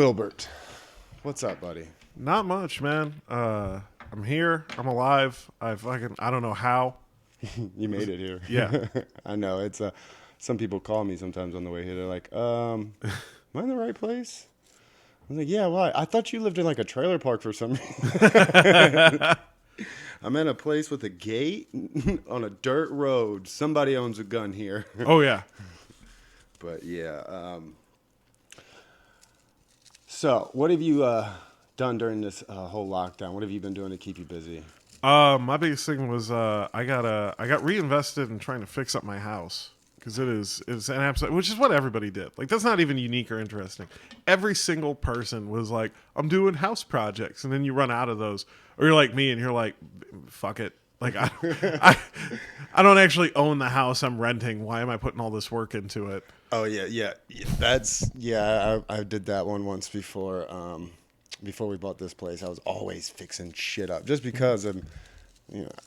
Wilbert. What's up, buddy? Not much, man. I'm here. I'm alive. I don't know how. You made it here. Yeah. I know. It's some people call me sometimes on the way here. They're like, am I in the right place? I'm like, yeah, why? I thought you lived in like a trailer park for some reason. I'm in a place with a gate on a dirt road. Somebody owns a gun here. Oh, yeah. But yeah. So what have you done during this whole lockdown? What have you been doing to keep you busy? My biggest thing was I got reinvested in trying to fix up my house because it's an absolute, which is what everybody did. Like, that's not even unique or interesting. Every single person was like, I'm doing house projects, and then you run out of those, or you're like me and you're like, fuck it. Like, I don't actually own the house I'm renting. Why am I putting all this work into it? Oh yeah. I did that one once before. Before we bought this place, I was always fixing shit up just because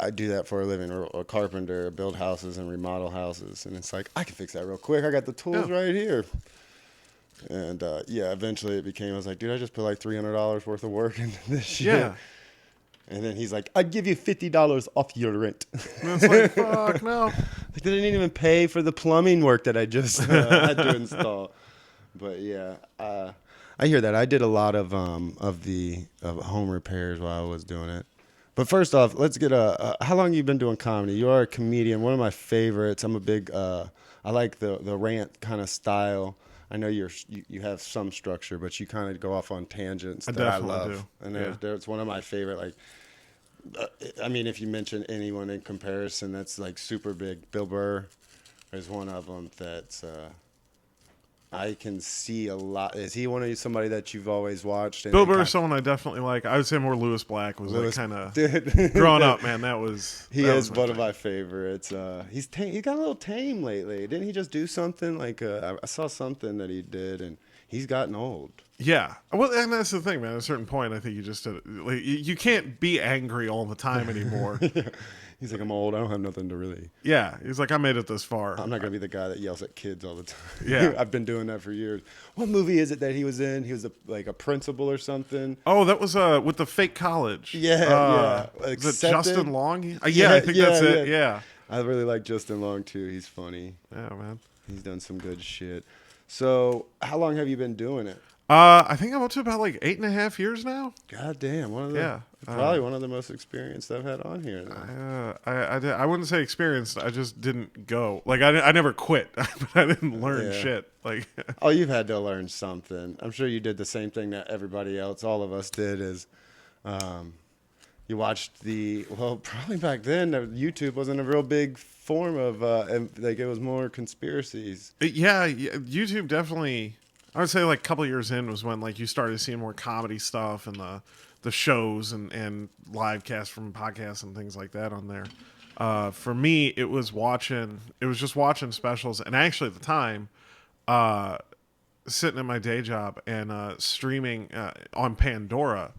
I do that for a living, or a carpenter, build houses and remodel houses, and it's like I can fix that real quick. I got the tools right here. And eventually it became. I was like, dude, I just put like $300 worth of work into this shit. Yeah. And then he's like, I'd give you $50 off your rent. And it's like, fuck, no. Like, they didn't even pay for the plumbing work that I just had to install. But yeah, I hear that. I did a lot of home repairs while I was doing it. But first off, let's get how long have you been doing comedy? You are a comedian, one of my favorites. I'm a big, I like the rant kind of style. I know you have some structure, but you kind of go off on tangents that I love. Do. And there's one of my favorite, like, I mean, if you mention anyone in comparison that's like super big, Bill Burr is one of them that's, I can see a lot. Is he one of you, somebody that you've always watched? Bill Burr is someone I definitely like. I would say more Lewis Black was like kind of growing up, man. He is one of my favorites. He got a little tame lately. Didn't he just do something like I saw something that he did, and he's gotten old. Yeah, well, and that's the thing, man. At a certain point, I think you just you can't be angry all the time anymore. Yeah. He's like, I'm old. I don't have nothing to really. Yeah, he's like, I made it this far. I'm not gonna be the guy that yells at kids all the time. Yeah, I've been doing that for years. What movie is it that he was in? He was like a principal or something. Oh, that was with the fake college. Yeah. Is it Justin Long? Yeah, I think that's it. Yeah. I really like Justin Long too. He's funny. Yeah, man. He's done some good shit. So, how long have you been doing it? I think I'm up to about like 8.5 years now. God damn, probably one of the most experienced I've had on here. I wouldn't say experienced. I just didn't go. Like I never quit, but I didn't learn shit. Like, oh, you've had to learn something. I'm sure you did the same thing that everybody else, all of us did. Is you watched probably back then YouTube wasn't a real big form of like it was more conspiracies. Yeah, YouTube definitely. I would say like a couple of years in was when like you started seeing more comedy stuff and the shows and live casts from podcasts and things like that on there. For me, it was just watching specials, and actually at the time, sitting at my day job and streaming on Pandora,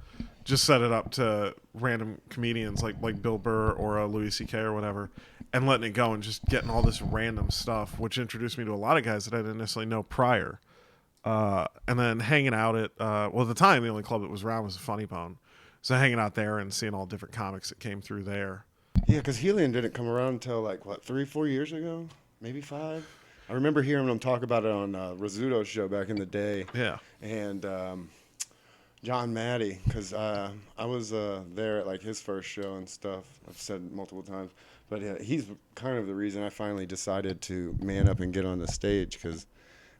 just set it up to random comedians like Bill Burr or Louis C.K. or whatever, and letting it go and just getting all this random stuff, which introduced me to a lot of guys that I didn't necessarily know prior. And then hanging out at, at the time, the only club that was around was the Funny Bone. So hanging out there and seeing all different comics that came through there. Yeah, because Helium didn't come around until 3-4 years ago? Maybe 5? I remember hearing him talk about it on Rizzuto's show back in the day. Yeah. And John Maddie, because I was there at his first show and stuff. I've said multiple times. But he's kind of the reason I finally decided to man up and get on the stage, because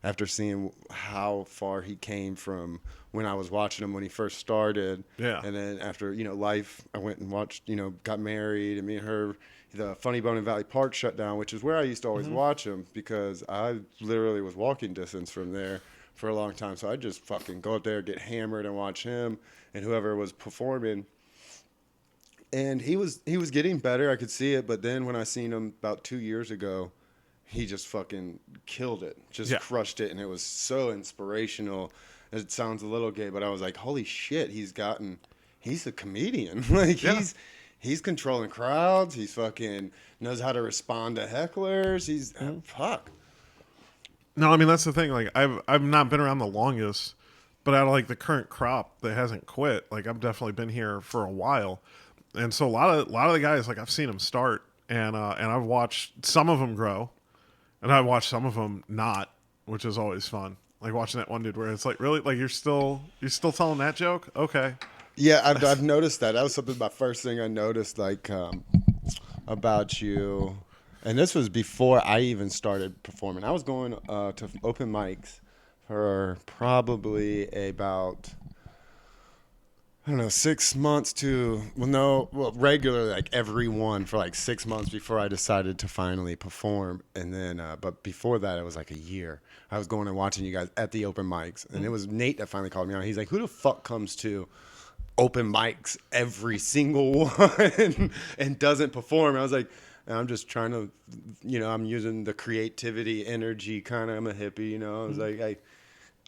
after seeing how far he came from when I was watching him when he first started. Yeah. And then after, life, I went and watched, got married, and me and her, the Funny Bone in Valley Park shut down, which is where I used to always watch him, because I literally was walking distance from there for a long time. So I'd just fucking go up there, get hammered, and watch him and whoever was performing. And he was getting better. I could see it. But then when I seen him about 2 years ago, he just fucking killed it, crushed it, and it was so inspirational. It sounds a little gay, but I was like, holy shit, he's a comedian. He's controlling crowds. He's fucking knows how to respond to hecklers. Fuck. No, I mean, that's the thing. Like, I've not been around the longest, but out of like the current crop that hasn't quit, like I've definitely been here for a while, and so a lot of the guys, like I've seen them start, and I've watched some of them grow, and I've watched some of them not, which is always fun. Like watching that one dude where it's like, really, like you're still telling that joke? Okay. Yeah, I've noticed that. That was something. My first thing I noticed, like about you, and this was before I even started performing. I was going to open mics for probably about, I don't know, 6 months to, regularly, like every one for like 6 months before I decided to finally perform. And then, but before that, it was like a year. I was going and watching you guys at the open mics, and it was Nate that finally called me on. He's like, "Who the fuck comes to open mics every single one and doesn't perform?" I was like, I'm just trying to, I'm using the creativity, energy, kind of, I'm a hippie, I was like,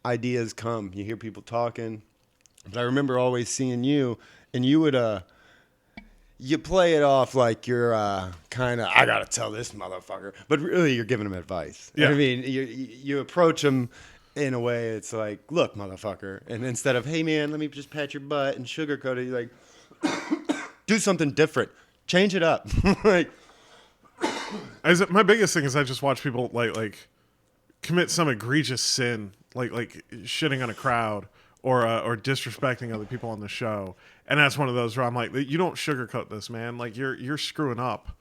ideas come. You hear people talking. But I remember always seeing you, and you would, you play it off like you're kind of, I got to tell this motherfucker. But really, you're giving him advice. Yeah. I mean, you approach him in a way, it's like, look, motherfucker. And instead of, hey, man, let me just pat your butt and sugarcoat it, you're like, do something different. Change it up. Like, My biggest thing is I just watch people like commit some egregious sin, like shitting on a crowd or disrespecting other people on the show, and that's one of those where I'm like, you don't sugarcoat this, man. Like you're screwing up,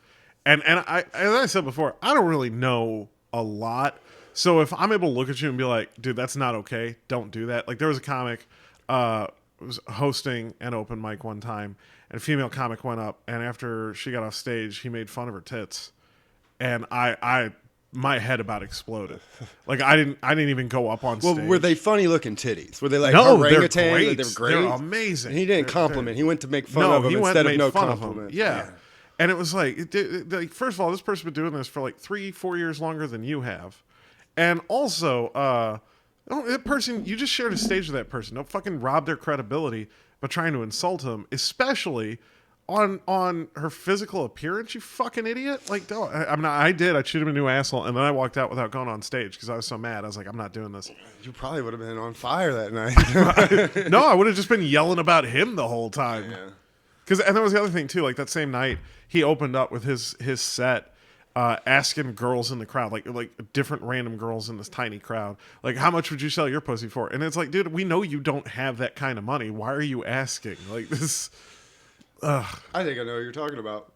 and I, as I said before, I don't really know a lot, so if I'm able to look at you and be like, dude, that's not okay, don't do that. Like there was a comic was hosting an open mic one time, and a female comic went up, and after she got off stage, he made fun of her tits. And my head about exploded. Like I didn't even go up on stage. well, were they funny looking titties? Were they like no, orangutan? they're great. Like, they were great. They're amazing. And he didn't compliment. He went to make fun of them he went instead and of made no fun of compliment. them. Yeah. And it was like, first of all, this person's been doing this for like 3-4 years longer than you have, and also, that person, you just shared a stage with that person. Don't fucking rob their credibility by trying to insult them, especially on her physical appearance, you fucking idiot. Like, no, I did. I chewed him a new asshole, and then I walked out without going on stage because I was so mad. I was like, I'm not doing this. You probably would have been on fire that night. No, I would have just been yelling about him the whole time. Yeah. And that was the other thing, too. Like, that same night, he opened up with his set, asking girls in the crowd, like different random girls in this tiny crowd, like, how much would you sell your pussy for? And it's like, dude, we know you don't have that kind of money. Why are you asking? Like, this... I think I know what you're talking about.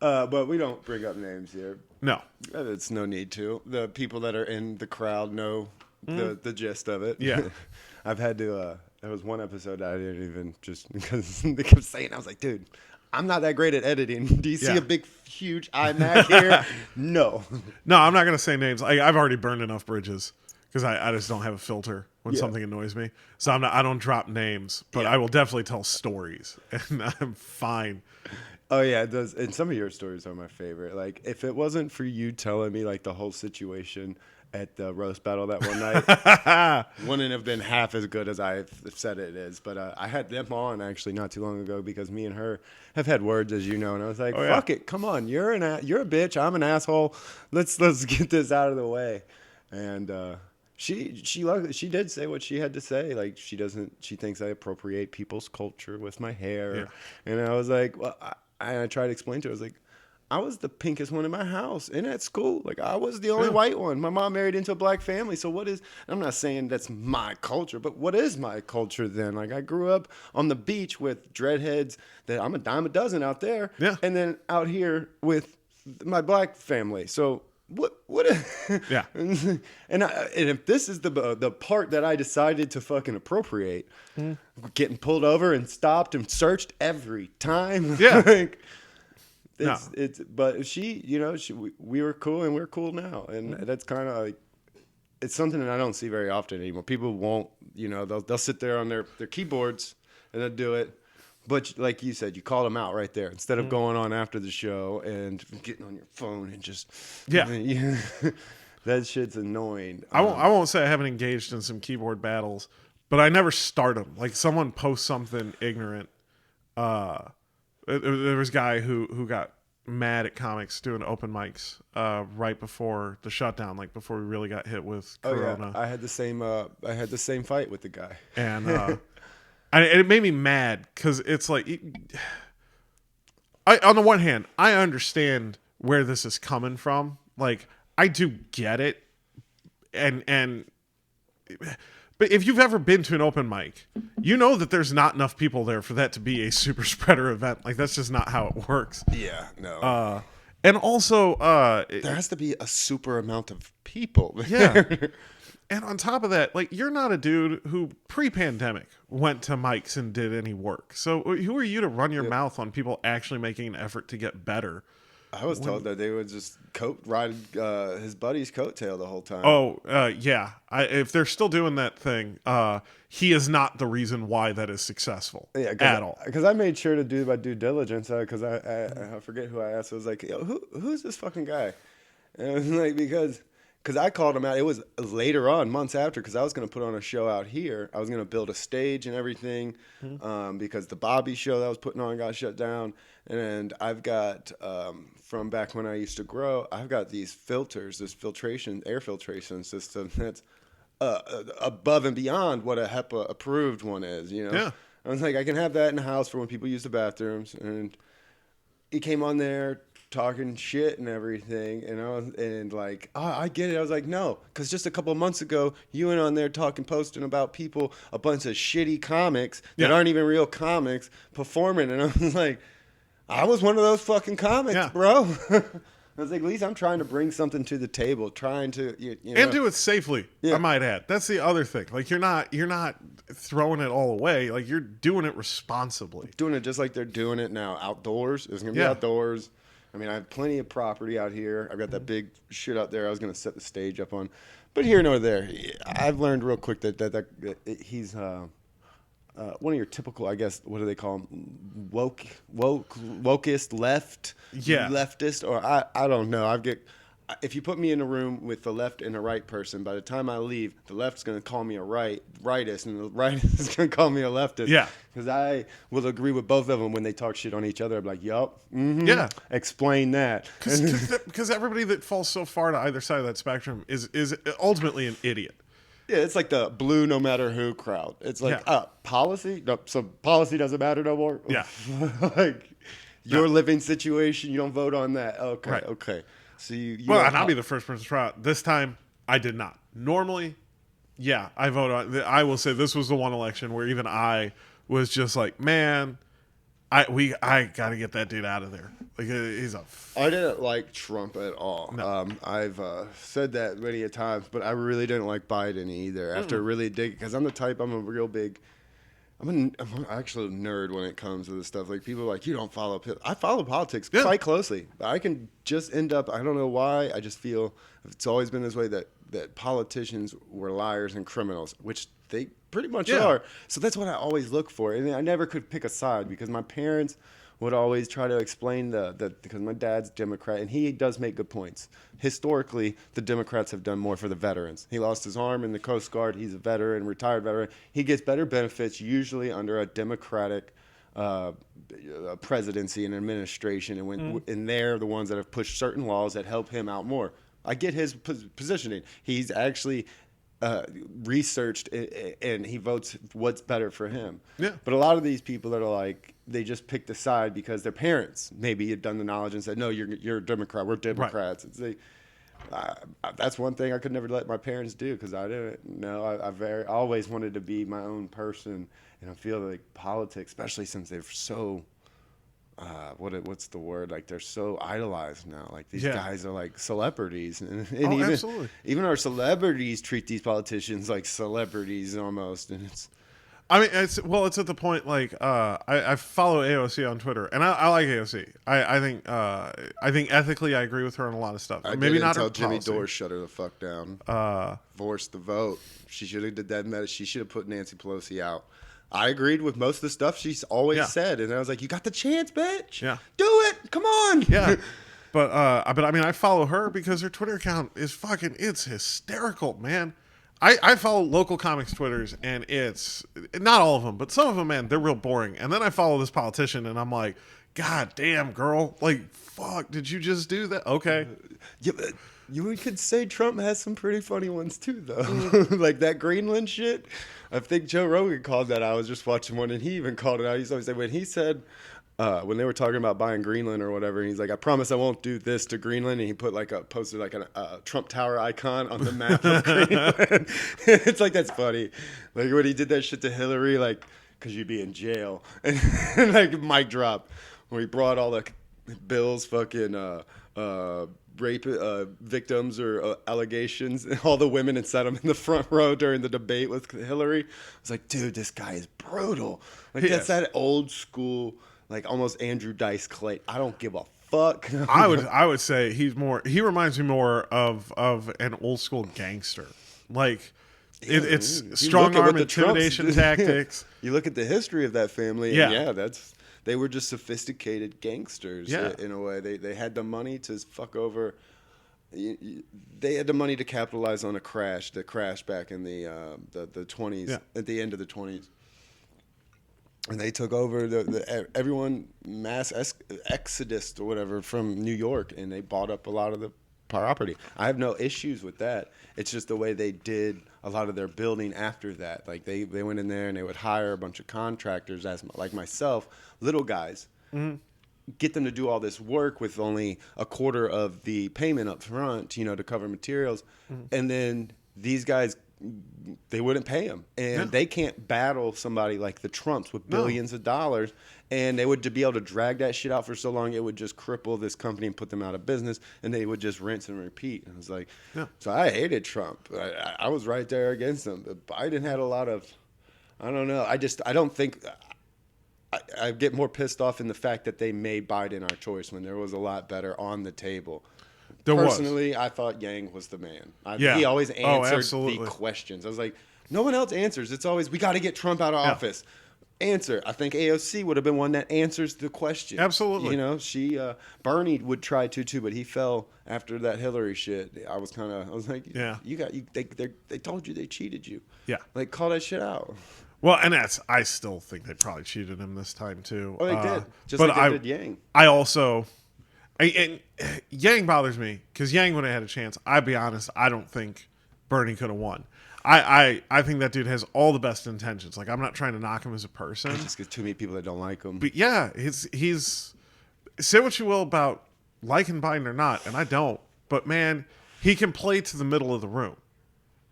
But we don't bring up names here. No. It's no need to. The people that are in the crowd know the gist of it. Yeah. I've had to, there was one episode I didn't even, just because they kept saying, I was like, dude, I'm not that great at editing. Do you see a big, huge iMac here? No. No, I'm not going to say names. I've already burned enough bridges because I just don't have a filter when something annoys me. So I don't drop names, but I will definitely tell stories, and I'm fine. Oh yeah, it does. And some of your stories are my favorite. Like, if it wasn't for you telling me like the whole situation at the roast battle that one night, wouldn't have been half as good as I've said it is. But I had them on actually not too long ago because me and her have had words, as you know, and I was like, fuck it, come on, you're a bitch, I'm an asshole. Let's get this out of the way. And She did say what she had to say. Like, she thinks I appropriate people's culture with my hair. Yeah. And I was like, well, I tried to explain to her, I was like, I was the pinkest one in my house and at school. Like, I was the only white one. My mom married into a black family. So I'm not saying that's my culture, but what is my culture then? Like, I grew up on the beach with dreadheads that I'm a dime a dozen out there. Yeah. And then out here with my black family. So what Yeah. and if this is the part that I decided to fucking appropriate, getting pulled over and stopped and searched every time. Yeah. Like, but we were cool and we're cool now. And that's kind of like, it's something that I don't see very often anymore. People won't, they'll sit there on their keyboards and they'll do it. But like you said, you called them out right there instead of going on after the show and getting on your phone and just that shit's annoying. I won't say I haven't engaged in some keyboard battles, but I never start them. Like, someone posts something ignorant. There was a guy who got mad at comics doing open mics right before the shutdown, like before we really got hit with Corona. I had the same fight with the guy. And it made me mad because it's like, on the one hand, I understand where this is coming from. Like, I do get it, but if you've ever been to an open mic, you know that there's not enough people there for that to be a super spreader event. Like, that's just not how it works. Yeah, no. And also, there has to be a super amount of people. Yeah. And on top of that, like, you're not a dude who pre-pandemic went to mics and did any work. So who are you to run your mouth on people actually making an effort to get better? I was told that they would just ride his buddy's coattail the whole time. Oh, yeah. If they're still doing that thing, he is not the reason why that is successful at all. Because I made sure to do my due diligence. Because I forget who I asked. I was like, yo, who's this fucking guy? And I was like, because I called him out. It was later on, months after, because I was going to put on a show out here. I was going to build a stage and everything because the Bobby show that I was putting on got shut down. And I've got, from back when I used to grow, I've got these filters, this air filtration system that's above and beyond what a HEPA approved one is, you know? Yeah. I was like, I can have that in the house for when people use the bathrooms. And he came on there talking shit and everything, and like, oh, I get it. I was like, no, because just a couple of months ago, you went on there posting about people, a bunch of shitty comics that aren't even real comics, performing, and I was like, I was one of those fucking comics, bro. I was like, at least I'm trying to bring something to the table, trying to, you know. And do it safely, I might add. That's the other thing. Like, you're not throwing it all away. Like, you're doing it responsibly. Doing it just like they're doing it now, outdoors. It's going to be outdoors. I mean, I have plenty of property out here. I've got that big shit out there I was going to set the stage up on. But here nor there, I've learned real quick that he's one of your typical, I guess, what do they call them? Wokist, leftist, or I don't know. If you put me in a room with the left and the right person, by the time I leave, the left's going to call me a rightist, and the rightist is going to call me a leftist. Yeah. Because I will agree with both of them when they talk shit on each other. I'm like, yup, yeah. Explain that. Because everybody that falls so far to either side of that spectrum is ultimately an idiot. Yeah, it's like the blue no matter who crowd. It's like, policy? No, so policy doesn't matter no more? Yeah. Like, your living situation, you don't vote on that. Okay, right. Okay. So and I'll be the first person to try it. This time, I did not. Normally, I vote on. I will say this was the one election where even I was just like, man, I got to get that dude out of there. Like, he's I didn't like Trump at all. No. I've said that many a times, but I really didn't like Biden either. After really because I'm the type, I'm a real big. I'm actually a nerd when it comes to this stuff. Like, people are like, you don't follow. I follow politics quite closely. I can just end up, I don't know why, I just feel it's always been this way that politicians were liars and criminals, which they pretty much are. So that's what I always look for. And I never could pick a side because my parents would always try to explain because my dad's Democrat, and he does make good points. Historically, the Democrats have done more for the veterans. He lost his arm in the Coast Guard. He's a veteran, retired veteran. He gets better benefits usually under a Democratic presidency and administration, and they're the ones that have pushed certain laws that help him out more. I get his positioning. He's actually researched and he votes what's better for him. Yeah. But a lot of these people that are like, they just picked a side because their parents maybe had done the knowledge and said, no, you're a Democrat. We're Democrats. Right. It's that's one thing I could never let my parents do because I didn't know. I always wanted to be my own person, and I feel like politics, especially since they're so. What's the word? Like, they're so idolized now. Like, these guys are like celebrities, and even our celebrities treat these politicians like celebrities almost, and it's. I mean, it's at the point like I follow AOC on Twitter, and I like AOC. I think ethically I agree with her on a lot of stuff. Maybe not until Jimmy Dore shut her the fuck down. Forced the vote. She should have did that. She should have put Nancy Pelosi out. I agreed with most of the stuff she's always said, and I was like, "You got the chance, bitch. Yeah, do it. Come on." Yeah, but I mean, I follow her because her Twitter account is it's hysterical, man. I follow local comics Twitters, and it's not all of them, but some of them, man, they're real boring. And then I follow this politician, and I'm like, God damn, girl. Like, fuck, did you just do that? Okay. Yeah, but we could say Trump has some pretty funny ones too, though. Like that Greenland shit. I think Joe Rogan called that. I was just watching one, and he even called it out. He's always like, when he said, when they were talking about buying Greenland or whatever, and he's like, I promise I won't do this to Greenland. And he put posted like a Trump Tower icon on the map of Greenland. It's like, that's funny. Like when he did that shit to Hillary, like, because you'd be in jail. And like, mic drop, where he brought all the Bill's fucking rape victims or allegations, and all the women, and sat them in the front row during the debate with Hillary. I was like, dude, this guy is brutal. Like, that's that old school, like almost Andrew Dice Clay. I don't give a fuck. I would say he reminds me more of an old school gangster. Like, it's strong arm intimidation tactics. You look at the history of that family, and they were just sophisticated gangsters in a way. They had the money to fuck over. They had the money to capitalize on the crash back in the 20s, at the end of the 20s. And they took over everyone, mass exodus or whatever from New York, and they bought up a lot of the property. I have no issues with that. It's just the way they did a lot of their building after that. Like they went in there and they would hire a bunch of contractors, like myself, little guys, get them to do all this work with only a quarter of the payment up front, to cover materials. And then these guys, they wouldn't pay them. And they can't battle somebody like the Trumps with billions of dollars. And they would be able to drag that shit out for so long, it would just cripple this company and put them out of business. And they would just rinse and repeat. And it was like, so I hated Trump. I was right there against him. But Biden had a lot of, I don't know. I don't think, I get more pissed off in the fact that they made Biden our choice when there was a lot better on the table. Personally, I thought Yang was the man. He always answered the questions. I was like, no one else answers. It's always, we got to get Trump out of office. Answer. I think AOC would have been one that answers the question. Absolutely. Bernie would try to too, but he fell after that Hillary shit. I was like, they told you they cheated you. Yeah. Like, call that shit out. Well, and I still think they probably cheated him this time too. Oh, they did. Just like they did Yang. I also, and Yang bothers me because Yang would have had a chance. I'll be honest, I don't think Bernie could have won. I think that dude has all the best intentions. Like, I'm not trying to knock him as a person. I just get too many people that don't like him. But yeah, he's say what you will about liking Biden or not, and I don't. But man, he can play to the middle of the room.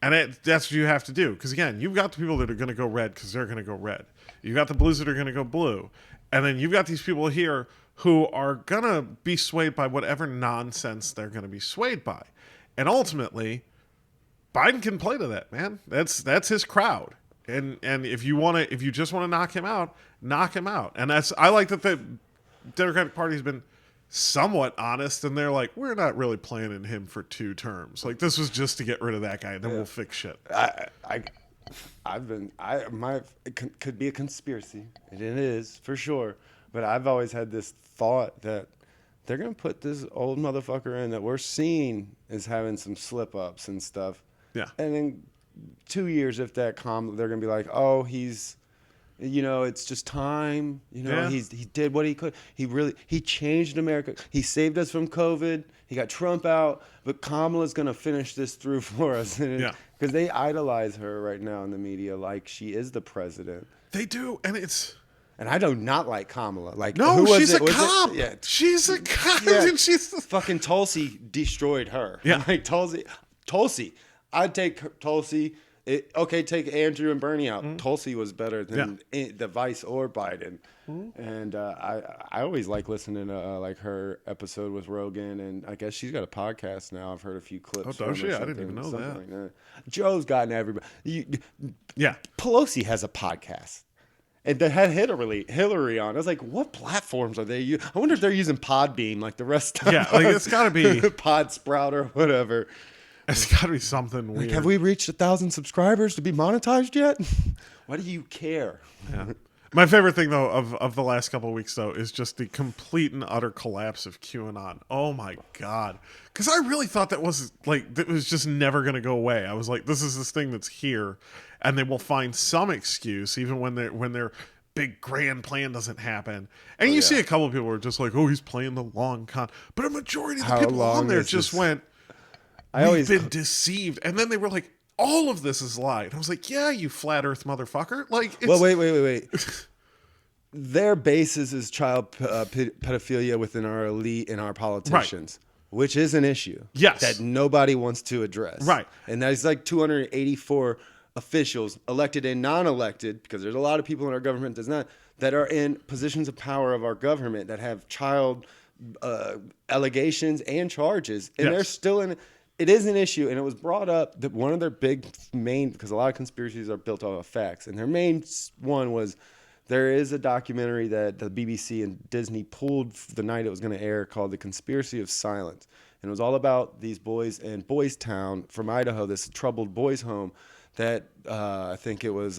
And that's what you have to do. Because, again, you've got the people that are going to go red because they're going to go red. You've got the blues that are going to go blue. And then you've got these people here who are going to be swayed by whatever nonsense they're going to be swayed by. And ultimately, Biden can play to that, man. That's his crowd. And if you just want to knock him out, knock him out. And I like that the Democratic Party's been somewhat honest, and they're like, we're not really planning him for 2 terms. Like, this was just to get rid of that guy, and then we'll fix shit. It could be a conspiracy, and it is for sure. But I've always had this thought that they're gonna put this old motherfucker in that we're seeing is having some slip ups and stuff. Yeah. And in 2 years, if that they're gonna be like, oh, he's. It's just time. He did what he could. He changed America. He saved us from COVID. He got Trump out. But Kamala's going to finish this through for us. Because they idolize her right now in the media like she is the president. They do. And I do not like Kamala. Like, no, she's a cop. Yeah. She's a cop. Yeah. And she's fucking Tulsi destroyed her. Yeah. Like, Tulsi. I'd take Tulsi. Take Andrew and Bernie out. Tulsi was better than the Vice or Biden. And I always like listening to like her episode with Rogan, and I guess she's got a podcast now. I've heard a few clips. Oh, does she? I didn't even know that. Like that. Joe's gotten everybody. Yeah. Pelosi has a podcast. And they had Hillary on. I was like, what platforms are they using? I wonder if they're using Podbeam like the rest of us. Yeah, like it's got to be Podsprout or whatever. It's got to be something weird. Like, have we reached 1,000 subscribers to be monetized yet? Why do you care? Yeah. My favorite thing, though, of the last couple of weeks, though, is just the complete and utter collapse of QAnon. Oh, my God. Because I really thought that was just never going to go away. I was like, this is this thing that's here, and they will find some excuse, even when they're big grand plan doesn't happen. And you see a couple of people who are just like, oh, he's playing the long con. But a majority of the people on there just went, we've been deceived. And then they were like, all of this is lie. And I was like, yeah, you flat earth motherfucker. Like, it's... Well, wait. Their basis is child pedophilia within our elite and our politicians. Right. Which is an issue that nobody wants to address. Right. And there's like 284 officials, elected and non-elected, because there's a lot of people in our government that are in positions of power of our government that have child allegations and charges. And they're still in. It is an issue, and it was brought up that one of their main, because a lot of conspiracies are built off of facts, and their main one was there is a documentary that the BBC and Disney pulled the night it was going to air called The Conspiracy of Silence. And it was all about these boys in Boys Town from Idaho, this troubled boys' home that I think it was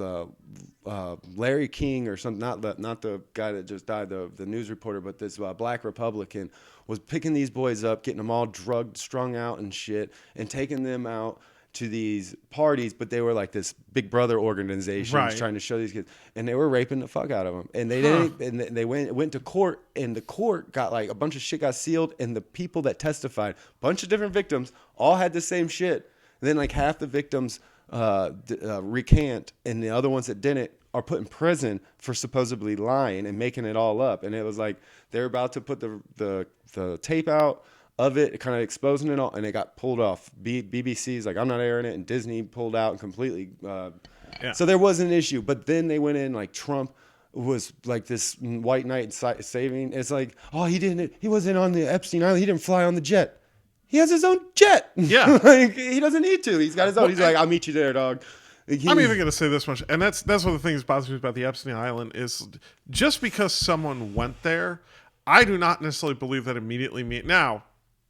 Larry King or something, not the guy that just died, the news reporter, but this black Republican was picking these boys up, getting them all drugged, strung out and shit, and taking them out to these parties, but they were like this Big Brother organization trying to show these kids, and they were raping the fuck out of them. And they didn't, and they went to court, and the court got like a bunch of shit got sealed, and the people that testified, a bunch of different victims, all had the same shit. And then like half the victims recant, and the other ones that didn't are put in prison for supposedly lying and making it all up. And it was like they're about to put the tape out of it, kind of exposing it all, and it got pulled off. BBC's like, I'm not airing it, and Disney pulled out and completely. So there was an issue, but then they went in like Trump was like this white knight saving. It's like, oh, he wasn't on the Epstein Island. He didn't fly on the jet. He has his own jet. Yeah, like, he doesn't need to. He's got his own. He's like, I'll meet you there, dog. I'm even going to say this much, and that's one of the things that bothers me about the Epstein Island is just because someone went there, I do not necessarily believe that immediately mean now.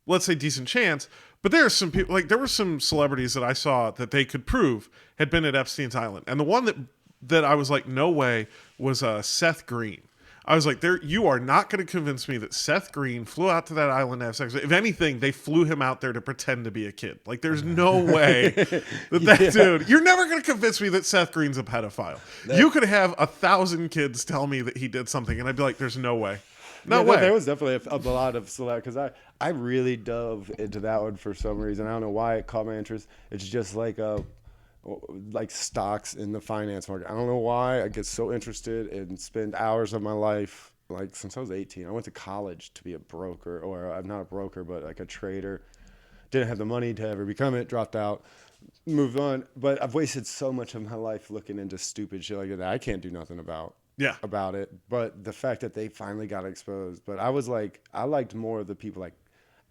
Let's say decent chance, but there are some people, like there were some celebrities that I saw that they could prove had been at Epstein's Island. And the one that I was like, no way, was Seth Green. I was like, you are not going to convince me that Seth Green flew out to that island to have sex. If anything, they flew him out there to pretend to be a kid. Like, there's no way that dude, you're never going to convince me that Seth Green's a pedophile. You could have 1,000 kids tell me that he did something, and I'd be like, there's no way. No way. There was definitely a lot of celebrity, because I really dove into that one for some reason. I don't know why it caught my interest. It's just like stocks in the finance market. I don't know why I get so interested and spend hours of my life, like since I was 18. I went to college to be a broker, or I'm not a broker, but like a trader. Didn't have the money to ever become it, dropped out, moved on. But I've wasted so much of my life looking into stupid shit like that I can't do nothing about it. But the fact that they finally got exposed. But I liked more of the people like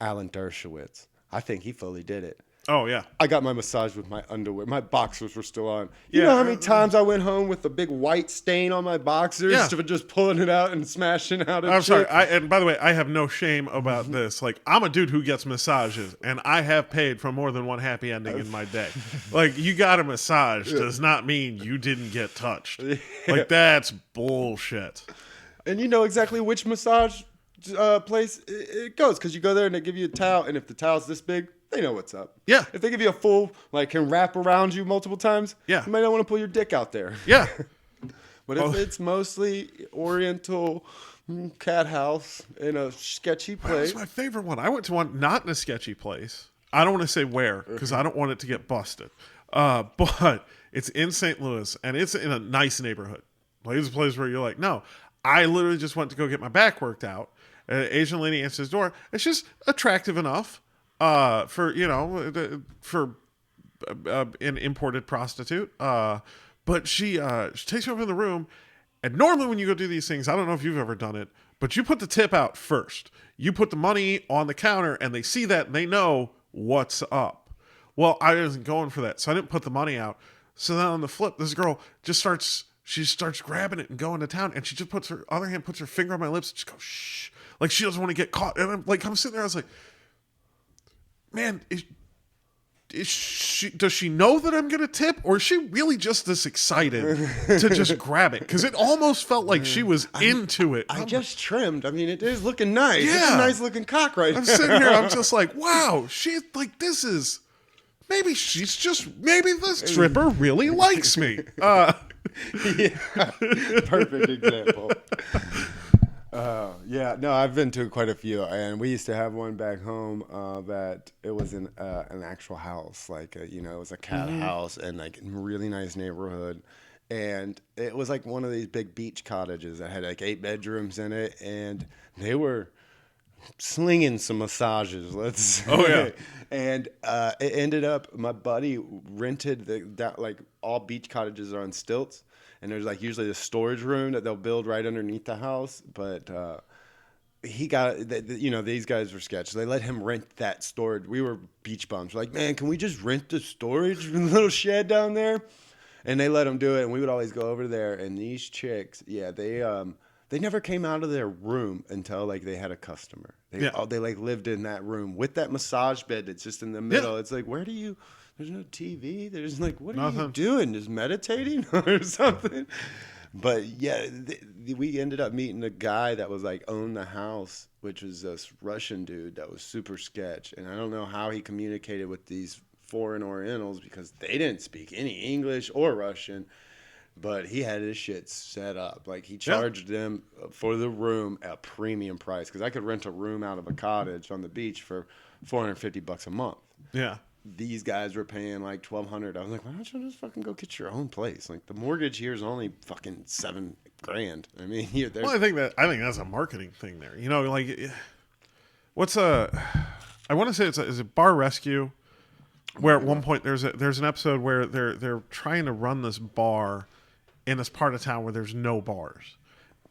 Alan Dershowitz. I think he fully did it. Oh, yeah. I got my massage with my underwear. My boxers were still on. You know how many times I went home with a big white stain on my boxers for just pulling it out and smashing out? I'm sorry. And by the way, I have no shame about this. Like, I'm a dude who gets massages, and I have paid for more than one happy ending in my day. Like, you got a massage does not mean you didn't get touched. Like, that's bullshit. And you know exactly which massage place it goes, because you go there and they give you a towel, and if the towel's this big, they know what's up. Yeah. If they give you a full, like, can wrap around you multiple times, you might not want to pull your dick out there. Yeah. But if it's mostly Oriental cat house in a sketchy place. That's my favorite one. I went to one not in a sketchy place. I don't want to say where, because I don't want it to get busted. But it's in St. Louis, and it's in a nice neighborhood. Like, it's a place where you're like, no. I literally just went to go get my back worked out. An Asian lady answers the door. It's just attractive enough for an imported prostitute. But she takes me over in the room, and normally when you go do these things, I don't know if you've ever done it, but you put the tip out first. You put the money on the counter, and they see that, and they know what's up. Well, I wasn't going for that, so I didn't put the money out. So then on the flip, this girl just starts grabbing it and going to town, and she just puts her other hand, puts her finger on my lips, and she goes, shh. Like, she doesn't want to get caught. And I'm sitting there, I was like, man, does she know that I'm going to tip? Or is she really just this excited to just grab it? Because it almost felt like she was into it. I just trimmed. I mean, it is looking nice. Yeah. It's a nice looking cock right now. I'm sitting here, I'm just like, wow, she's like, this is, maybe this stripper really likes me. Yeah, perfect example. Yeah, no, I've been to quite a few, and we used to have one back home that it was in an actual house, like it was a cat house, and like in a really nice neighborhood, and it was like one of these big beach cottages that had like 8 bedrooms in it, and they were slinging some massages, let's say. Oh yeah. And it ended up my buddy rented that like all beach cottages are on stilts, and there's like usually a storage room that they'll build right underneath the house, but he got these guys were sketch. They let him rent that storage. We were beach bums. We're like, man, can we just rent the storage little shed down there? And they let him do it, and we would always go over there, and these chicks, yeah, they never came out of their room until like they had a customer. They like lived in that room with that massage bed that's just in the middle. Yeah. It's like, there's no TV. There's like, what are you doing? Just meditating or something? But yeah, we ended up meeting a guy that was like owned the house, which was this Russian dude that was super sketch. And I don't know how he communicated with these foreign Orientals because they didn't speak any English or Russian. But he had his shit set up. Like, he charged them for the room a premium price. Because I could rent a room out of a cottage on the beach for $450 a month. Yeah. These guys were paying like $1,200. I was like, why don't you just fucking go get your own place? Like, the mortgage here is only fucking $7,000. I mean, well, I think that's a marketing thing there. You know, like, I want to say is it Bar Rescue? Where at one point there's an episode where they're trying to run this bar in this part of town where there's no bars.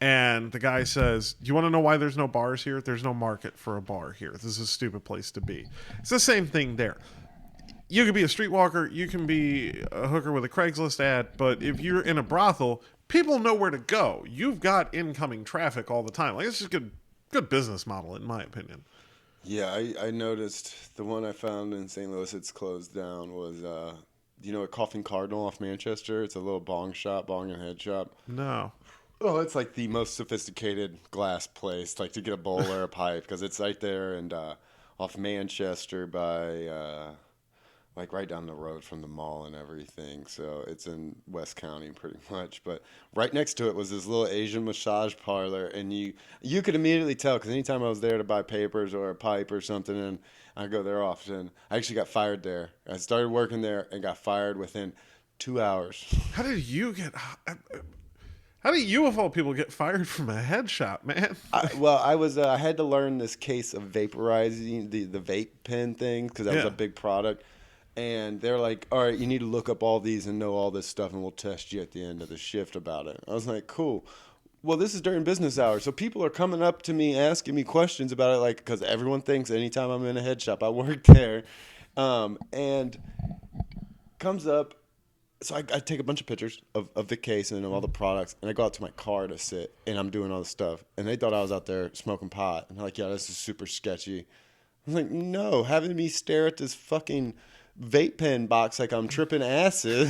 And the guy says, do you want to know why there's no bars here? There's no market for a bar here. This is a stupid place to be. It's the same thing there. You can be a streetwalker. You can be a hooker with a Craigslist ad. But if you're in a brothel, people know where to go. You've got incoming traffic all the time. Like, it's just a good business model, in my opinion. Yeah, I noticed the one I found in St. Louis, it's closed down, was... a Coffin Cardinal off Manchester? It's a little bong and head shop. No. Oh, it's like the most sophisticated glass place, like to get a bowl or a pipe, because it's right there and off Manchester by, like right down the road from the mall and everything. So it's in West County pretty much. But right next to it was this little Asian massage parlor, and you could immediately tell, because anytime I was there to buy papers or a pipe or something, and I go there often. I actually got fired there. I started working there and got fired within 2 hours. How did you of all people get fired from a head shop, man? I had to learn this case of vaporizing the vape pen thing because that was a big product. And they're like, all right, you need to look up all these and know all this stuff, and we'll test you at the end of the shift about it. I was like, cool. Well, this is during business hours, so people are coming up to me asking me questions about it, like, because everyone thinks anytime I'm in a head shop, I work there, and comes up. So I take a bunch of pictures of the case and of all the products, and I go out to my car to sit, and I'm doing all this stuff, and they thought I was out there smoking pot, and they're like, yeah, this is super sketchy. I'm like, no, having me stare at this fucking vape pen box like I'm tripping acid.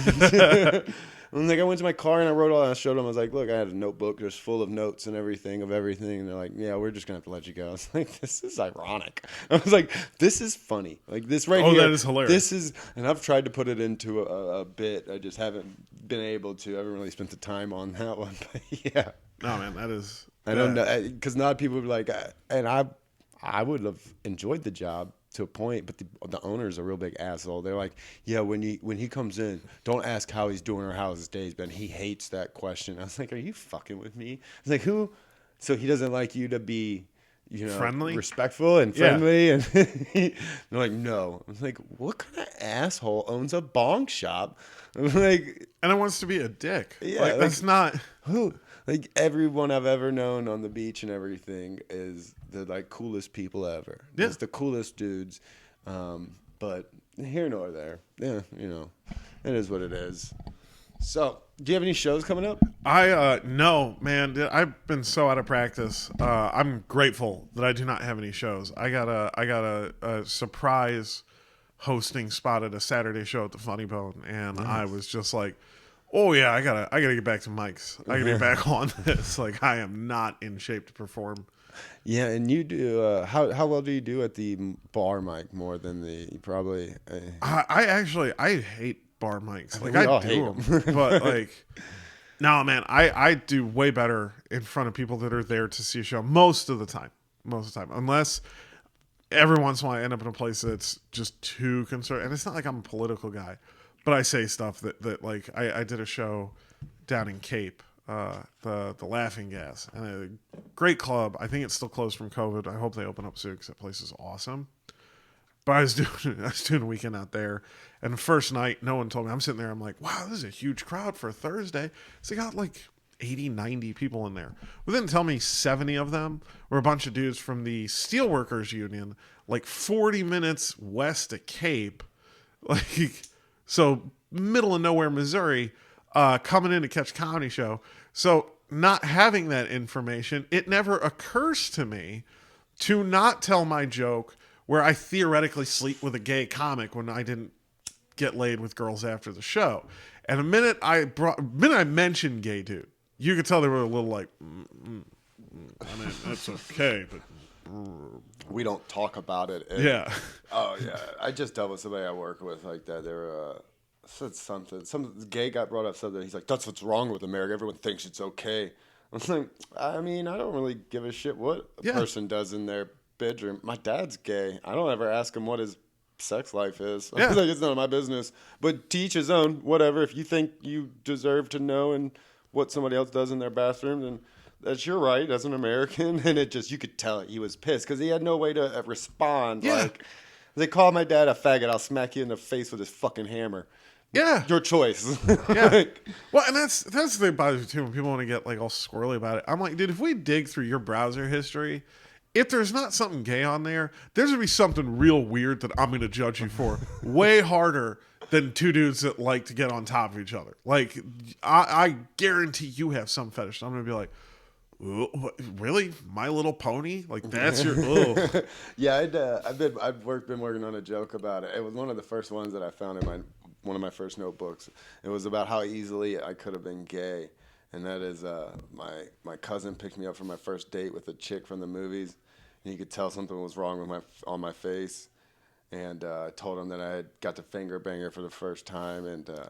And like I went to my car and I wrote all that. I showed them. I was like, look, I had a notebook just full of notes and everything. And they're like, yeah, we're just gonna have to let you go. I was like, this is ironic. I was like, this is funny. Like this right here. Oh, that is hilarious. This is, and I've tried to put it into a bit. I just haven't been able to. I haven't really spent the time on that one. But yeah. No, man, that is. I don't know, because not people would be like, and I would have enjoyed the job to a point, but the owner's a real big asshole. They're like, yeah, when he comes in, don't ask how he's doing or how his day's been. He hates that question. I was like, are you fucking with me? It's like, who? So he doesn't like you to be, friendly, respectful and friendly. Yeah. And they're like, no. I was like, what kind of asshole owns a bong shop? I'm like, and it wants to be a dick. Yeah, like that's not who. Like everyone I've ever known on the beach and everything is the like coolest people ever. Yeah. It's the coolest dudes. But here nor there. Yeah, it is what it is. So, do you have any shows coming up? No, man. I've been so out of practice. I'm grateful that I do not have any shows. I got a surprise hosting spot at a Saturday show at the Funny Bone, and nice. I was just like, oh yeah, I gotta get back to mics. I gotta get back on this. Like I am not in shape to perform. Yeah, and you do. How well do you do at the bar mic more than the probably? I hate bar mics. Like we all I do hate them, but like No, man, I do way better in front of people that are there to see a show most of the time. Most of the time. Unless every once in a while I end up in a place that's just too concerned. And it's not like I'm a political guy, but I say stuff that like, I did a show down in Cape, the Laughing Gas, and a great club. I think it's still closed from COVID. I hope they open up soon because that place is awesome. But I was doing a weekend out there, and the first night, no one told me. I'm sitting there, I'm like, wow, this is a huge crowd for a Thursday. So they got like 80, 90 people in there. Well, didn't tell me 70 of them were a bunch of dudes from the Steelworkers Union, like 40 minutes west of Cape, like, so middle of nowhere, Missouri, coming in to catch a comedy show. So not having that information, it never occurs to me to not tell my joke where I theoretically sleep with a gay comic when I didn't get laid with girls after the show. And the minute I mentioned gay dude, you could tell they were a little like, I mean, that's okay, but We don't talk about it. yeah. Oh yeah, I just dealt with somebody I work with like that. They were said something. Some gay guy brought up something. He's like, "That's what's wrong with America. Everyone thinks it's okay." I was like, I mean, I don't really give a shit what a person does in their bedroom. My dad's gay. I don't ever ask him what his sex life is. Yeah. Like, it's none of my business. But to each his own. Whatever. If you think you deserve to know and what somebody else does in their bathroom, then that's your right as an American. And it just, you could tell it. He was pissed because he had no way to respond. Yeah. Like, they call my dad a faggot, I'll smack you in the face with this fucking hammer. Yeah. Your choice. Yeah. Like, Well, and that's the thing that bothers me too when people want to get like all squirrely about it. I'm like, dude, if we dig through your browser history, if there's not something gay on there, there's gonna be something real weird that I'm gonna judge you for way harder than two dudes that like to get on top of each other. Like, I guarantee you have some fetish. I'm gonna be like, "Ooh, what, really? My Little Pony? Like that's your oh yeah, I've been working on a joke about it. It was one of the first ones that I found in one of my first notebooks. It was about how easily I could have been gay, and that is my cousin picked me up for my first date with a chick from the movies, and you could tell something was wrong with my face, and I told him that I had got to finger bang her for the first time, and I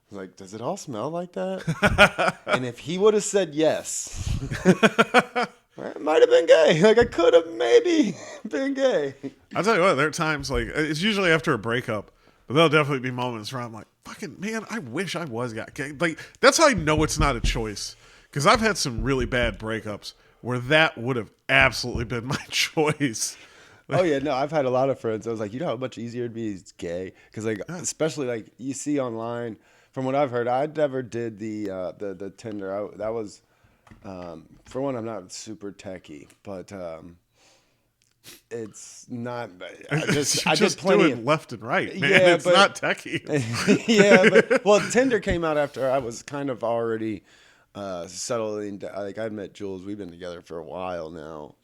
was like, "Does it all smell like that?" And if he would have said yes, I might have been gay. Like, I could have maybe been gay. I'll tell you what, there are times like it's usually after a breakup, but there'll definitely be moments where I'm like, fucking man, I wish I was gay. Like that's how I know it's not a choice. Because I've had some really bad breakups where that would have absolutely been my choice. Oh yeah, no, I've had a lot of friends. I was like, you know how much easier it'd be as gay? Because like, especially like you see online, from what I've heard, I never did the Tinder. That was, for one, I'm not super techie, but it's not. I just plenty of left and right, man. Yeah, it's not techie. Yeah, but well, Tinder came out after I was kind of already settling. Like I'd met Jules. We've been together for a while now.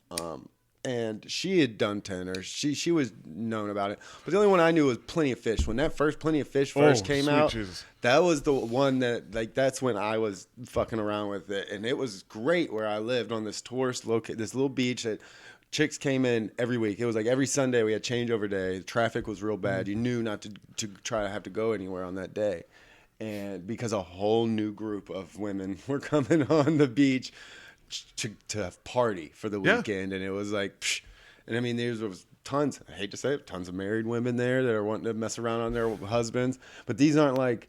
And she had done Tinder. She was known about it. But the only one I knew was Plenty of Fish. When that first Plenty of Fish first came out, Jesus. that was the one that, like, that's when I was fucking around with it. And it was great where I lived on this tourist this little beach that chicks came in every week. It was like every Sunday we had changeover day. The traffic was real bad. You knew not to try to have to go anywhere on that day. And because a whole new group of women were coming on the beach to party for the weekend, and it was like, psh. And I mean, there was tons. I hate to say it, tons of married women there that are wanting to mess around on their husbands. But these aren't like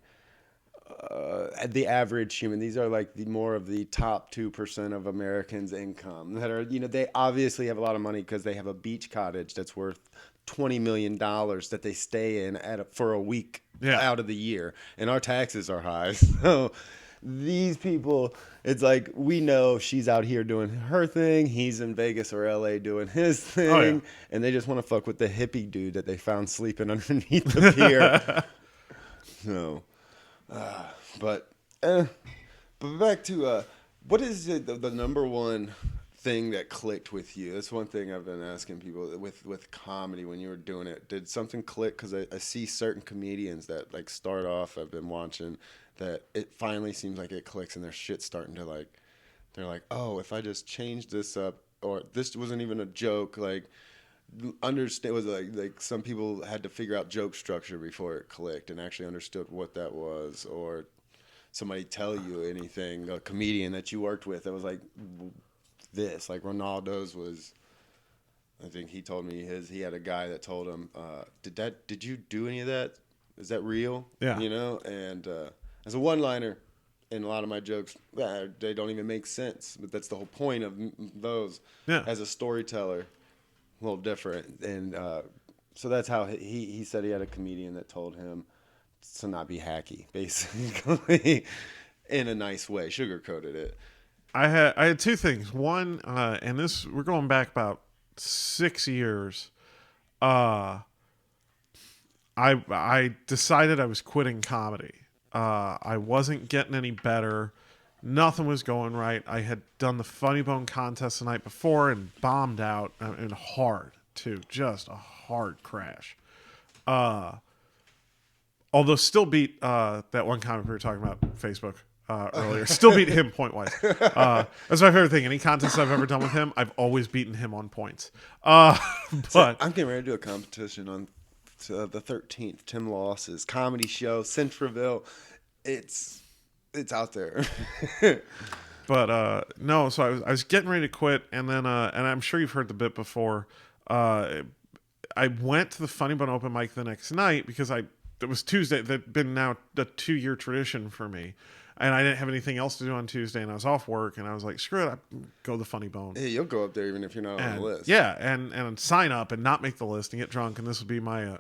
the average human. These are like more of the top 2% of Americans' income that are, they obviously have a lot of money because they have a beach cottage that's worth $20 million that they stay in for a week out of the year, and our taxes are high. So these people, it's like, we know she's out here doing her thing, he's in Vegas or LA doing his thing, and they just want to fuck with the hippie dude that they found sleeping underneath the pier. So, but back to what is the number one thing that clicked with you? That's one thing I've been asking people with comedy when you were doing it. Did something click? Because I see certain comedians that like start off, I've been watching, that it finally seems like it clicks and their shit's starting to like, they're like, oh, if I just change this up, or this wasn't even a joke, like, understand, was like some people had to figure out joke structure before it clicked and actually understood what that was, or somebody tell you anything, a comedian that you worked with that was like this. Like Ronaldo's was, I think he told me he had a guy that told him, did you do any of that? Is that real? Yeah. You know, and as a one-liner, and a lot of my jokes, they don't even make sense. But that's the whole point of those. Yeah. As a storyteller, a little different. And so that's how he said he had a comedian that told him to not be hacky, basically, in a nice way, sugarcoated it. I had two things. One, and this we're going back about 6 years. I decided I was quitting comedy. I wasn't getting any better. Nothing was going right. I had done the Funny Bone contest the night before and bombed out, and hard too, just a hard crash. Although still beat that one comic we were talking about Facebook earlier. Still beat him point wise. That's my favorite thing. Any contest I've ever done with him, I've always beaten him on points. But I'm getting ready to do a competition on the 13th. Tim Laws's comedy show, Centreville. It's out there. But no, so I was getting ready to quit, and then and I'm sure you've heard the bit before. I went to the Funny Bone open mic the next night because it was Tuesday. That'd been now a 2-year tradition for me, and I didn't have anything else to do on Tuesday, and I was off work, and I was like, screw it, I go to the Funny Bone. Hey, you'll go up there even if you're not on the list. Yeah, and sign up and not make the list and get drunk, and this will be my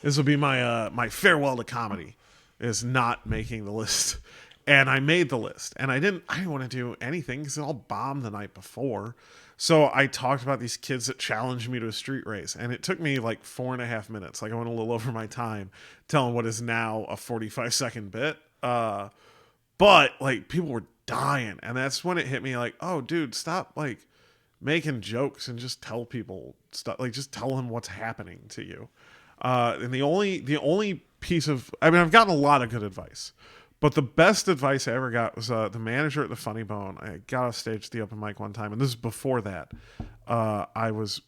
this will be my my farewell to comedy, is not making the list. And I made the list, and I didn't want to do anything because it all bombed the night before. So I talked about these kids that challenged me to a street race, and it took me like 4.5 minutes. Like I went a little over my time telling what is now a 45-second bit. But like people were dying, and that's when it hit me like, oh dude, stop like making jokes and just tell people stuff. Like just tell them what's happening to you. And the only piece of, I mean, I've gotten a lot of good advice, but the best advice I ever got was the manager at the Funny Bone. I got off stage at the open mic one time, and this is before that. I was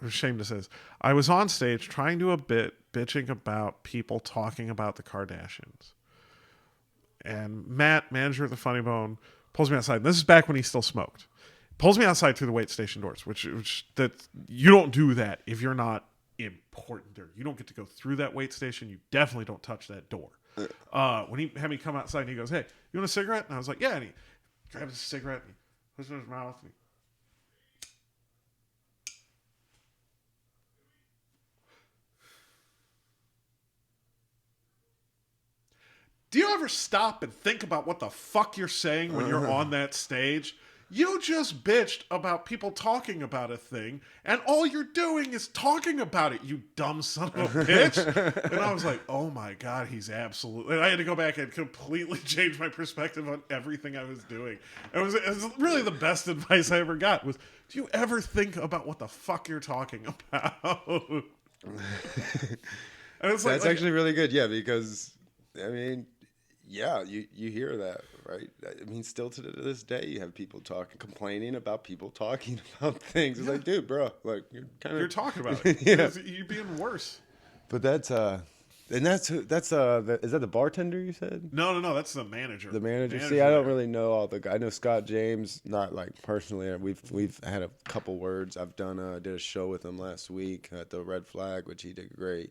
I'm ashamed to say this. I was on stage trying to do a bit bitching about people talking about the Kardashians. And Matt, manager at the Funny Bone, pulls me outside. And this is back when he still smoked. Pulls me outside through the wait station doors, which that you don't do that if you're not important there. You don't get to go through that wait station. You definitely don't touch that door. When he had me come outside, and he goes, "Hey, you want a cigarette?" And I was like, "Yeah." And he grabs a cigarette and he puts it in his mouth. And do you ever stop and think about what the fuck you're saying when you're on that stage? You just bitched about people talking about a thing, and all you're doing is talking about it, you dumb son of a bitch. And I was like, oh my God, he's absolutely... And I had to go back and completely change my perspective on everything I was doing. It was really the best advice I ever got was, do you ever think about what the fuck you're talking about? And it's That's actually really good, yeah, because, I mean... Yeah, you hear that, right? I mean, still to this day, you have people complaining about people talking about things. It's like, dude, bro, like you're talking about it. Yeah, you're being worse. But that's is that the bartender you said? No, that's the manager. The manager. See, I don't really know all the guys. I know Scott James, not like personally. We've had a couple words. I've did a show with him last week at the Red Flag, which he did great.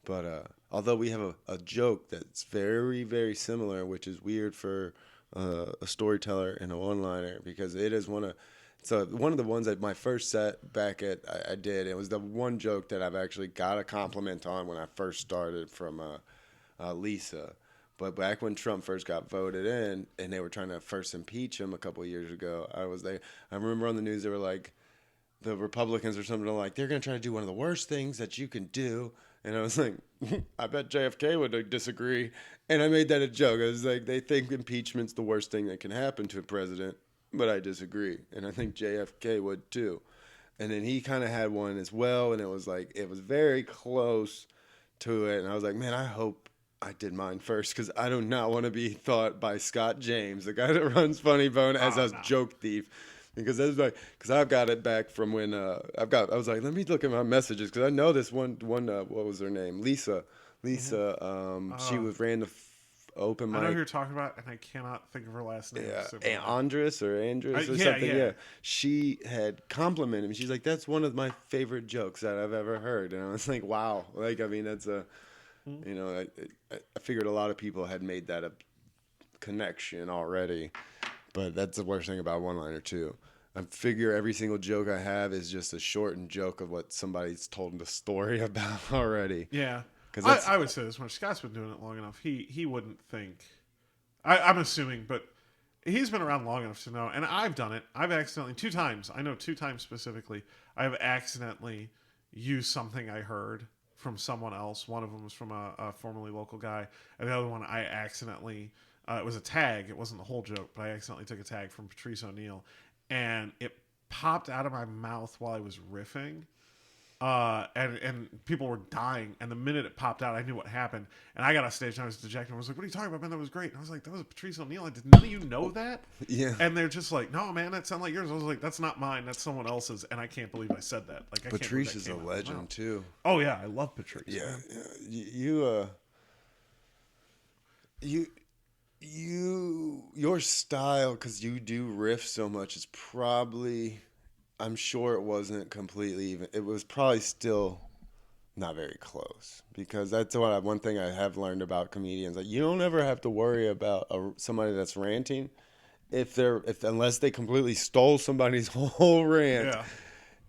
But although we have a joke that's very, very similar, which is weird for a storyteller and a one-liner, because it is one of the ones that my first set back at I did. It was the one joke that I've actually got a compliment on when I first started from Lisa. But back when Trump first got voted in and they were trying to first impeach him a couple of years ago, I was there. I remember on the news they were like, the Republicans or something like, they're going to try to do one of the worst things that you can do. And I was like, I bet JFK would disagree. And I made that a joke. I was like, they think impeachment's the worst thing that can happen to a president, but I disagree. And I think JFK would too. And then he kind of had one as well, and it was very close to it. And I was like, man, I hope I did mine first, because I do not want to be thought by Scott James, the guy that runs Funny Bone, as a joke thief. Because I've got it back from when I was like, let me look at my messages, because I know this one what was her name, Lisa Lisa. She was ran the open I know who mic. you're talking about, and I cannot think of her last name. Yeah, So bad. Andres or Andres or Yeah, something. yeah. Yeah, she had complimented me. She's like, "That's one of my favorite jokes that I've ever heard," and I was like, "Wow!" Like, I mean, that's a, you know, I figured a lot of people had made that a connection already, but that's the worst thing about one-liner too. I figure every single joke I have is just a shortened joke of what somebody's told the story about already. Yeah. Because I would say this much. Scott's been doing it long enough. He wouldn't think. I'm assuming, but he's been around long enough to know. And I've done it. I've accidentally 2 times. I know 2 times specifically. I've accidentally used something I heard from someone else. One of them was from a formerly local guy, and the other one I accidentally. It was a tag. It wasn't the whole joke, but I accidentally took a tag from Patrice O'Neill, and it popped out of my mouth while I was riffing. And people were dying. And the minute it popped out, I knew what happened. And I got off stage and I was dejected. I was like, "What are you talking about, man? That was great." And I was like, "That was Patrice O'Neill. Did none of you know that?" yeah, And they're just like, "No, man, that sounded like yours." I was like, "That's not mine. That's someone else's." And I can't believe I said that. Like, I can't believe Patrice that is came a out of my legend mouth. too. Oh yeah, I love Patrice. Yeah, Man. your style, because you do riff so much, is probably, I'm sure it wasn't completely even. It was probably still not very close, because that's one thing I have learned about comedians. Like, you don't ever have to worry about somebody that's ranting if unless they completely stole somebody's whole rant. Yeah.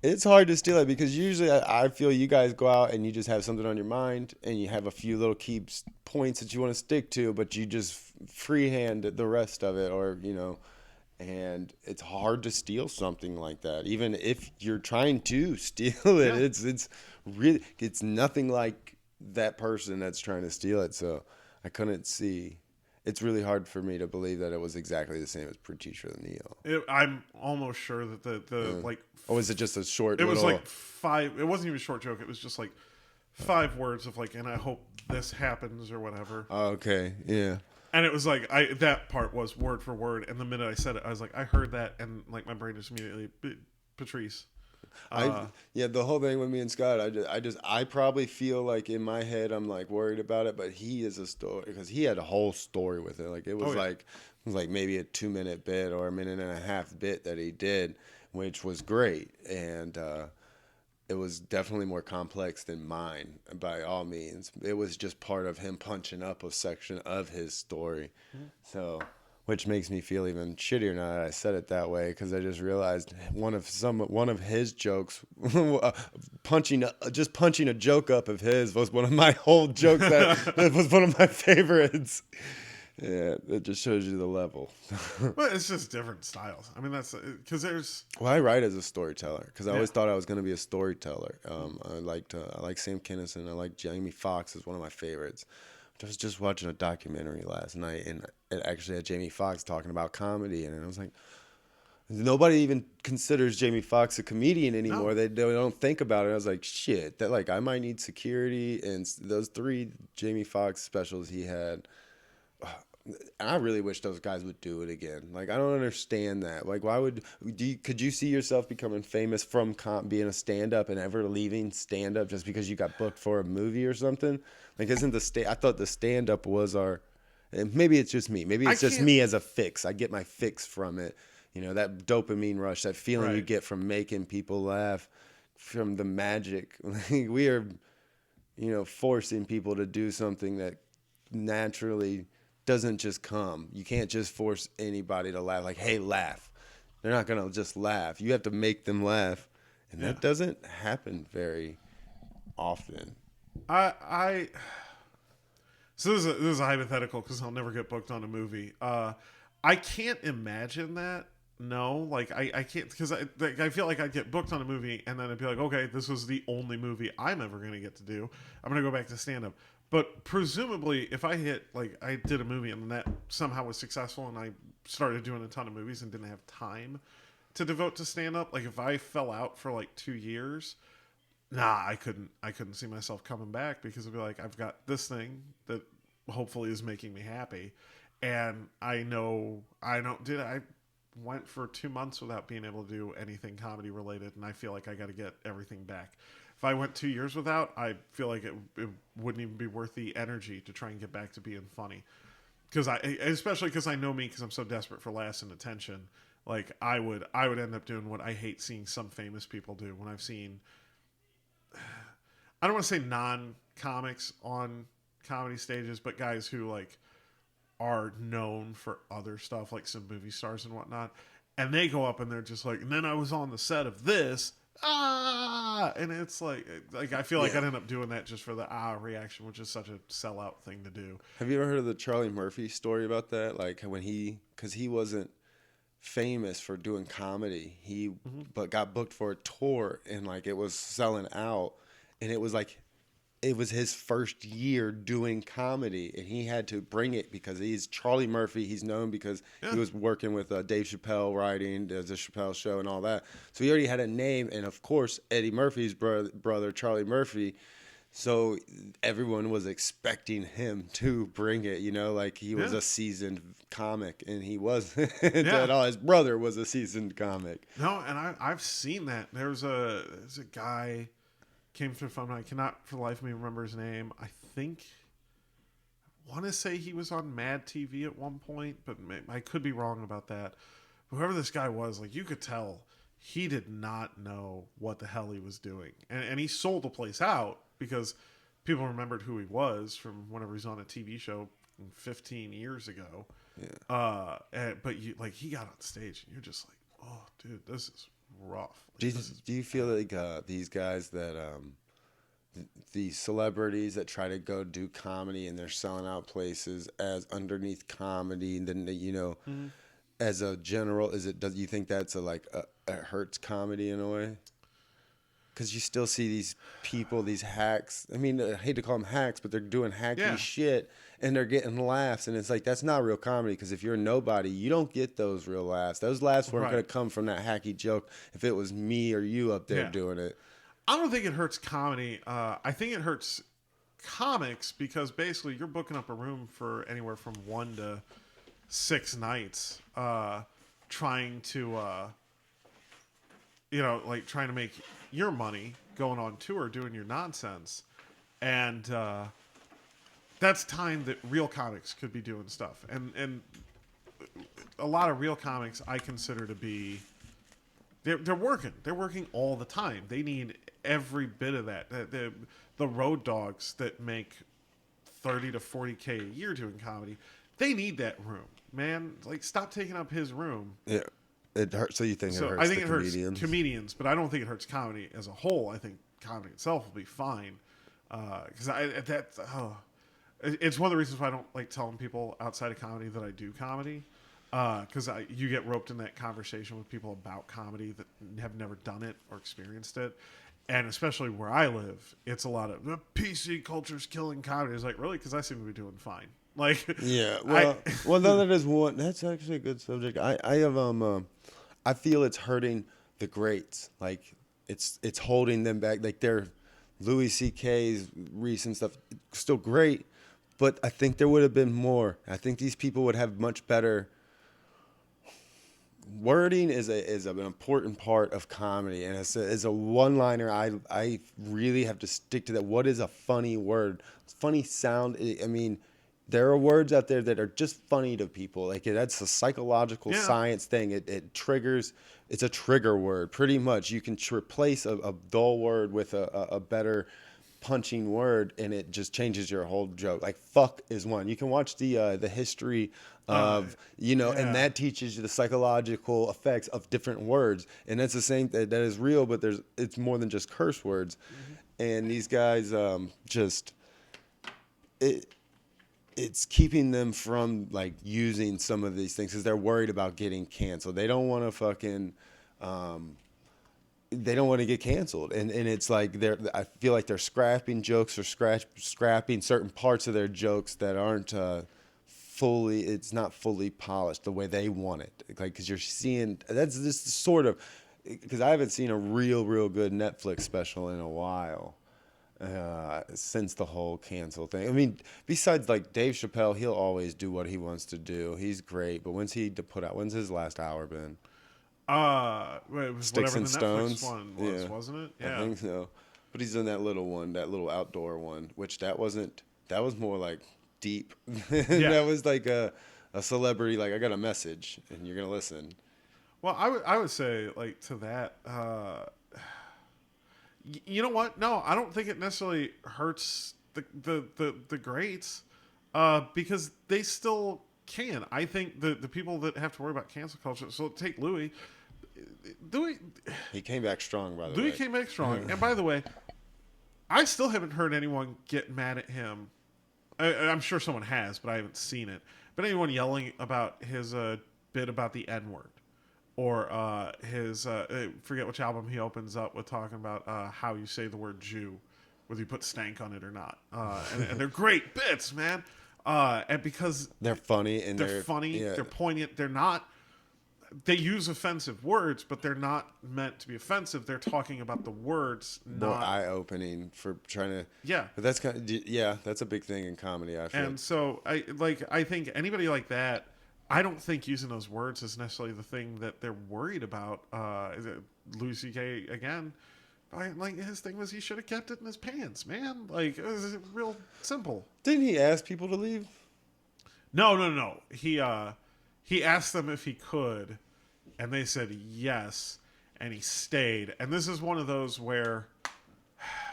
It's hard to steal it, because usually I feel you guys go out and you just have something on your mind and you have a few little key points that you want to stick to, but you just freehand the rest of it, or and it's hard to steal something like that. Even if you're trying to steal it, Yeah. it's really, it's nothing like that person that's trying to steal it. So I couldn't see. It's really hard for me to believe that it was exactly the same as Patrice O'Neill. I'm almost sure that the like. Or was it just a short? It was little... like 5. It wasn't even a short joke. It was just like 5 words of like, "And I hope this happens" or whatever. Okay, yeah. And it was like that part was word for word, and the minute I said it, I was like, I heard that, and like my brain just immediately Patrice. The whole thing with me and Scott, I probably feel like in my head I'm like worried about it, but he is a story, because he had a whole story with it. Like, it was like maybe a 2-minute bit or a minute and a half bit that he did, which was great, and it was definitely more complex than mine by all means. It was just part of him punching up a section of his story, so. Which makes me feel even shittier now that I said it that way, because I just realized one of his jokes, punching a joke up of his was one of my whole jokes that was one of my favorites. Yeah, it just shows you the level. But it's just different styles. I mean, that's because there's. Well, I write as a storyteller, because I always thought I was going to be a storyteller. I like Sam Kinison. I like Jamie Foxx is one of my favorites. I was just watching a documentary last night, and it actually had Jamie Foxx talking about comedy, and I was like, nobody even considers Jamie Foxx a comedian anymore. No. They don't think about it. I was like, shit, that, like, I might need security. And those 3 Jamie Foxx specials he had, and I really wish those guys would do it again. Like, I don't understand that. Like, could you see yourself becoming famous from being a stand-up and ever leaving stand-up just because you got booked for a movie or something? Like, I thought the stand-up was and maybe it's just me. Maybe it's just me as a fix. I get my fix from it. That dopamine rush, that feeling you get from making people laugh, from the magic. We are, forcing people to do something that naturally doesn't just come. You can't just force anybody to laugh. Like, hey, laugh. They're not going to just laugh. You have to make them laugh. And that doesn't happen very often. So this is a hypothetical, because I'll never get booked on a movie. I can't imagine that. No, like I can't, because I feel like I'd get booked on a movie and then I'd be like, okay, this was the only movie I'm ever going to get to do. I'm going to go back to stand up. But presumably, if I did a movie and that somehow was successful and I started doing a ton of movies and didn't have time to devote to stand up, like if I fell out for like 2 years, I couldn't see myself coming back, because I'd be like, I've got this thing that hopefully is making me happy, and I know went for 2 months without being able to do anything comedy related, and I feel like I got to get everything back. If I went 2 years without, I feel like it wouldn't even be worth the energy to try and get back to being funny. Especially because I know me, because I'm so desperate for laughs and attention. Like I would end up doing what I hate seeing some famous people do when I've seen. I don't want to say non-comics on comedy stages, but guys who like are known for other stuff, like some movie stars and whatnot, and they go up and they're just like, and then I was on the set of this, and it's like I feel like I'd end up doing that just for the reaction, which is such a sellout thing to do. Have you ever heard of the Charlie Murphy story about that? Like when because he wasn't famous for doing comedy, but got booked for a tour, and like it was selling out, and it was like it was his first year doing comedy, and he had to bring it because he's Charlie Murphy. He's known because he was working with Dave Chappelle, writing the Chappelle Show and all that. So he already had a name, and of course Eddie Murphy's brother Charlie Murphy. So everyone was expecting him to bring it, like he was a seasoned comic, and he wasn't at all. His brother was a seasoned comic. No, and I've seen that. There's a guy came through phone. I cannot for the life of me remember his name. I want to say he was on Mad TV at one point, but I could be wrong about that. Whoever this guy was, like you could tell he did not know what the hell he was doing, and he sold the place out because people remembered who he was from whenever he was on a TV show 15 years ago. Yeah. But he got on stage, and you're just like, oh, dude, this is rough. Do you feel like these guys that these celebrities that try to go do comedy and they're selling out places as underneath comedy, and then as a general, do you think that's it hurts comedy in a way? Because you still see these people, these hacks. I mean, I hate to call them hacks, but they're doing hacky shit, and they're getting laughs. And it's like, that's not real comedy, because if you're a nobody, you don't get those real laughs. Those laughs weren't going to come from that hacky joke if it was me or you up there doing it. I don't think it hurts comedy. I think it hurts comics, because basically you're booking up a room for anywhere from 1 to 6 nights, trying to trying to make your money going on tour doing your nonsense, and that's time that real comics could be doing stuff, and a lot of real comics I consider to be they're working all the time. They need every bit of that. The road dogs that make 30 to 40K a year doing comedy, they need that room, man. Like, stop taking up his room. Yeah. It hurts. So you think it hurts? I think it comedians? hurts comedians, but I don't think it hurts comedy as a whole. I think comedy itself will be fine, because it's one of the reasons why I don't like telling people outside of comedy that I do comedy, because you get roped in that conversation with people about comedy that have never done it or experienced it, and especially where I live, it's a lot of the PC culture's killing comedy. It's like, really? Because I seem to be doing fine. Like, yeah, well, that is one. That's actually a good subject. I have I feel it's hurting the greats. Like it's holding them back. Like their Louis C.K.'s recent stuff still great, but I think there would have been more. I think these people would have much better. Wording is an important part of comedy, and it's a one-liner. I really have to stick to that. What is a funny word? Funny sound. I mean, there are words out there that are just funny to people. Like, that's a psychological science thing. It triggers. It's a trigger word, pretty much. You can replace a dull word with a better punching word, and it just changes your whole joke. Like, fuck is one. You can watch the history of, and that teaches you the psychological effects of different words. And that's the same, that is real, but it's more than just curse words. Mm-hmm. And these guys it's keeping them from like using some of these things because they're worried about getting canceled. They don't want to fucking they don't want to get canceled, and it's like I feel like they're scrapping jokes or scrapping certain parts of their jokes that aren't fully. It's not fully polished the way they want it. Like, because you're seeing that's this sort of, because I haven't seen a real good Netflix special in a while. since the whole cancel thing. I mean, besides like Dave Chappelle, he'll always do what he wants to do. He's great, but when's his last hour been? It was Sticks whatever and the Stones. Netflix one was, Yeah, wasn't it? I Yeah. think so. But he's in that little one, that little outdoor one, which that wasn't. That was more like deep. Yeah. That was like a celebrity. Like I got a message, and you're gonna listen. Well, I would say like to that. You know what? No, I don't think it necessarily hurts the greats, because they still can. I think the people that have to worry about cancel culture. So take Louis. Louis He came back strong, by the Louis way. came back strong. And by the way, I still haven't heard anyone get mad at him. I'm sure someone has, but I haven't seen it. But anyone yelling about his bit about the N word, or his forget which album he opens up with talking about how you say the word Jew, whether you put stank on it or not, and they're great bits, man. And because They're funny and they're funny, yeah. they're poignant, they're not. They use offensive words, but they're not meant to be offensive. They're talking about the words, more not eye-opening for trying to. yeah. But that's kind of, yeah, that's a big thing in comedy. I feel. And so I think anybody like that, I don't think using those words is necessarily the thing that they're worried about. Louis C.K. again, like his thing was he should have kept it in his pants, man. Like it was real simple. Didn't he ask people to leave? No. He asked them if he could, and they said yes, and he stayed. And this is one of those where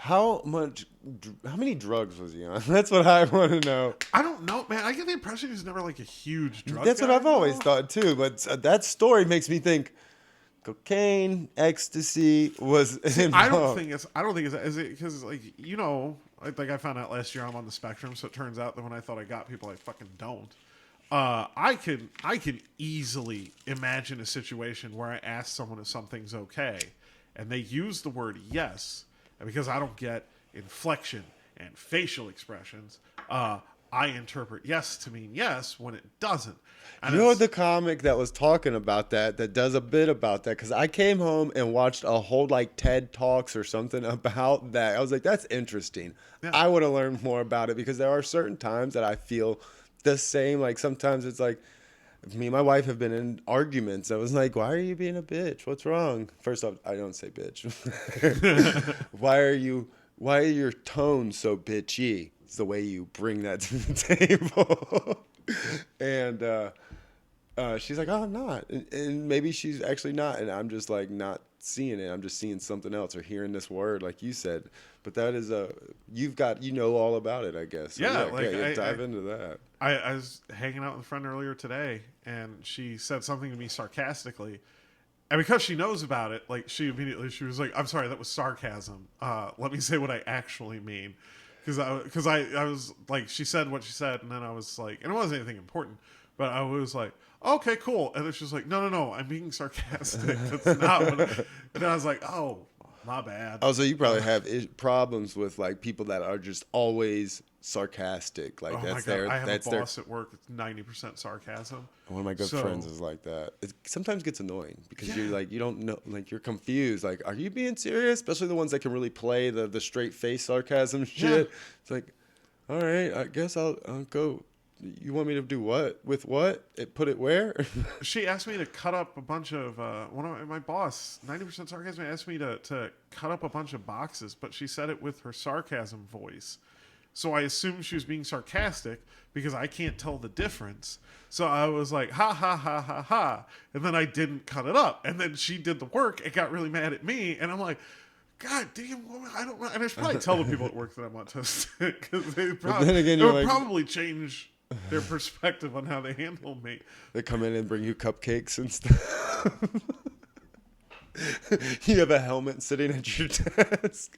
How many drugs was he on? That's what I want to know. I don't know, man. I get the impression he was never like a huge drug. That's what guy, I've always though. thought too. But that story makes me think cocaine, ecstasy was involved. I don't think it's is it because like like I found out last year I'm on the spectrum, so it turns out that when I thought I got people, I fucking don't. I can easily imagine a situation where I ask someone if something's okay, and they use the word yes, and because I don't get inflection and facial expressions, I interpret yes to mean yes when it doesn't. And You're the comic that was talking about that does a bit about that, because I came home and watched a whole like TED Talks or something about that. I was like, that's interesting. Yeah. I would have learned more about it, because there are certain times that I feel the same. Like sometimes it's like me and my wife have been in arguments. I was like, why are you being a bitch? What's wrong? First off, I don't say bitch. why are your tones so bitchy? It's the way you bring that to the table. And she's like, oh, I'm not. And maybe she's actually not. And I'm just like not seeing it. I'm just seeing something else or hearing this word like you said. But that is you know all about it, I guess. So Yeah, like, dive into that. I was hanging out with a friend earlier today, and she said something to me sarcastically. And because she knows about it, like she was like, "I'm sorry, that was sarcasm. Let me say what I actually mean." Because I was like, she said what she said, and then I was like, and it wasn't anything important, but I was like, okay, cool. And then she was like, no, I'm being sarcastic. That's not what. And I was like, oh, my bad. Oh, so you probably have problems with like people that are just always sarcastic. Like Oh that's my God. their I have that's a their. boss at work that's 90% sarcasm. One of my good So- friends is like that. It sometimes gets annoying because you're like, you don't know, like you're confused. Like, are you being serious? Especially the ones that can really play the straight face sarcasm shit. Yeah. It's like, all right, I guess I'll go. You want me to do what? With what? Put it where? She asked me to cut up a bunch of my boss, 90% sarcasm, asked me to cut up a bunch of boxes, but she said it with her sarcasm voice. So I assumed she was being sarcastic because I can't tell the difference. So I was like, ha ha ha ha ha, and then I didn't cut it up. And then she did the work and got really mad at me, and I'm like, God damn, I don't know. And I should probably tell the people at work that I'm autistic, because then again, it you're would like- probably change their perspective on how they handle me. They come in and bring you cupcakes and stuff. You have a helmet sitting at your desk.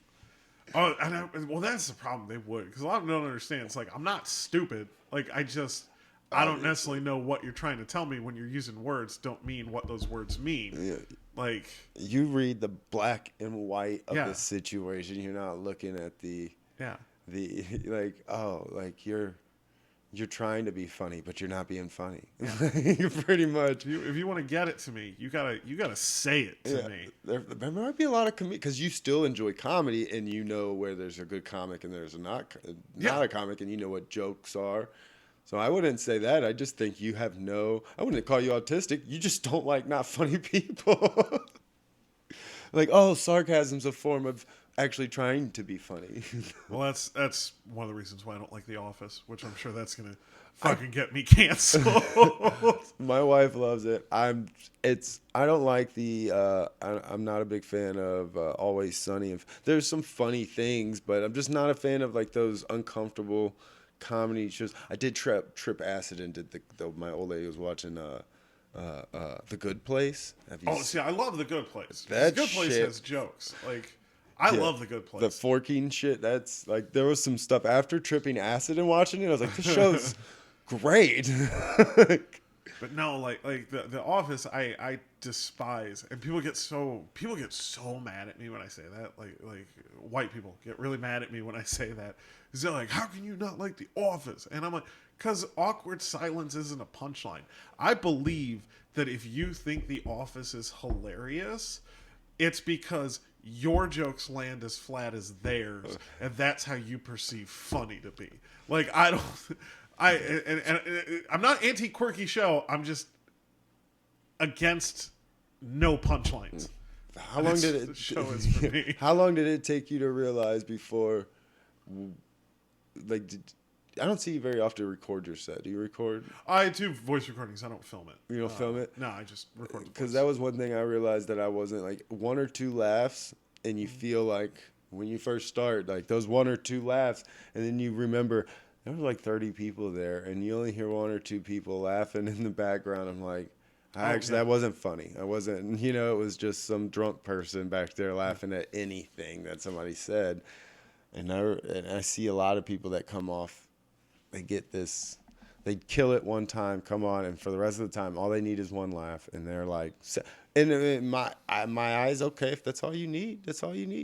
Oh, well, that's the problem. They would, because a lot of them don't understand. It's like, I'm not stupid. Like, I don't necessarily know what you're trying to tell me when you're using words. Don't mean what those words mean. Yeah. Like, You read the black and white of Yeah. the situation. You're not looking at the yeah, like, oh, like you're you're trying to be funny, but you're not being funny. Pretty much. If you want to get it to me, you gotta say it to me. There might be a lot of because you still enjoy comedy, and you know where there's a good comic and there's not a comic, and you know what jokes are. So I wouldn't say that. I just think you have I wouldn't call you autistic. You just don't like not funny people. Like, oh, sarcasm's a form of actually trying to be funny. Well, that's one of the reasons why I don't like The Office, which I'm sure that's gonna fucking get me canceled. My wife loves it. I don't like I'm not a big fan of Always Sunny. There's some funny things, but I'm just not a fan of like those uncomfortable comedy shows. I did trip acid and did my old lady was watching The Good Place. See, I love The Good Place. The Good Place has jokes. Like, I love The Good Place. The forking shit, that's like, there was some stuff after tripping acid and watching it. I was like, this show's great. But no, like the Office, I despise, and people get so mad at me when I say that. Like white people get really mad at me when I say that. They're like, how can you not like The Office? And I'm like, because awkward silence isn't a punchline. I believe that if you think The Office is hilarious, it's because your jokes land as flat as theirs, and that's how you perceive funny to be. Like, I'm not anti-quirky show. I'm just against no punchlines. How long did it? The show is for me. How long did it take you to realize before? Like, I don't see you very often record your set. Do you record? I do voice recordings. I don't film it. You don't film it? No, I just record. Because that was one thing I realized that I wasn't like one or two laughs, and you feel like when you first start, like those one or two laughs, and then you remember there were like 30 people there, and you only hear one or two people laughing in the background. I'm like, that wasn't funny. I wasn't, it was just some drunk person back there laughing at anything that somebody said. And I see a lot of people that come off. They get this, they kill it one time, come on, and for the rest of the time, all they need is one laugh, and they're like, and in my eyes, okay, if that's all you need,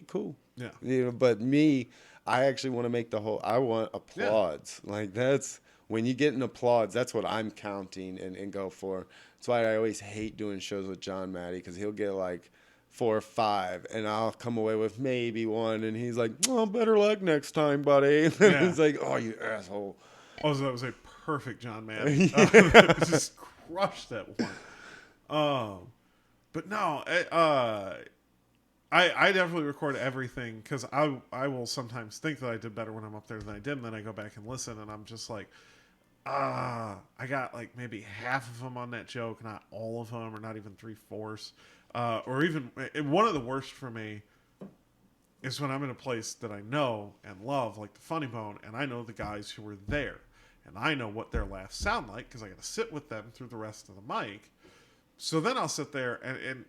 cool. Yeah. But me, I actually want to make I want applauds. Yeah. Like that's when you get an applause, that's what I'm counting and go for. That's why I always hate doing shows with John Maddie, because he'll get like 4 or 5, and I'll come away with maybe 1, and he's like, "Oh, better luck next time, buddy." Yeah. It's like, "Oh, you asshole." Oh, so that was a perfect John Madden. Just crushed that one. But no, I definitely record everything, because I will sometimes think that I did better when I'm up there than I did, and then I go back and listen, and I'm just like, I got like maybe half of them on that joke, not all of them, or not even 3/4. Or even, one of the worst for me is when I'm in a place that I know and love, like the Funny Bone, and I know the guys who were there, and I know what their laughs sound like, because I got to sit with them through the rest of the mic. So then I'll sit there and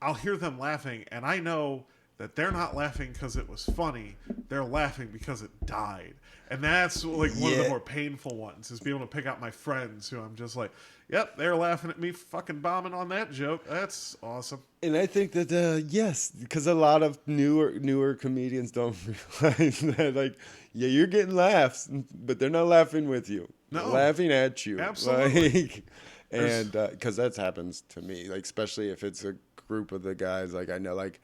I'll hear them laughing, and I know that they're not laughing because it was funny. They're laughing because it died. And that's like one of the more painful ones, is being able to pick out my friends who I'm just like, yep, they're laughing at me fucking bombing on that joke. That's awesome. And I think that, yes, because a lot of newer comedians don't realize that, like, yeah, you're getting laughs, but they're not laughing with you. No. They're laughing at you. Absolutely. Like, and because that happens to me, like, especially if it's a group of the guys, like, I know, like,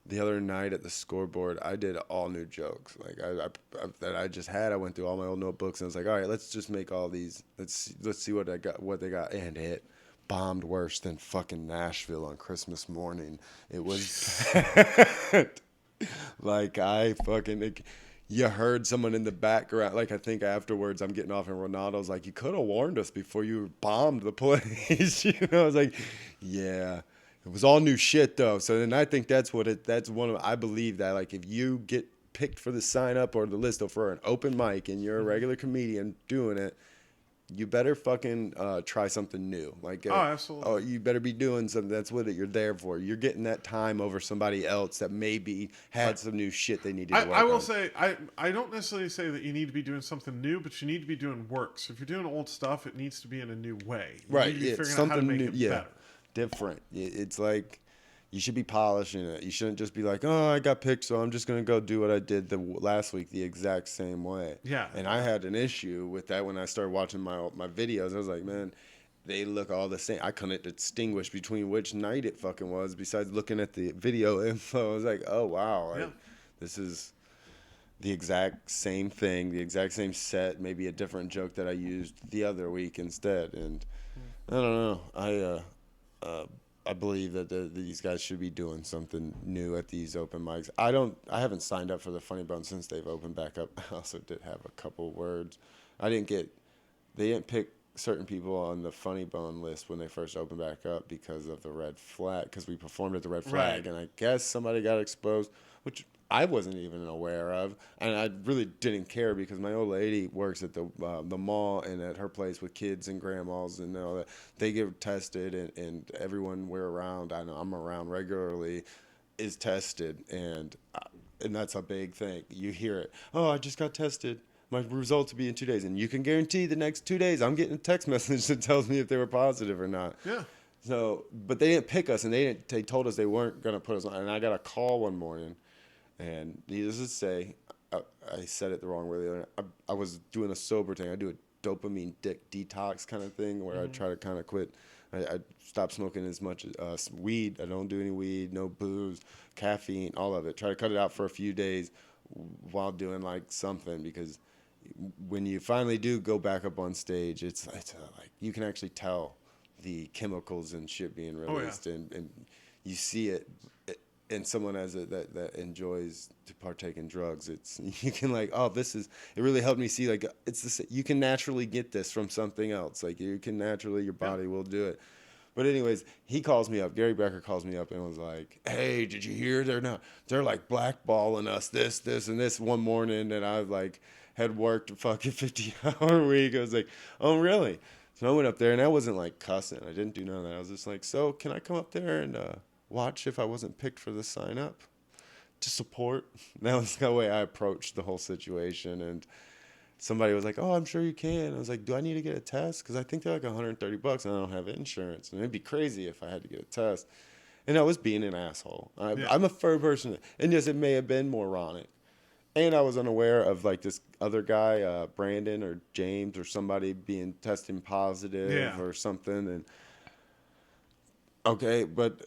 the other night at the Scoreboard, I did all new jokes. Like that I just had. I went through all my old notebooks and I was like, all right, let's just make all these. Let's see what they got, and it bombed worse than fucking Nashville on Christmas morning. It was bad. Like you heard someone in the background. Like I think afterwards, I'm getting off, and Ronaldo's like, you could have warned us before you bombed the place. I was like, yeah. It was all new shit though, so then I think that's I believe that, like, if you get picked for the sign up or the list or for an open mic and you're a regular comedian doing it, you better fucking try something new. Like, absolutely. Oh, you better be doing something. That's what you're there for. You're getting that time over somebody else that maybe had some new shit they needed to work on. I will say, I don't necessarily say that you need to be doing something new, but you need to be doing work. So if you're doing old stuff, it needs to be in a new way. You right. need to be figuring something out how to make new. it better. Different. It's like, you should be polishing it. You shouldn't just be like, oh, I got picked, so I'm just going to go do what I did last week the exact same way. Yeah. And I had an issue with that when I started watching my videos. I was like, man, they look all the same. I couldn't distinguish between which night it fucking was besides looking at the video info. I was like, oh, wow. Yeah. This is the exact same thing, the exact same set, maybe a different joke that I used the other week instead. And I don't know. I believe that these guys should be doing something new at these open mics. I haven't signed up for the Funny Bone since they've opened back up. I also did have a couple words. They didn't pick certain people on the Funny Bone list when they first opened back up because of the Red Flag, because we performed at the Red Flag, Right. and I guess somebody got exposed, which I wasn't even aware of, and I really didn't care because my old lady works at the mall and at her place with kids and grandmas and all that. They get tested, and everyone we're around, I know I'm around regularly, is tested, and that's a big thing. You hear it. Oh, I just got tested. My results will be in 2 days, and you can guarantee the next 2 days I'm getting a text message that tells me if they were positive or not. Yeah. So, but they didn't pick us, and they told us they weren't gonna put us on. And I got a call one morning, and needless to say, I said it the wrong way the other night. I was doing a sober thing. I do a dopamine detox kind of thing where I try to kind of quit. I stopped smoking as much weed. I don't do any weed, no booze, caffeine, all of it. Try to cut it out for a few days while doing like something, because when you finally do go back up on stage, it's like you can actually tell the chemicals and shit being released, and you see it in someone that enjoys to partake in drugs. It's you can like, oh, it really helped me see like you can naturally get this from something else. Like you can naturally, your body will do it. But anyways, he calls me up. Gary Becker calls me up and was like, hey, did you hear? They're like blackballing us this, and this one morning. And I like had worked a fucking 50-hour week. I was like, oh, really? So I went up there and I wasn't like cussing. I didn't do none of that. I was just like, so can I come up there and watch if I wasn't picked for the sign up to support? That was the way I approached the whole situation. And somebody was like, oh, I'm sure you can. I was like, do I need to get a test? Because I think they're like $130 and I don't have insurance. And it'd be crazy if I had to get a test. And I was being an asshole. I'm a third person. And yes, it may have been moronic. And I was unaware of like this other guy, Brandon or James or somebody being testing positive or something. And okay, but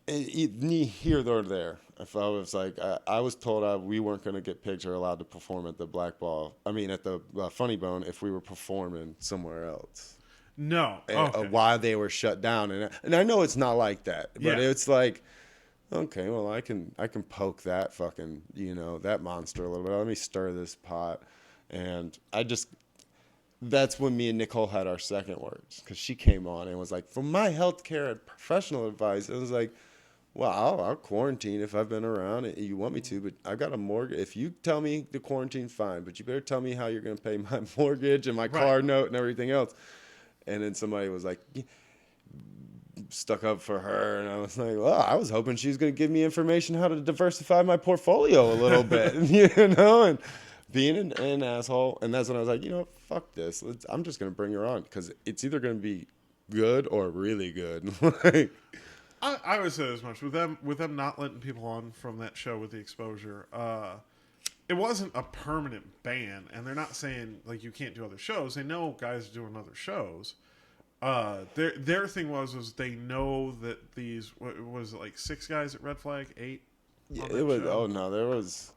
here or there. If I was like, I was told we weren't going to get picked or allowed to perform at the at the Funny Bone if we were performing somewhere else. No. Okay. While they were shut down, and I know it's not like that, but it's like, okay, well, I can poke that fucking that monster a little bit. Let me stir this pot, and that's when me and Nicole had our second words, because she came on and was like, for my healthcare and professional advice, it was like, well, I'll quarantine if I've been around and you want me to, but I got a mortgage. If you tell me the quarantine, fine, but you better tell me how you're going to pay my mortgage and my car note and everything else. And then somebody was like, stuck up for her, and I was like, well, I was hoping she was going to give me information how to diversify my portfolio a little bit, and being an asshole. And that's when I was like, fuck this. I'm just going to bring her on, because it's either going to be good or really good. I would say as much with them not letting people on from that show with the exposure. It wasn't a permanent ban, and they're not saying like you can't do other shows. They know guys are doing other shows. Their thing was they know that these was it like 6 guys at Red Flag, 8. Yeah, it was. Show? Oh no, there was.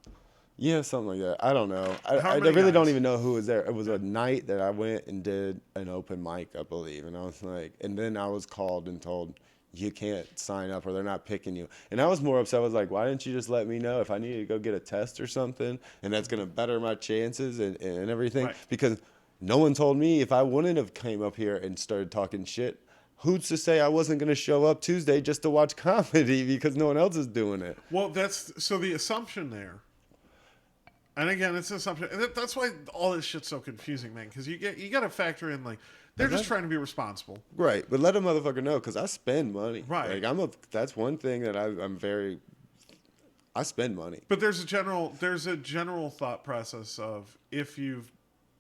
Yeah, something like that. I don't know. I really guys? don't even know who was there. It was a night that I went and did an open mic, I believe, and I was like, and then I was called and told, you can't sign up or they're not picking you. And I was more upset. I was like, why didn't you just let me know if I needed to go get a test or something, and that's going to better my chances and everything? Right. Because no one told me. If I wouldn't have came up here and started talking shit, who's to say I wasn't going to show up Tuesday just to watch comedy because no one else is doing it? Well, so the assumption there, and again, it's an assumption. And that's why all this shit's so confusing, man, because you got to factor in, like, they're just trying to be responsible. Right, but let a motherfucker know, because I spend money. Right. Like, that's one thing that I spend money. But there's a general thought process of, if you've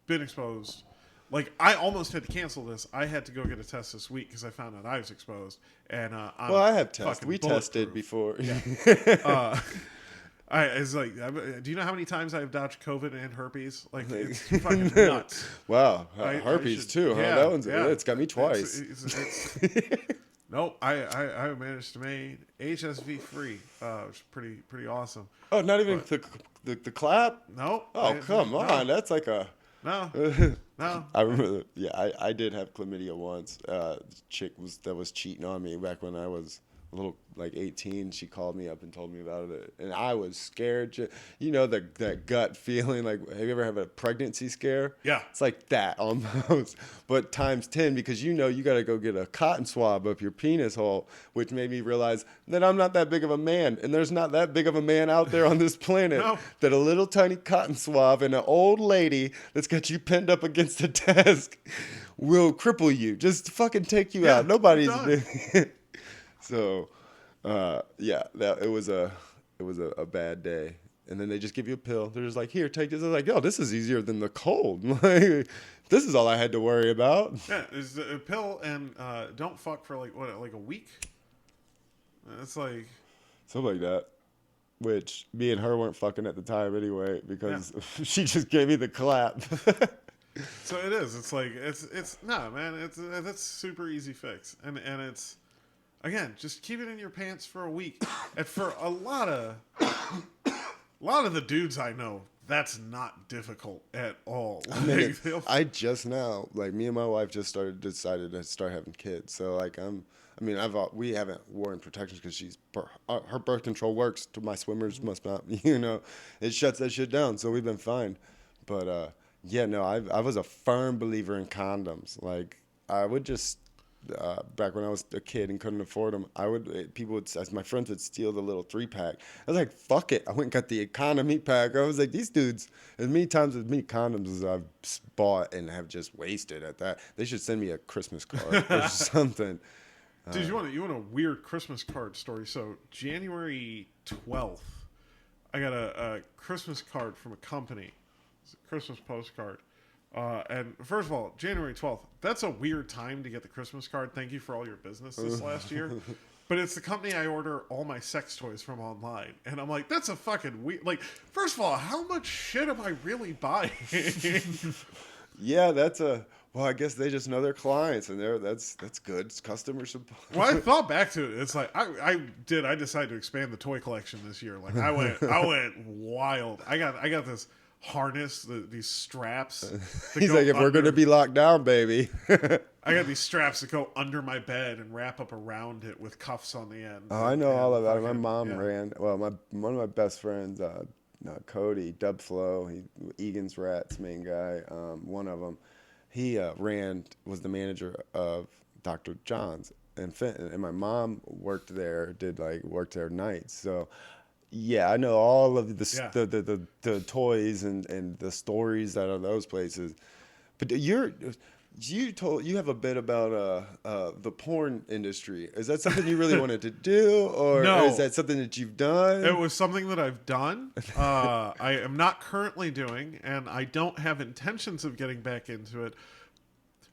been exposed, Like, I almost had to cancel this. I had to go get a test this week because I found out I was exposed. And I'm I have tested. fucking We tested bulletproof. before. Yeah. It's like, do you know how many times I've dodged COVID and herpes? Like, it's fucking nuts. Wow, I herpes should- too, huh? yeah, That one's yeah. it's got me twice. Nope, I managed to make HSV free. Which is pretty awesome. Oh, not even the clap? Nope. Oh, come on. That's like a... No. No. I remember, I did have chlamydia once. Chick that was cheating on me back when I was a little, like 18. She called me up and told me about it, and I was scared. You know that gut feeling. Like, have you ever had a pregnancy scare? Yeah. It's like that almost, but times 10 because you got to go get a cotton swab up your penis hole, which made me realize that I'm not that big of a man, and there's not that big of a man out there on this planet No. that a little tiny cotton swab and an old lady that's got you pinned up against a desk will cripple you. Just fucking take you out. Nobody's so it was a bad day. And then they just give you a pill. They're just like, here, take this. I was like, yo, this is easier than the cold. Like, this is all I had to worry about. Yeah, it's a pill and don't fuck for like a week. It's like Something like that. Which me and her weren't fucking at the time anyway because she just gave me the clap. So it is. It's like it's no, man. That's super easy fix, and it's again just keep it in your pants for a week. And for a lot of the dudes I know, that's not difficult at all. I just now, like, me and my wife just decided to start having kids. So like we haven't worn protections because her birth control works. My swimmers must not, it shuts that shit down. So we've been fine. But I was a firm believer in condoms. Like, I would just back when I was a kid and couldn't afford them, my friends would steal the little 3-pack. I was like, fuck it. I went and got the economy pack. I was like, these dudes, as many condoms as I've bought and have just wasted at that, they should send me a Christmas card or something. Dude, you want a weird Christmas card story? So January 12th, I got a Christmas card from a company. It's a Christmas postcard. And first of all, January 12th, that's a weird time to get the Christmas card. Thank you for all your business this last year. But it's the company I order all my sex toys from online. And I'm like, that's a fucking weird... Like, first of all, how much shit am I really buying? Yeah, well, I guess they just know their clients, and that's good. It's customer support. Well, I thought back to it. It's like I decided to expand the toy collection this year. Like, I went wild. I got this harness, these straps. He's like, if we're going to be locked down, baby. I got these straps that go under my bed and wrap up around it with cuffs on the end. Oh, I know all about it. My mom ran. Well, one of my best friends, Cody Dubflow, Egan's Rats main guy. One of them, he was the manager of Dr. John's in Fenton, and my mom worked there nights. So. Yeah, I know all of the toys and the stories that are those places. But you have a bit about the porn industry. Is that something you really wanted to do, or is that something that you've done? It was something that I've done. I am not currently doing, and I don't have intentions of getting back into it.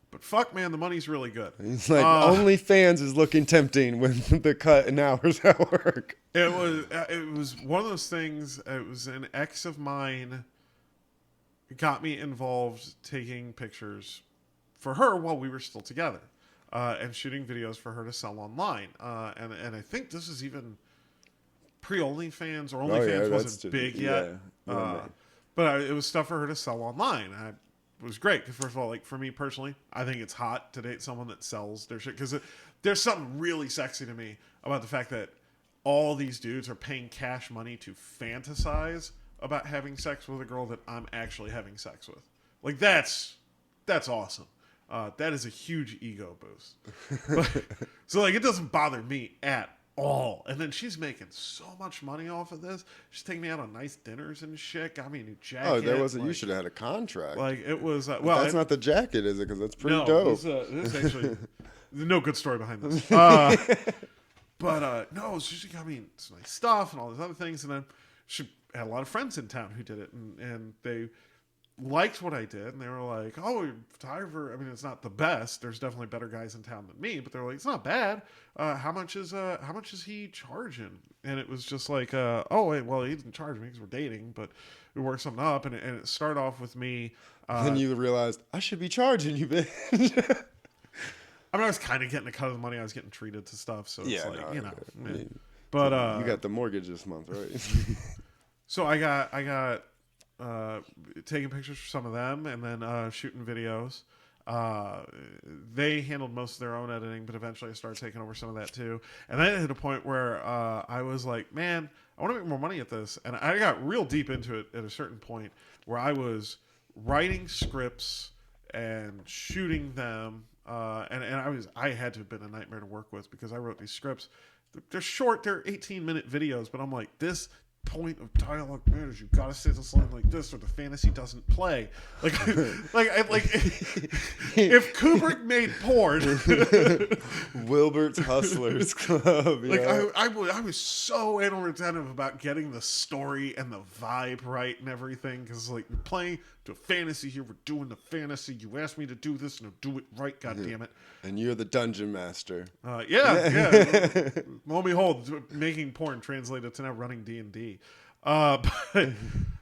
But fuck, man, the money's really good. It's like OnlyFans is looking tempting with the cut in hours at work. It was one of those things. It was an ex of mine got me involved taking pictures for her while we were still together, and shooting videos for her to sell online. And I think this is even pre-OnlyFans, or OnlyFans wasn't big yet. But it was stuff for her to sell online. It was great because, first of all, like, for me personally, I think it's hot to date someone that sells their shit, because there's something really sexy to me about the fact that all these dudes are paying cash money to fantasize about having sex with a girl that I'm actually having sex with. Like, that's awesome. That is a huge ego boost. So like, it doesn't bother me at all. And then she's making so much money off of this. She's taking me out on nice dinners and shit. Got me a new jacket. Oh, there wasn't. You should have had a contract. Like, it was. Well, that's not the jacket, is it? Because that's pretty This dope. is actually no good story behind this. But no, she got me some nice stuff and all these other things. And then she had a lot of friends in town who did it, and they liked what I did, and they were like, "Oh, you're a photographer. I mean, it's not the best. There's definitely better guys in town than me, but they're like, it's not bad. How much is he charging?" And it was just like, "Oh, wait, well, he didn't charge me because we're dating, but we worked something up." And it started off with me. Then you realized I should be charging you, bitch. I mean, I was kind of getting a cut of the money. I was getting treated to stuff, so it's like, no, you know. I mean, But you got the mortgage this month, right? so I got taking pictures for some of them, and then shooting videos. They handled most of their own editing, but eventually I started taking over some of that too. And then it hit a point where I was like, man, I want to make more money at this. And I got real deep into it at a certain point where I was writing scripts and shooting them. And I had to have been a nightmare to work with because I wrote these scripts. They're short, they're 18-minute videos, but I'm like, this point of dialogue matters. You gotta say this line like this, or the fantasy doesn't play. Like if Kubrick made porn, Wilbert's Hustlers Club. like I was so anal retentive about getting the story and the vibe right and everything, because like we're playing to a fantasy here, we're doing the fantasy. You asked me to do this, and I'll do it right. God damn it! And you're the dungeon master. Yeah. Lo and behold, making porn translated to now running D&D. But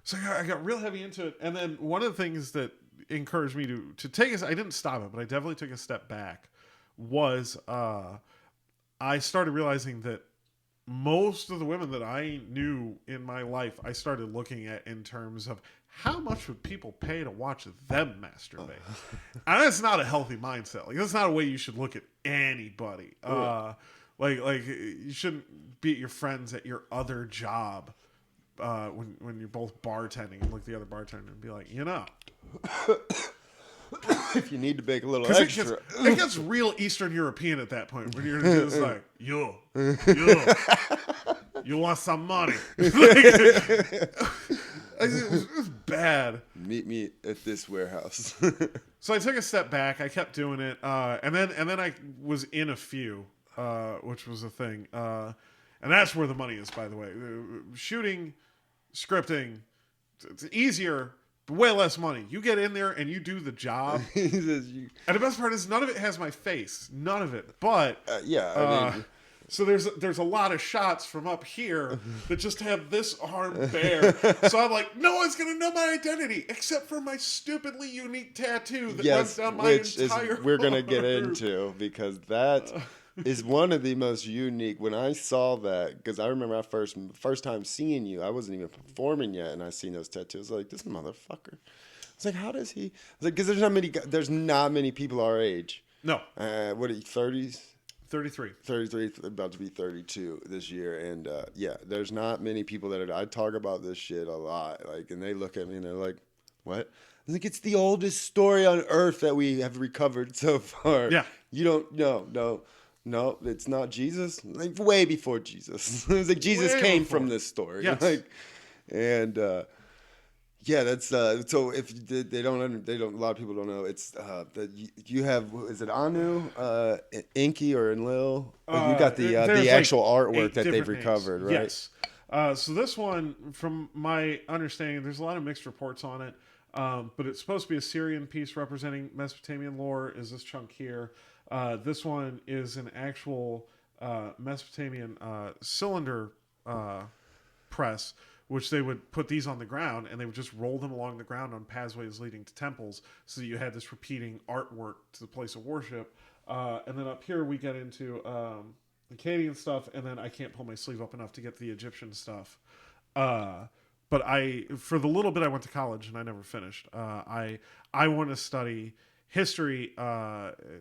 so I got real heavy into it, and then one of the things that encouraged me to take I didn't stop it, but I definitely took a step back. Was I started realizing that most of the women that I knew in my life, I started looking at in terms of how much would people pay to watch them masturbate. And that's not a healthy mindset. Like, that's not a way you should look at anybody. Like you shouldn't be at your friends at your other job when you're both bartending and look at the other bartender and be like, you know. If you need to bake a little Because extra. it gets real Eastern European at that point when you're just like, you want some money. It was bad. Meet me at this warehouse. So I took a step back. I kept doing it, and then I was in a few, which was a thing, and that's where the money is. By the way, shooting, scripting, it's easier. Way less money. You get in there and you do the job. And the best part is none of it has my face. None of it. But I mean, so there's a lot of shots from up here that just have this arm bare. So I'm like, no one's gonna know my identity except for my stupidly unique tattoo that runs down my entire we're gonna get arm. into, because that is one of the most unique. When I saw that, because I remember I first time seeing you, I wasn't even performing yet, and I seen those tattoos. I was like, this motherfucker. It's like, how does he? It's like, because there's not many people our age. No. What are you, 30s? 33. 33, about to be 32 this year, and there's not many people that I talk about this shit a lot, like, and they look at me and they're like, what? I think it's the oldest story on earth that we have recovered so far. Yeah. You don't No, it's not Jesus. Like, way before Jesus. It was like Jesus came from this story. Yes. That's so if they don't a lot of people don't know, it's that you have, is it Anu, Inky, or Enlil? You got the actual artwork that they've recovered, right? Yes. So this one, from my understanding, there's a lot of mixed reports on it, but it's supposed to be a Syrian piece representing Mesopotamian lore. Is this chunk here? This one is an actual Mesopotamian cylinder press, which they would put these on the ground, and they would just roll them along the ground on pathways leading to temples, so that you had this repeating artwork to the place of worship. And then up here we get into Akkadian stuff, and then I can't pull my sleeve up enough to get the Egyptian stuff. But for the little bit I went to college, and I never finished, I want to study history,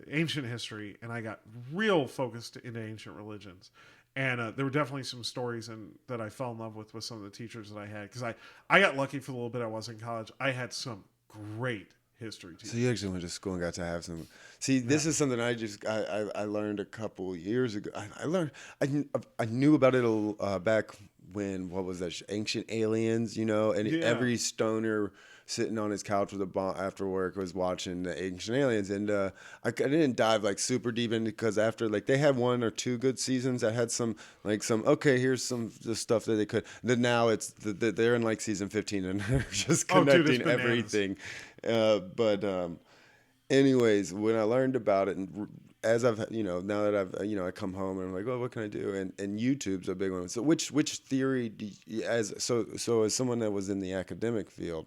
ancient history, and I got real focused into ancient religions. And there were definitely some stories that I fell in love with some of the teachers that I had, because I got lucky for the little bit I was in college. I had some great history teachers. So you actually went to school and got to have some. See, this is something I learned a couple years ago. I knew about it back when, what was that? Ancient Aliens, and every stoner sitting on his couch with a bomb after work, was watching the Ancient Aliens, and I didn't dive like super deep into, because after like they had 1 or 2 good seasons that had some okay, here's some the stuff that they could. Then now it's they're in like season 15 and they're just connecting everything. Anyways, when I learned about it, and as I've, now that I've, I come home and I'm like, oh, what can I do? And YouTube's a big one. So which theory do you, as someone that was in the academic field,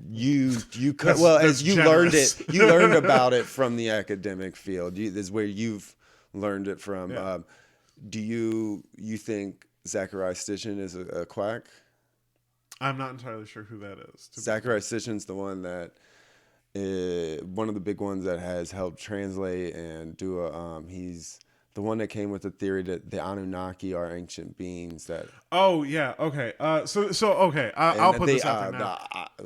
you learned it, you learned about it from the academic field. This is where you've learned it from. Yeah. Do you think Zachariah Sitchin is a quack? I'm not entirely sure who that is. Zachariah Sitchin's the one that. One of the big ones that has helped translate and do he's the one that came with the theory that the Anunnaki are ancient beings that. Oh yeah, okay. So okay, I'll put this out there now.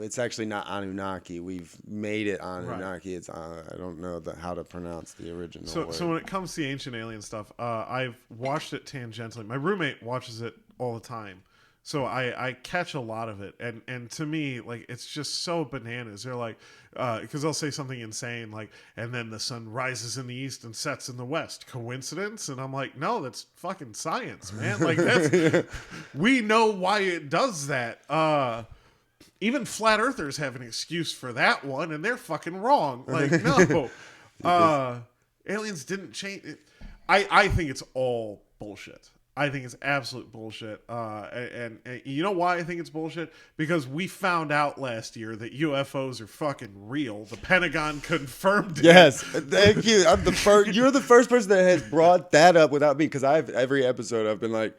It's actually not Anunnaki. We've made it Anunnaki. Right. It's I don't know how to pronounce the original word. So when it comes to the ancient alien stuff, I've watched it tangentially. My roommate watches it all the time. So I catch a lot of it, and to me, like, it's just so bananas. They're like, because they'll say something insane like, and then the sun rises in the east and sets in the west. Coincidence? And I'm like, no, that's fucking science, man. Like, that's we know why it does that. Even flat earthers have an excuse for that one, and they're fucking wrong. Like, no, aliens didn't change it. I think it's all bullshit. I think it's absolute bullshit. And you know why I think it's bullshit? Because we found out last year that UFOs are fucking real. The Pentagon confirmed it. Yes, thank you. I'm the first. You're the first person that has brought that up without me, because every episode I've been like,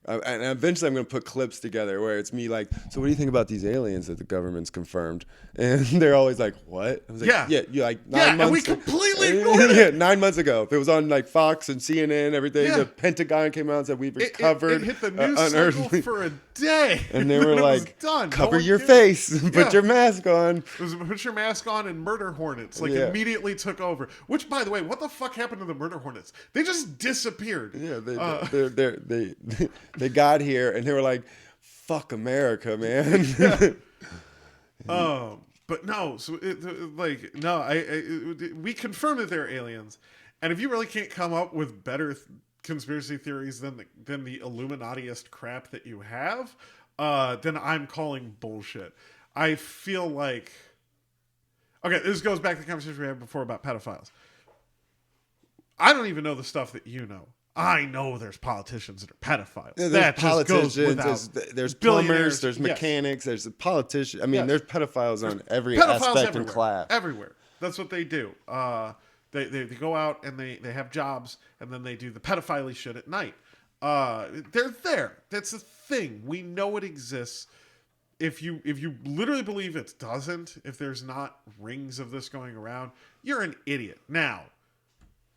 and eventually I'm going to put clips together where it's me like, so what do you think about these aliens that the government's confirmed? And they're always like, what? I was like, you're like 9 months. And we completely ignored it. 9 months ago. It was on like Fox and CNN, everything. Yeah. The Pentagon came out and said we've recovered. It hit the news cycle for a day. And they were like, cover your face, put your mask on. Put your mask on, and murder hornets immediately took over. Which, by the way, what the fuck happened to the murder hornets? They just disappeared. Yeah, they got here and they were like, fuck America, man. But no, so we confirmed that they're aliens, and if you really can't come up with better conspiracy theories than the Illuminatiist crap that you have, then I'm calling bullshit. I feel like, okay, this goes back to the conversation we had before about pedophiles. I don't even know the stuff that you know. I know there's politicians that are pedophiles. Yeah, that just goes without. There's plumbers, there's mechanics, there's politicians. I mean, there's pedophiles on every aspect and class. Everywhere. That's what they do. They go out and they have jobs, and then they do the pedophilia shit at night. They're there. That's a thing. We know it exists. If you literally believe it doesn't, if there's not rings of this going around, you're an idiot. Now,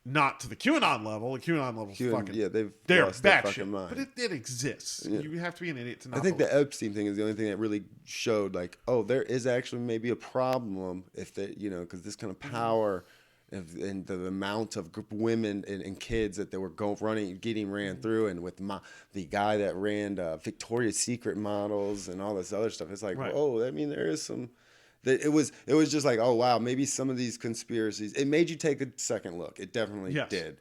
not to the QAnon level. The QAnon level's fucking... Yeah, they're batshit. But it exists. Yeah. You have to be an idiot to not I think the Epstein thing is the only thing that really showed, like, oh, there is actually maybe a problem if they, because this kind of power and the amount of women and kids that they were getting ran through, and with the guy that ran Victoria's Secret models and all this other stuff. It's like, oh, I mean, there is some... It was just like, oh, wow, maybe some of these conspiracies, it made you take a second look. It definitely did.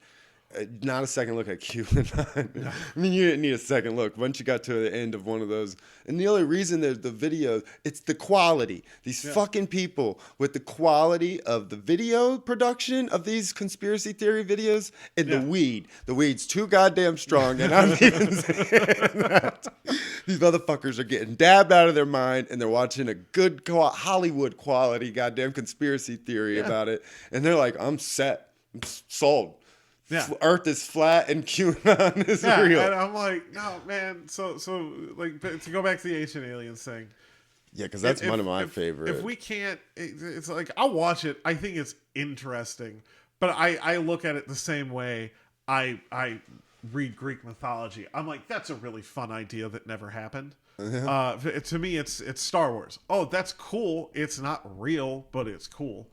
Not a second look at QAnon. No. I mean, you didn't need a second look once you got to the end of one of those. And the only reason there's the video, it's the quality. These fucking people with the quality of the video production of these conspiracy theory videos and the weed. The weed's too goddamn strong, and I'm even saying that. These motherfuckers are getting dabbed out of their mind, and they're watching a good Hollywood quality goddamn conspiracy theory about it. And they're like, I'm set. I'm sold. Yeah. Earth is flat and QAnon is real. And I'm like, no, man. So like, to go back to the ancient aliens thing. Yeah, because that's one of my favorites. If we can't, it's like, I'll watch it. I think it's interesting, but I look at it the same way I read Greek mythology. I'm like, that's a really fun idea that never happened. To me, it's Star Wars. Oh, that's cool. It's not real, but it's cool.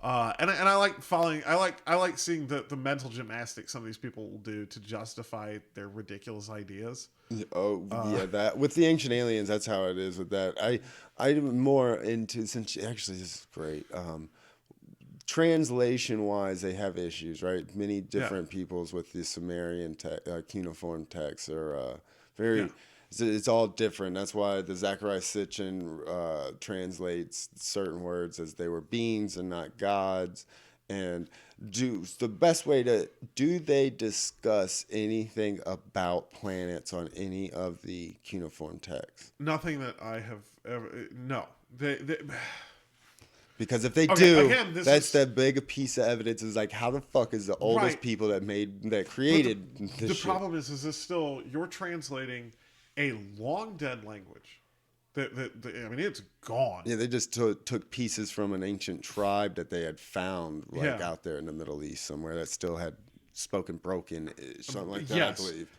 And I like following. I like seeing the mental gymnastics some of these people will do to justify their ridiculous ideas. Oh yeah, that with the ancient aliens, that's how it is with that. I'm more into, since actually this is great. Translation wise, they have issues, right? Many Yeah, different peoples with the Sumerian cuneiform texts are yeah. very. It's all different. That's why the Zechariah Sitchin translates certain words as they were beings and not gods. And the best way to do they discuss anything about planets on any of the cuneiform texts? Nothing that I have ever. No, they Because if they okay. do, Again, this that's is that big a piece of evidence. Is like, how the fuck is the oldest right. people that But created this the shit? problem is this still you're translating a long dead language. I mean, it's gone. Yeah, they just took pieces from an ancient tribe that they had found, like Yeah. out there in the Middle East somewhere, that still had spoken broken, something like that, I Yes, believe.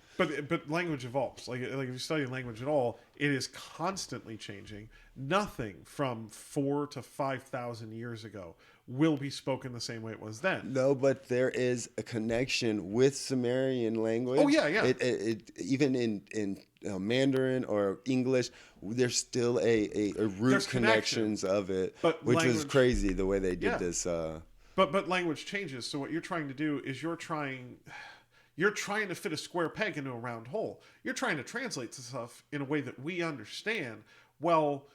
but language evolves. Like if you study language at all, it is constantly changing. Nothing from 4 to 5,000 years ago will be spoken the same way it was then. No, but there is a connection with Sumerian language. Oh yeah, yeah. It even in Mandarin or English, there's still a root There's connections of it, But which was language- crazy the way they did Yeah. this. But language changes. So what you're trying to do is you're trying to fit a square peg into a round hole. You're trying to translate stuff in a way that we understand. Well,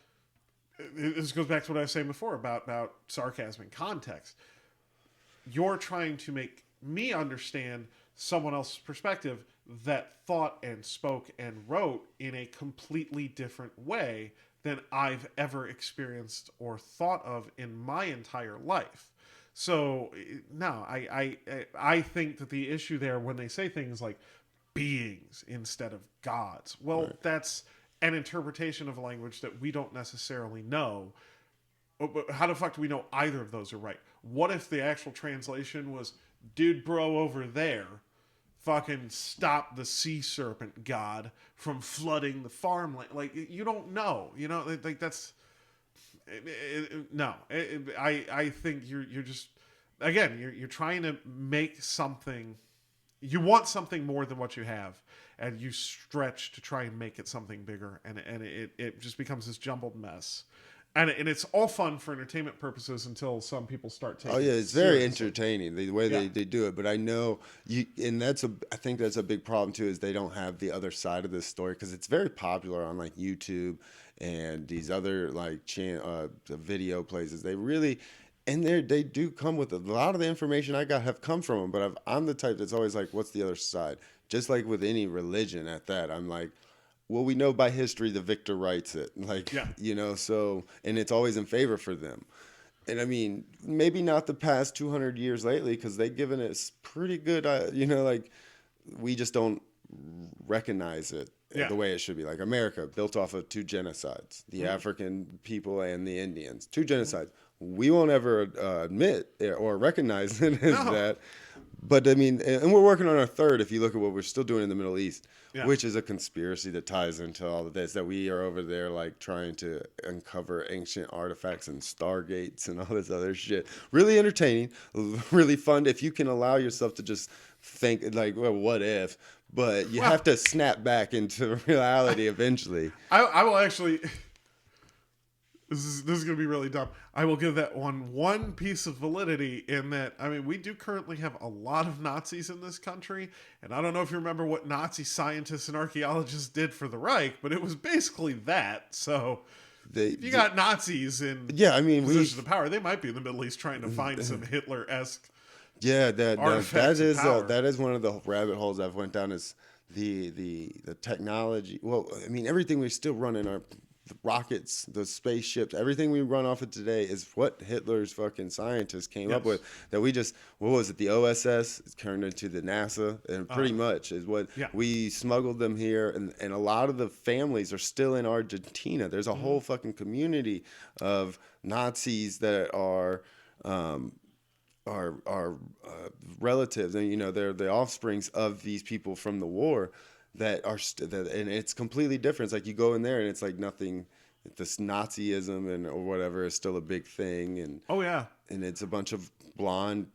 this goes back to what I was saying before about sarcasm and context. You're trying to make me understand someone else's perspective that thought and spoke and wrote in a completely different way than I've ever experienced or thought of in my entire life. So no, I think that the issue there when they say things like beings instead of gods, well, that's an interpretation of a language that we don't necessarily know. But how the fuck do we know either of those are right? What if the actual translation was dude bro over there fucking stop the sea serpent god from flooding the farmland? Like you don't know, like that's no. I think you're just again you're trying to make something. You want something more than what you have, and you stretch to try and make it something bigger, and it just becomes this jumbled mess. And it's all fun for entertainment purposes until some people start taking. Oh yeah, it's very entertaining the way Yeah. they do it. But I know you, and I think that's a big problem too. Is they don't have the other side of this story because it's very popular on like YouTube and these other like video places. They really, and they do come with a lot of the information I got have come from them. But I'm the type that's always like, what's the other side? Just like with any religion, at that I'm like, well, we know by history the victor writes it, like Yeah. so, and it's always in favor for them. And I mean, maybe not the past 200 years lately, because they've given us pretty good, like we just don't recognize it the way it should be. Like America, built off of two genocides, the African people and the Indians, two genocides. We won't ever admit or recognize it as that. But I mean, and we're working on our third, if you look at what we're still doing in the Middle East, which is a conspiracy that ties into all of this, that we are over there like trying to uncover ancient artifacts and stargates and all this other shit. Really entertaining, really fun if you can allow yourself to just think like, well, what if? But you have to snap back into reality eventually. I will actually. This is going to be really dumb. I will give that one piece of validity in that, I mean, we do currently have a lot of Nazis in this country, and I don't know if you remember what Nazi scientists and archaeologists did for the Reich, but it was basically that. So if you got Nazis in positions of power, they might be in the Middle East trying to find some Hitler-esque that is one of the rabbit holes I've went down, is the technology. Well, I mean, everything we're still running our the rockets, the spaceships, everything we run off of today is what Hitler's fucking scientists came up with. That we just, what was it, the OSS turned into the NASA, and pretty much is what we smuggled them here. And a lot of the families are still in Argentina. There's a whole fucking community of Nazis that are relatives, and they're the offsprings of these people from the war. That are and it's completely different. It's like you go in there and it's like nothing this Nazism and or whatever is still a big thing, and Oh yeah. and it's a bunch of blonde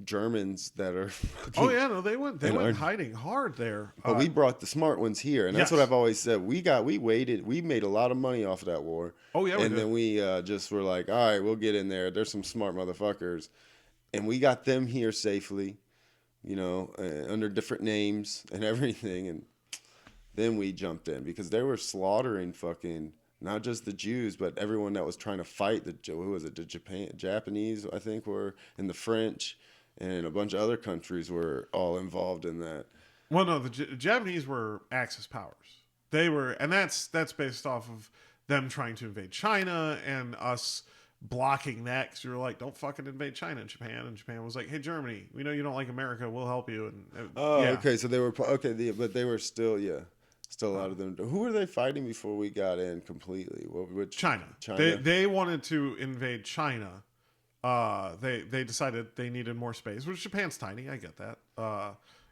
Germans that are. Oh yeah. No, they went our- hiding hard there. But we brought the smart ones here, and that's Yes. what I've always said. We made a lot of money off of that war. Oh, yeah, we and did. then we just were like, all right, we'll get in there. There's some smart motherfuckers, and we got them here safely, under different names and everything, and then we jumped in because they were slaughtering fucking not just the Jews, but everyone that was trying to fight the Japanese, I think, were, and the French, and a bunch of other countries were all involved in that. Well, no, the Japanese were Axis powers. They were, and that's based off of them trying to invade China and us blocking that because we were like, don't fucking invade China and Japan. And Japan was like, hey, Germany, we know you don't like America. We'll help you. And Okay. So they were but they were still still a lot of them. Who were they fighting before we got in completely? Which China. They wanted to invade China. They decided they needed more space, which Japan's tiny. I get that.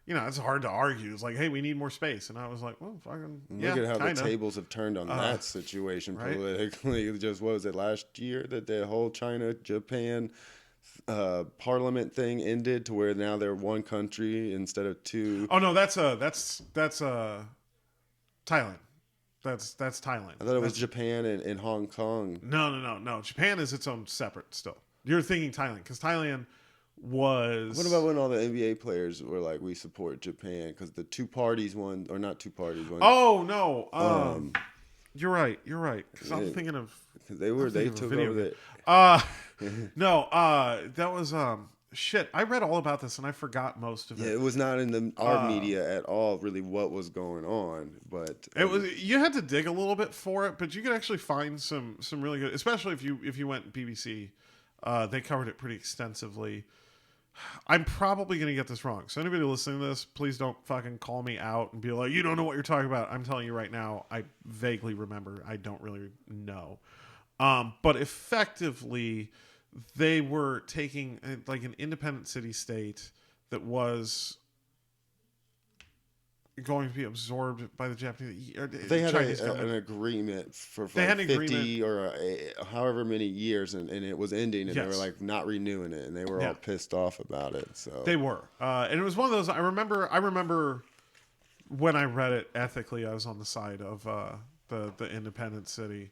It's hard to argue. It's like, hey, we need more space, and I was like, well, fucking look at how kinda. the tables have turned on that situation right? politically. Just what was it last year that the whole China Japan parliament thing ended to where now they're one country instead of two. Oh no, that's Thailand. That's Thailand. I thought it was Japan and Hong Kong. No. Japan is its own separate still. You're thinking Thailand because Thailand was. What about when all the NBA players were like, we support Japan because the two parties won, or not two parties won? Oh no, you're right. Because I'm thinking of. Because they took over the. No, that was shit. I read all about this and I forgot most of it. Yeah, it was not in our media at all, really, what was going on. But it was. You had to dig a little bit for it, but you could actually find some really good, especially if you went BBC. They covered it pretty extensively. I'm probably going to get this wrong. So anybody listening to this, please don't fucking call me out and be like, you don't know what you're talking about. I'm telling you right now, I vaguely remember. I don't really know. But effectively, they were taking like an independent city-state that was going to be absorbed by the Japanese. They had Chinese an agreement for They had like an 50 or however many years, and it was ending, and they were like not renewing it, and they were all pissed off about it. So they were, and it was one of those. I remember when I read it ethically, I was on the side of the independent city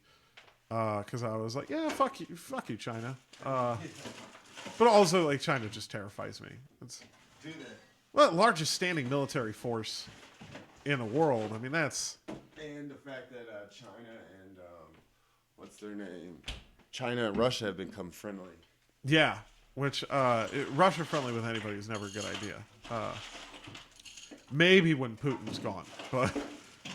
because I was like, yeah, fuck you, China. But also, like, China just terrifies me. Largest standing military force in the world. I mean, that's... And the fact that China and, what's their name? China and Russia have become friendly. Yeah, which, Russia friendly with anybody is never a good idea. Maybe when Putin's gone, but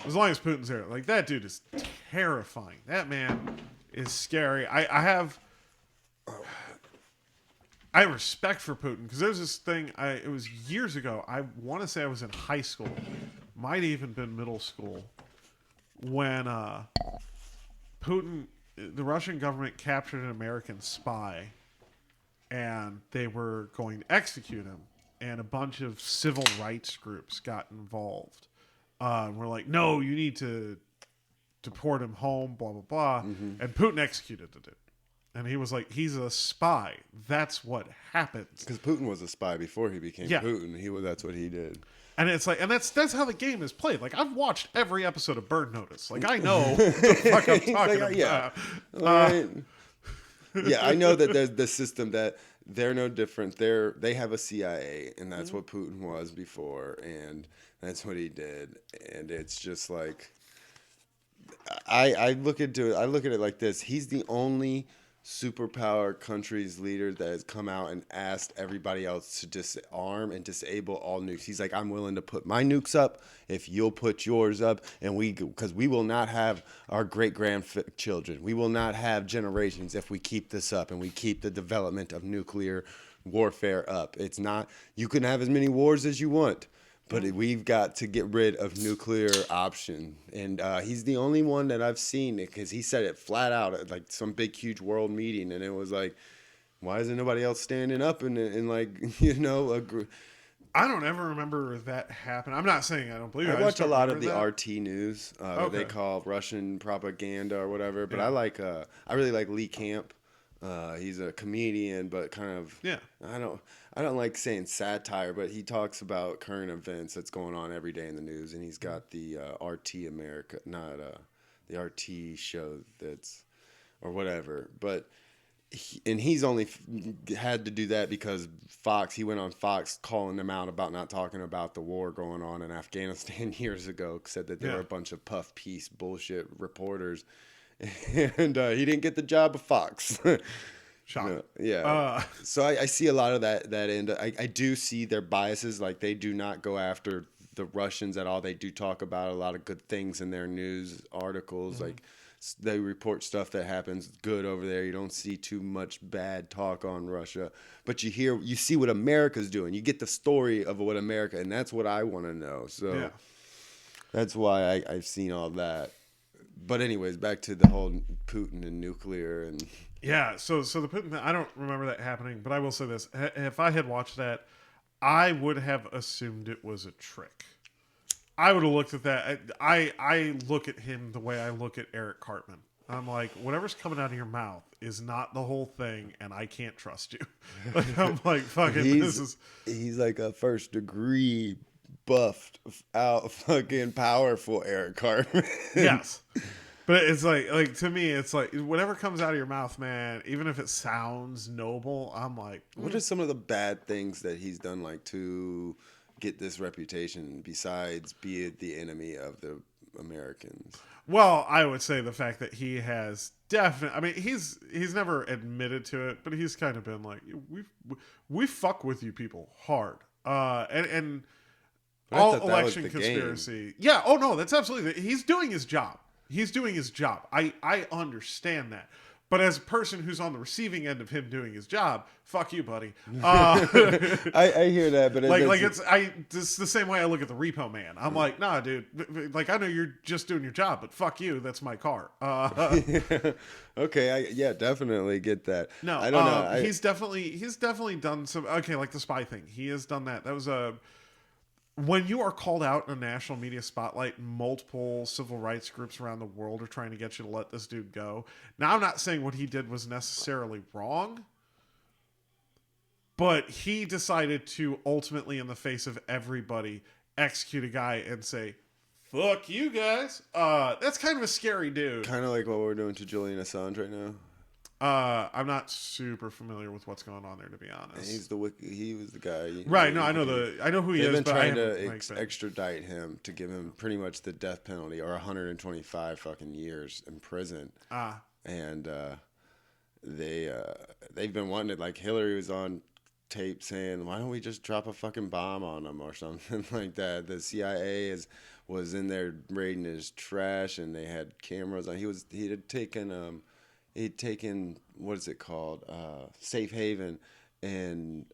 as long as Putin's there, like, that dude is terrifying. That man is scary. I have respect for Putin because there's this thing. It was years ago. I want to say I was in high school, might have even been middle school, when Putin, the Russian government, captured an American spy, and they were going to execute him. And a bunch of civil rights groups got involved. We're like, no, you need to deport him home. Blah blah blah. Mm-hmm. And Putin executed the dude. And he was like, he's a spy. That's what happens. Because Putin was a spy before he became Putin. That's what he did. And it's like, and that's how the game is played. Like, I've watched every episode of Burn Notice. Like, I know what the fuck I'm talking about. Yeah. Right. Yeah, I know that there's the system that they're no different. They have a CIA, and that's what Putin was before, and that's what he did. And it's just like, I look at it like this. He's the only superpower country's leader that has come out and asked everybody else to disarm and disable all nukes. He's like, I'm willing to put my nukes up if you'll put yours up, and because we will not have our great grandchildren. We will not have generations if we keep this up and we keep the development of nuclear warfare up. It's not, you can have as many wars as you want, but we've got to get rid of nuclear option. And he's the only one that I've seen, because he said it flat out at like some big, huge world meeting. And it was like, why isn't nobody else standing up and like, I don't ever remember that happen. I'm not saying I don't believe it. I watch a lot of the that. RT news that they call Russian propaganda or whatever. But Yeah. I really like Lee Camp. He's a comedian, but kind of I don't like saying satire, but he talks about current events that's going on every day in the news, and he's got the RT America, not the RT show that's or whatever, but. He's only had to do that because Fox. He went on Fox calling them out about not talking about the war going on in Afghanistan years ago. Said that they were a bunch of puff piece bullshit reporters, and he didn't get the job of Fox. Shocking. Yeah. So I see a lot of that end. I do see their biases. Like they do not go after the Russians at all. They do talk about a lot of good things in their news articles. Mm-hmm. Like. They report stuff that happens good over there. You don't see too much bad talk on Russia, but you see what America's doing. You get the story of what America, and that's what I want to know. So that's why I've seen all that. But anyways, back to the whole Putin and nuclear and So the Putin. I don't remember that happening, but I will say this: if I had watched that, I would have assumed it was a trick. I would have looked at that. I look at him the way I look at Eric Cartman. I'm like, whatever's coming out of your mouth is not the whole thing, and I can't trust you. Like, I'm like, fucking, he's like a first degree buffed out fucking powerful Eric Cartman. Yes. But it's like to me, it's like whatever comes out of your mouth, man, even if it sounds noble, I'm like, what are some of the bad things that he's done, like to get this reputation besides be the enemy of the Americans? Well, I would say the fact that he has definitely, I mean, he's never admitted to it, but he's kind of been like, we fuck with you people hard. And all election conspiracy. Game. Yeah. Oh no, that's absolutely, he's doing his job. I understand that. But as a person who's on the receiving end of him doing his job, fuck you, buddy. I hear that, but it's the same way I look at the Repo Man. I'm like, nah, dude. Like, I know you're just doing your job, but fuck you. That's my car. Okay, I definitely get that. No, I don't know. He's definitely done some. Okay, like the spy thing. He has done that. That was when you are called out in a national media spotlight, multiple civil rights groups around the world are trying to get you to let this dude go. Now, I'm not saying what he did was necessarily wrong, but he decided to ultimately, in the face of everybody, execute a guy and say, fuck you guys. That's kind of a scary dude. Kind of like what we're doing to Julian Assange right now. I'm not super familiar with what's going on there, to be honest. He was the guy. Right? No, I know who he is. They've been trying to extradite him to give him pretty much the death penalty or 125 fucking years in prison. And they've been wanting it. Like Hillary was on tape saying, "Why don't we just drop a fucking bomb on him or something like that?" The CIA was in there raiding his trash, and they had cameras on. He had taken. He'd taken, what is it called, Safe Haven in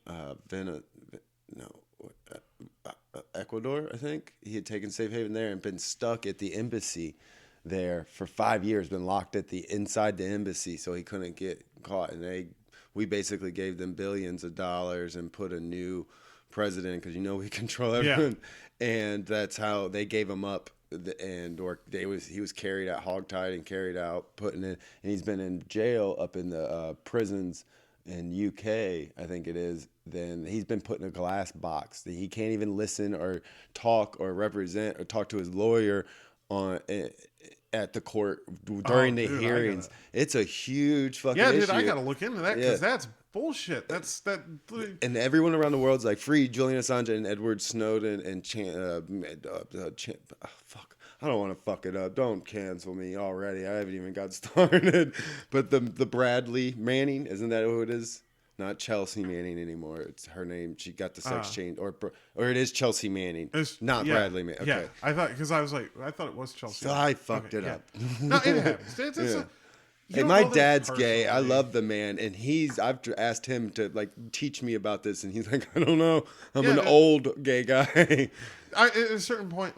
Ecuador, I think. He had taken Safe Haven there and been stuck at the embassy there for 5 years, been locked inside the embassy, so he couldn't get caught. And we basically gave them billions of dollars and put a new president, because we control everyone. Yeah. And that's how they gave him up. He was carried out, hogtied and carried out, and he's been in jail up in the prisons in UK, I think it is. Then he's been put in a glass box. He can't even listen or talk or represent or talk to his lawyer at the court during the hearings. It's a huge fucking issue. Yeah, dude, I gotta look into that because that's bullshit. And everyone around the world's like, free Julian Assange and Edward Snowden and fuck. I don't want to fuck it up. Don't cancel me already. I haven't even got started. But the Bradley Manning, isn't that who it is? Not Chelsea Manning anymore. It's her name. She got the sex change, or it is Chelsea Manning, not Bradley Manning. Okay. Yeah, I thought it was Chelsea. So I fucked it up. No, it happens. Hey, my dad's gay. I love the man, and I've asked him to teach me about this, and he's like, I don't know. I'm an old gay guy. At a certain point,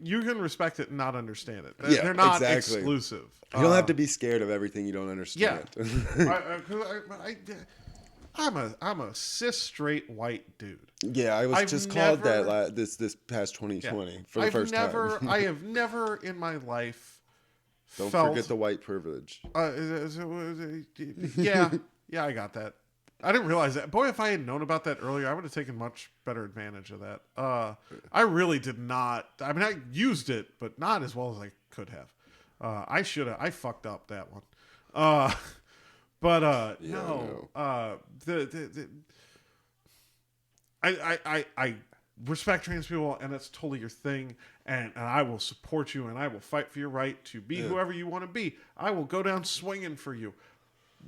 you can respect it and not understand it. They're not exclusive. You don't have to be scared of everything you don't understand. Yeah. I'm a cis straight white dude. Yeah, I was I've just never- called that this past 2020 for the first time. I have never in my life Don't felt, forget the white privilege. yeah, I got that. I didn't realize that. Boy, if I had known about that earlier, I would have taken much better advantage of that. I really did not. I mean, I used it, but not as well as I could have. I should have. I fucked up that one. But no. I respect trans people, and that's totally your thing, and I will support you, and I will fight for your right to be whoever you want to be. I will go down swinging for you.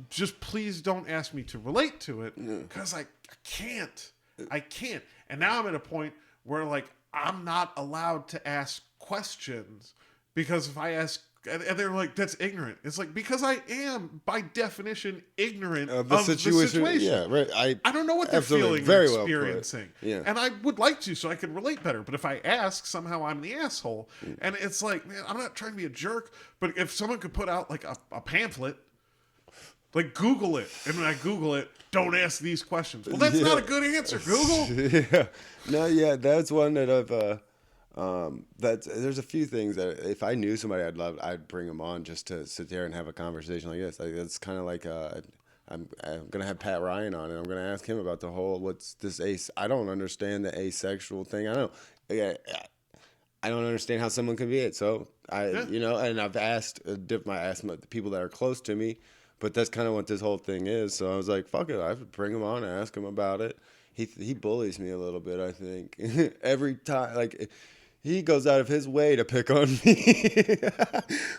Just please don't ask me to relate to it, because I can't. I can't. And now I'm at a point where, like, I'm not allowed to ask questions, because if I ask, and they're like, that's ignorant. It's like, because I am, by definition, ignorant of the situation. Yeah, right. I don't know what they're feeling or experiencing. And I would like to, so I can relate better. But if I ask, somehow I'm the asshole. And it's like, man, I'm not trying to be a jerk, but if someone could put out like a pamphlet, like Google it, and when I Google it, don't ask these questions. Well, that's not a good answer, Google. That's one that I've there's a few things that if I knew somebody I'd bring them on just to sit there and have a conversation like this. Like, it's kind of like I'm gonna have Pat Ryan on, and I'm gonna ask him about the whole what's this I don't understand the asexual thing. I don't understand how someone can be it. So and I've asked the people that are close to me, but that's kind of what this whole thing is. So I was like, fuck it, I would bring him on and ask him about it. He bullies me a little bit, I think. Every time, like, he goes out of his way to pick on me.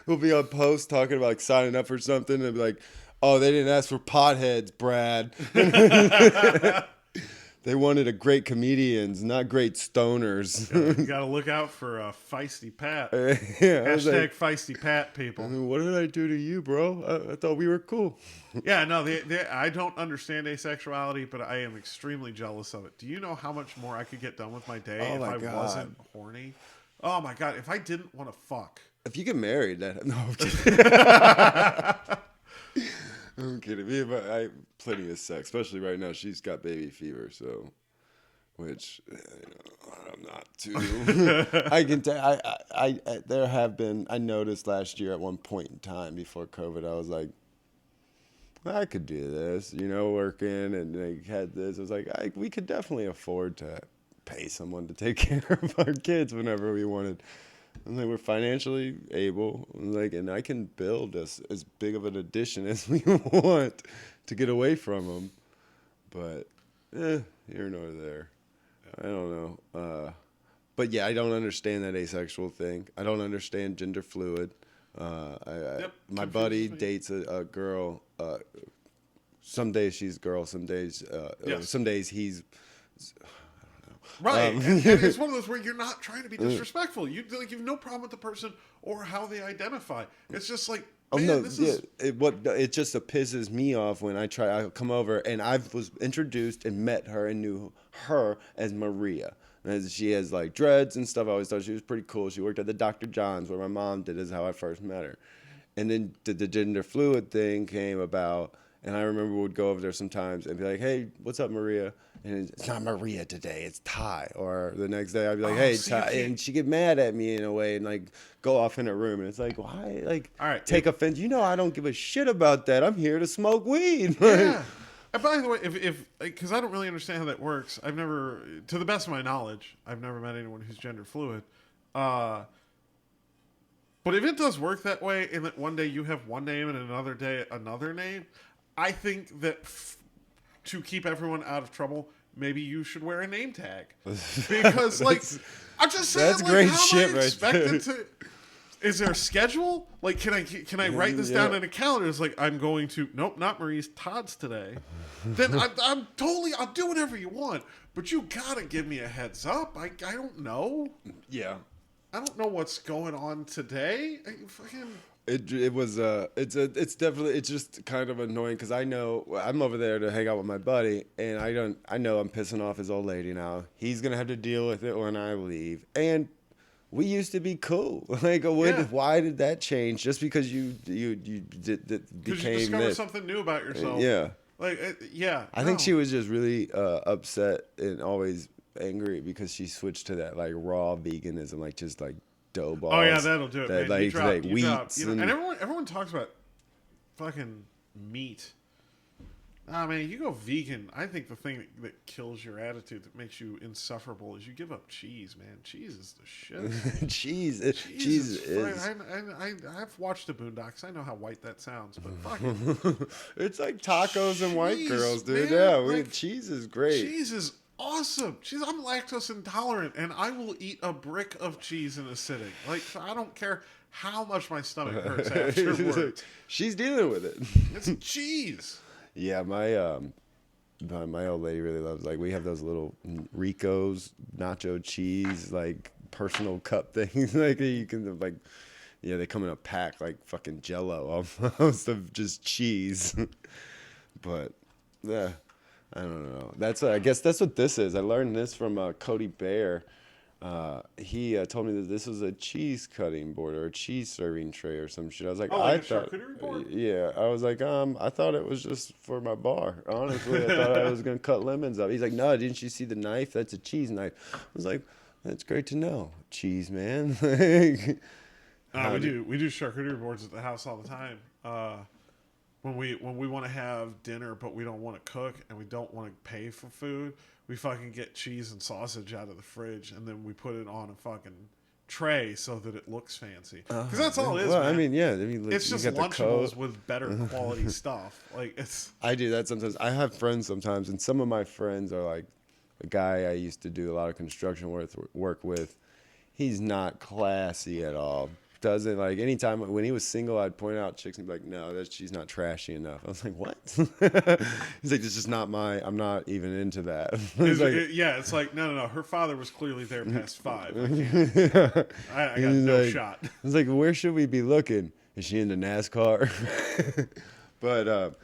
We'll be on post talking about, like, signing up for something and be like, oh, they didn't ask for potheads, Brad. They wanted a great comedians, not great stoners. You gotta look out for Feisty Pat. Hashtag like, Feisty Pat, people. What did I do to you, bro? I thought we were cool. Yeah, no, I don't understand asexuality, but I am extremely jealous of it. Do you know how much more I could get done with my day if I wasn't horny? Oh my God, if I didn't want to fuck. If you get married, no, I'm kidding. I'm kidding. I have plenty of sex, especially right now. She's got baby fever, so which I'm not too. I can tell. There have been. I noticed last year at one point in time before COVID, I was like, I could do this, working, and they had this. I was like, we could definitely afford to pay someone to take care of our kids whenever we wanted. And they were financially able, and I can build as big of an addition as we want to get away from them. But, here nor there. I don't know. But yeah, I don't understand that asexual thing. I don't understand gender fluid. My buddy dates a girl. Some days she's a girl. Some days, some days he's. Right, and it's one of those where you're not trying to be disrespectful. You have no problem with the person or how they identify. It's just like, man, it just pisses me off when I come over and I was introduced and met her and knew her as Maria. And she has like dreads and stuff. I always thought she was pretty cool. She worked at the Dr. John's where my mom did, is how I first met her. And then the gender fluid thing came about. And I remember we would go over there sometimes and be like, hey, what's up, Maria? And it's not Maria today, it's Ty. Or the next day I'd be like, hey, Ty. And she'd get mad at me in a way and like go off in a room. And it's like, why? Like, all right, take offense. I don't give a shit about that. I'm here to smoke weed. Yeah. And by the way, because I don't really understand how that works. I've never, to the best of my knowledge, I've never met anyone who's gender fluid. But if it does work that way and that one day you have one name and another day another name, I think that to keep everyone out of trouble, maybe you should wear a name tag. Because, like, I'm just saying, that's like, great how shit am I expected right to? Is there a schedule? Like, can I write this down in a calendar? It's like, I'm going to, nope, not Marie's, Todd's today. Then I'm totally, I'll do whatever you want. But you gotta give me a heads up. I don't know. Yeah. I don't know what's going on today. It's definitely just kind of annoying because I know I'm over there to hang out with my buddy and I know I'm pissing off his old lady now. He's gonna have to deal with it when I leave, and we used to be cool. Like, why did that change? Just because you became you discovered something new about yourself. Yeah. Like, yeah. I think she was just really upset and always angry because she switched to that like raw veganism, like just like dough balls. Oh yeah, that'll do it, that, man. Like You drop, wheats and everyone talks about fucking meat. Ah, man, you go vegan. I think the thing that kills your attitude, that makes you insufferable, is you give up cheese, man. Cheese is the shit. cheese is. I've watched the Boondocks. I know how white that sounds, but fucking, it's like tacos and white cheese, girls, dude. man. Yeah, cheese is great. Cheese is awesome. I'm lactose intolerant, and I will eat a brick of cheese in a sitting. Like, I don't care how much my stomach hurts afterwards. She's dealing with it. It's cheese. Yeah, my old lady really loves, like, we have those little Rico's nacho cheese, like, personal cup things. Like, you can, like, yeah, they come in a pack, like fucking Jello, almost, of just cheese. But, yeah, I don't know. I guess that's what this is. I learned this from Cody Bear. He told me that this was a cheese cutting board or a cheese serving tray or some shit. I was like, like I a thought, charcuterie board? yeah. I was like, I thought it was just for my bar. Honestly, I thought I was gonna cut lemons up. He's like, no, didn't you see the knife? That's a cheese knife. I was like, that's great to know, cheese man. We do charcuterie boards at the house all the time. When we want to have dinner but we don't want to cook and we don't want to pay for food, we fucking get cheese and sausage out of the fridge and then we put it on a fucking tray so that it looks fancy. Because that's all it is. Well, man. I mean, yeah. I mean, it's just Lunchables with better quality stuff. Like, it's. I do that sometimes. I have friends sometimes, and some of my friends are like a guy I used to do a lot of construction work with. He's not classy at all. Doesn't, like, anytime when he was single, I'd point out chicks and be like, no, she's not trashy enough. I was like, what? He's like, it's just not I'm not even into that. It's like, no. Her father was clearly there past 5. I got no shot. I was like, where should we be looking? Is she into NASCAR? But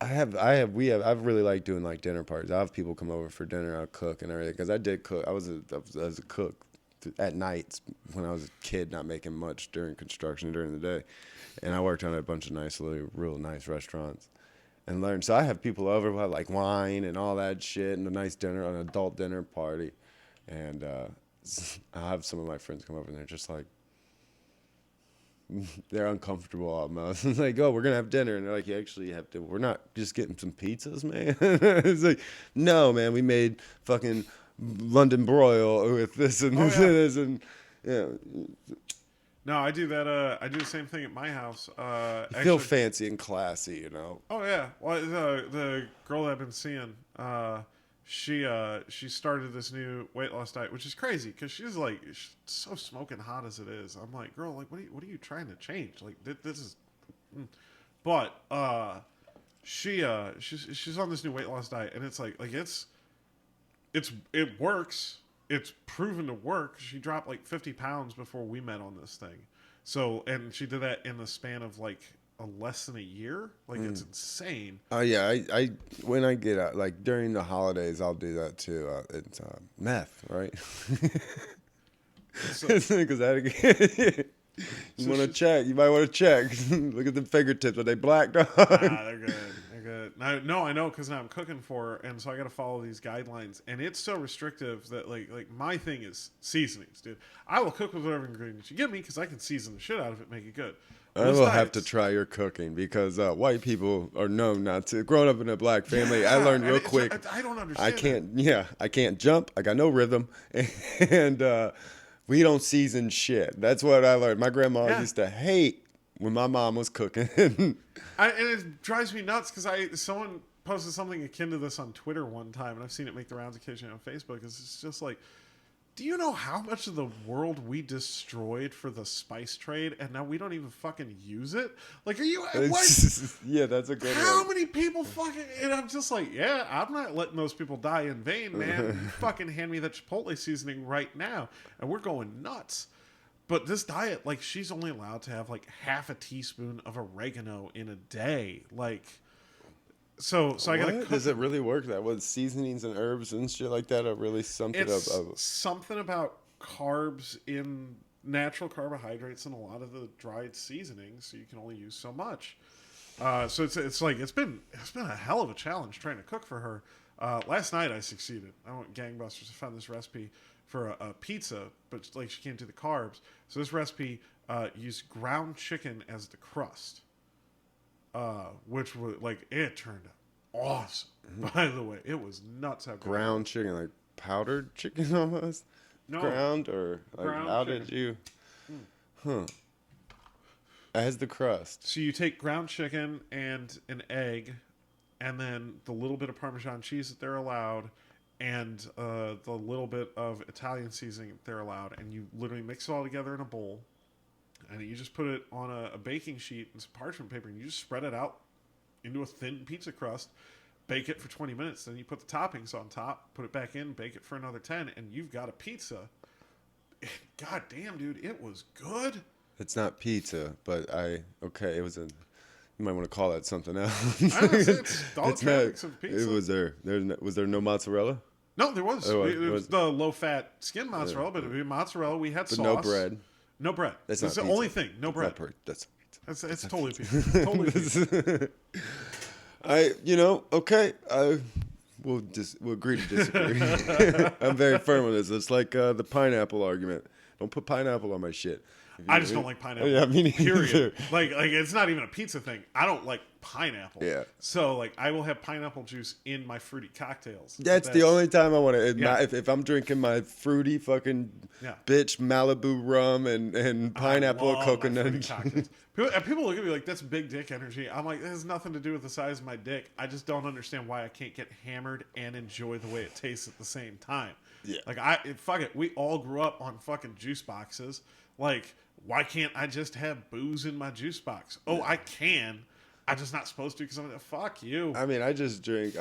I've really liked doing like dinner parties. I have people come over for dinner. I'll cook and everything, because I did cook. I was a cook at nights when I was a kid, not making much during construction during the day, and I worked on a bunch of real nice restaurants, and learned. So I have people over who have like wine and all that shit, and a nice dinner, an adult dinner party, and I have some of my friends come over and they're just like. They're uncomfortable almost. It's like, oh, we're going to have dinner. And they're like, you actually have to. We're not just getting some pizzas, man. It's like, no, man, we made fucking London broil with this and this and this. And, yeah. No, I do that. I do the same thing at my house. You feel fancy and classy, you know? Oh, yeah. Well, the girl that I've been seeing, she started this new weight loss diet, which is crazy because she's so smoking hot as it is. I'm like, girl, like, what are you trying to change? Like, this is, but she's on this new weight loss diet, and it's like it works. It's proven to work. She dropped like 50 pounds before we met on this thing. So, and she did that in the span of like less than a year. Like, it's insane. Oh yeah, I when I get out, like during the holidays, I'll do that too. It's meth, right? Because you want to check. You might want to check. Look at the fingertips. Are they black? Dog? They're good. They're good. No, I know, because now I'm cooking for her, and so I got to follow these guidelines. And it's so restrictive that like my thing is seasonings, dude. I will cook with whatever ingredients you give me because I can season the shit out of it, make it good. I will have to try your cooking because white people are known not to. Growing up in a black family, I learned real quick. I don't understand. I can't jump. I got no rhythm, and we don't season shit. That's what I learned. My grandma used to hate when my mom was cooking. And it drives me nuts because someone posted something akin to this on Twitter one time, and I've seen it make the rounds occasionally on Facebook. It's just like, do you know how much of the world we destroyed for the spice trade, and now we don't even fucking use it? Like, are you? What? Yeah, that's a good one. How many people fucking? And I'm just like, yeah, I'm not letting those people die in vain, man. You fucking hand me that Chipotle seasoning right now, and we're going nuts. But this diet, like, she's only allowed to have like half a teaspoon of oregano in a day, like. So I gotta cook. Does it really work that way? Seasonings and herbs and shit like that are really something something about carbs in natural carbohydrates in a lot of the dried seasonings, so you can only use so much. So it's been a hell of a challenge trying to cook for her. Last night I succeeded. I went gangbusters. I found this recipe for a pizza, but like she can't do the carbs. So this recipe used ground chicken as the crust, which was like it turned out awesome. By the way, it was nuts how good. Ground chicken, like powdered chicken almost. No. Ground or like Ground how chicken. did you? Huh. As the crust. So you take ground chicken and an egg, and then the little bit of Parmesan cheese that they're allowed, and the little bit of Italian seasoning that they're allowed, and you literally mix it all together in a bowl, and you just put it on a baking sheet and some parchment paper, and you just spread it out into a thin pizza crust, bake it for 20 minutes, then you put the toppings on top, put it back in, bake it for another 10, and you've got a pizza. God damn, dude, it was good. It's not pizza, but it was a. You might want to call that something else. I don't know, it's all the traffics of pizza. It was there no mozzarella? No, there was. Oh, It was the low-fat skin mozzarella, but it was mozzarella. We had But sauce. no bread. No bread. That's That's not the pizza. only thing. No bread. That's pizza. It's totally pizza. Totally pizza. Okay. We'll agree to disagree. I'm very firm on this. It's like the pineapple argument. Don't put pineapple on my shit. I just don't like pineapple. Yeah, me neither. Period. Like it's not even a pizza thing. I don't like pineapple. Yeah. So like I will have pineapple juice in my fruity cocktails. That's the only time I want to. Yeah. If I'm drinking my fruity fucking Yeah. bitch Malibu rum and pineapple I or love my coconut. fruity cocktails. People look at me like that's big dick energy. I'm like, it has nothing to do with the size of my dick. I just don't understand why I can't get hammered and enjoy the way it tastes at the same time. Yeah. Like fuck it. We all grew up on fucking juice boxes. Like, why can't I just have booze in my juice box? Oh, I can. I'm just not supposed to because I'm like, fuck you. I mean, I just drink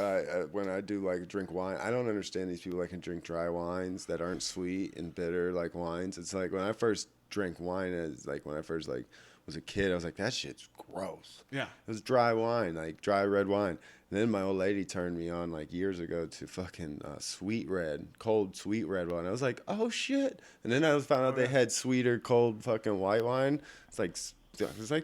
when I do like drink wine. I don't understand these people that can drink dry wines that aren't sweet and bitter like wines. It's like when I first drank wine when I first was a kid, I was like, that shit's gross. Yeah. It was dry wine, like dry red wine. And then my old lady turned me on like years ago to fucking cold sweet red wine. I was like, oh shit. And then I found out they had sweeter cold fucking white wine. It's like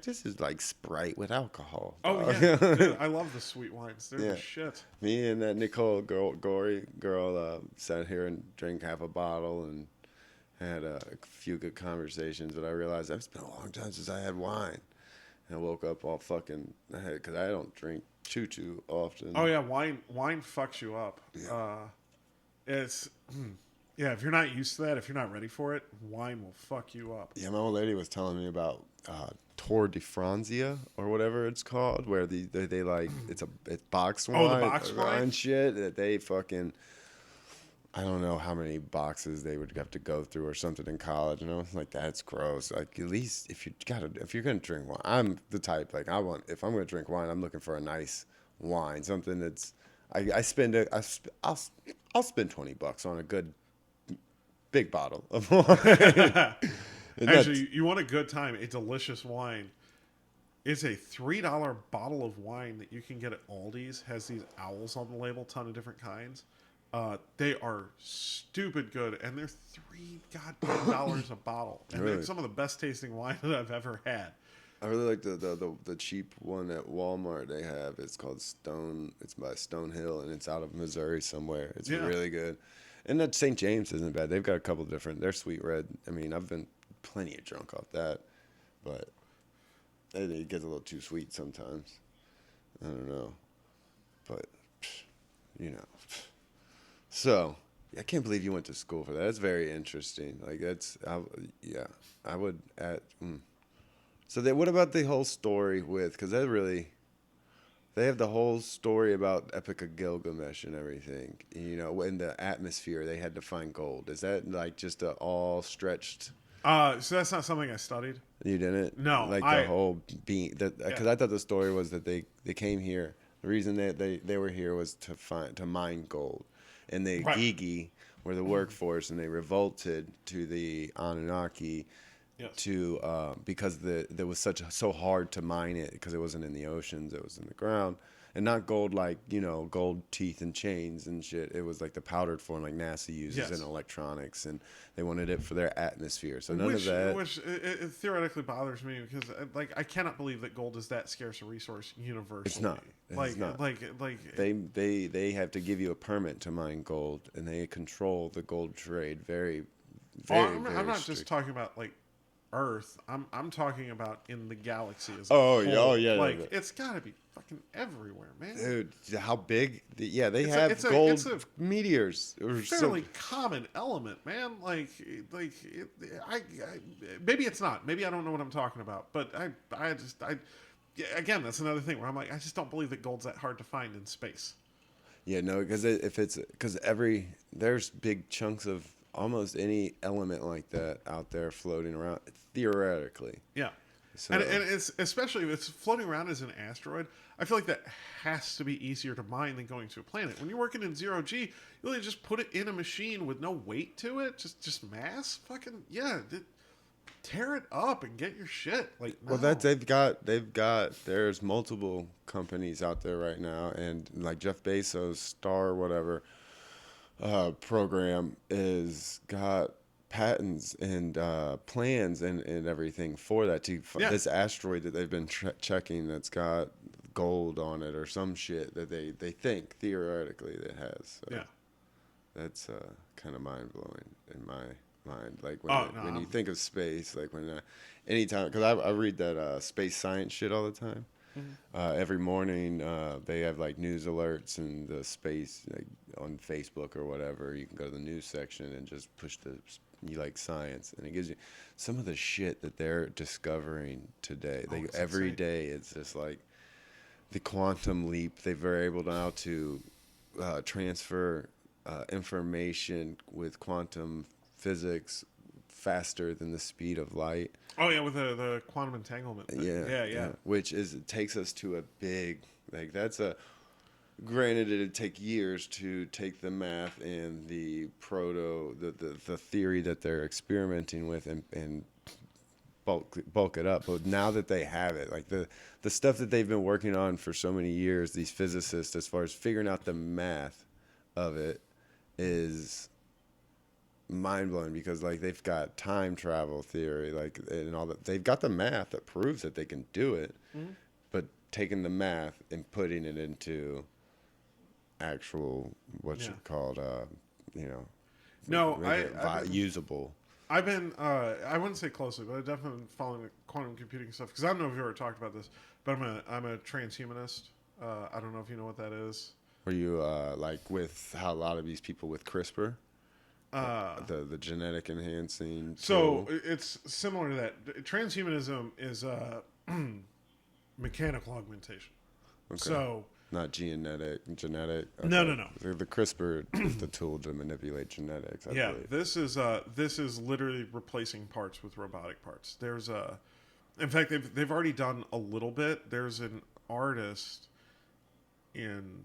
this is like Sprite with alcohol. Oh dog. yeah, dude, I love the sweet wines. They're Yeah. the shit. Me and that Nicole Gory girl sat here and drank half a bottle and had a few good conversations. But I realized it's been a long time since I had wine. And I woke up all fucking because I don't drink too often. Oh yeah, wine fucks you up. Yeah. It's if you're not used to that, if you're not ready for it, wine will fuck you up. Yeah, my old lady was telling me about Tour de Franzia or whatever it's called, where they like it's boxed wine. Oh, the boxed wine? Shit that they fucking. I don't know how many boxes they would have to go through or something in college, and I was like, that's gross. Like, at least if you're gonna drink wine, I'm the type if I'm gonna drink wine, I'm looking for a nice wine, something that's I'll spend $20 on a good big bottle of wine. Actually, you want a good time, a delicious wine. It's a $3 bottle of wine that you can get at Aldi's. Has these owls on the label, ton of different kinds. They are stupid good, and they're $3 a bottle, and Really? they're some of the best tasting wine that I've ever had. I really like the cheap one at Walmart they have. It's called Stone. It's by Stonehill, and it's out of Missouri somewhere. It's really good. And that St. James isn't bad. They've got a couple different. They're sweet red. I mean, I've been plenty of drunk off that, but it gets a little too sweet sometimes. I don't know, but So I can't believe you went to school for that. That's very interesting. Like I would add. So what about the whole story because they have the whole story about Epic of Gilgamesh and everything. In the atmosphere they had to find gold. Is that like just a all stretched? So that's not something I studied. You didn't? No, Like the whole being because I thought the story was that they came here. The reason they were here was to mine gold, and the Gigi were the workforce, and they revolted to the Anunnaki. Yes. Because there was so hard to mine it because it wasn't in the oceans, it was in the ground, and not gold like gold teeth and chains and shit. It was like the powdered form like NASA uses in electronics, and they wanted it for their atmosphere. So none of that. Which it theoretically bothers me because I cannot believe that gold is that scarce a resource universally. It's not. It's not. They have to give you a permit to mine gold, and they control the gold trade very. I'm not just talking about like Earth. I'm talking about in the galaxy as a whole. It's got to be fucking everywhere, man. Dude, how big? They have gold meteors. Fairly common element, man. Maybe it's not. Maybe I don't know what I'm talking about. But again, that's another thing where I'm like, I just don't believe that gold's that hard to find in space. Yeah, no, because there's big chunks of almost any element like that out there floating around theoretically. Yeah. So. And it's especially if it's floating around as an asteroid, I feel like that has to be easier to mine than going to a planet. When you're working in 0G, you really just put it in a machine with no weight to it, just mass. Fucking tear it up and get your shit. Like, no. Well, there's multiple companies out there right now, and like Jeff Bezos' Star whatever program is got patents and plans and everything for that this asteroid that they've been checking that's got gold on it or some shit that they think theoretically that has. So that's kind of mind blowing in my mind. Like when you think of space, like when anytime, because I read that space science shit all the time. Mm-hmm. Every morning they have like news alerts and the space like, on Facebook or whatever. You can go to the news section and just push you like science, and it gives you some of the shit that they're discovering today. Every day it's just like the quantum leap. They're able now to transfer information with quantum physics faster than the speed of light. Oh yeah, with the quantum entanglement thing. Yeah. Which takes us to a big granted it'd take years to take the math and the the theory that they're experimenting with and bulk it up. But now that they have it, like the stuff that they've been working on for so many years, these physicists, as far as figuring out the math of it, is mind-blowing, because like they've got time travel theory and all that. They've got the math that proves that they can do it, but taking the math and putting it into actual usable. I've been I wouldn't say closely, but I've definitely been following the quantum computing stuff, because I don't know if you ever talked about this, but I'm a transhumanist. I don't know if you know what that is. Were you like with how a lot of these people with CRISPR? The genetic enhancing tool. So it's similar to that. Transhumanism is mechanical augmentation. Okay. So not genetic. Okay. No. The CRISPR is the tool to manipulate genetics. I believe. This is literally replacing parts with robotic parts. In fact, they've already done a little bit. There's an artist in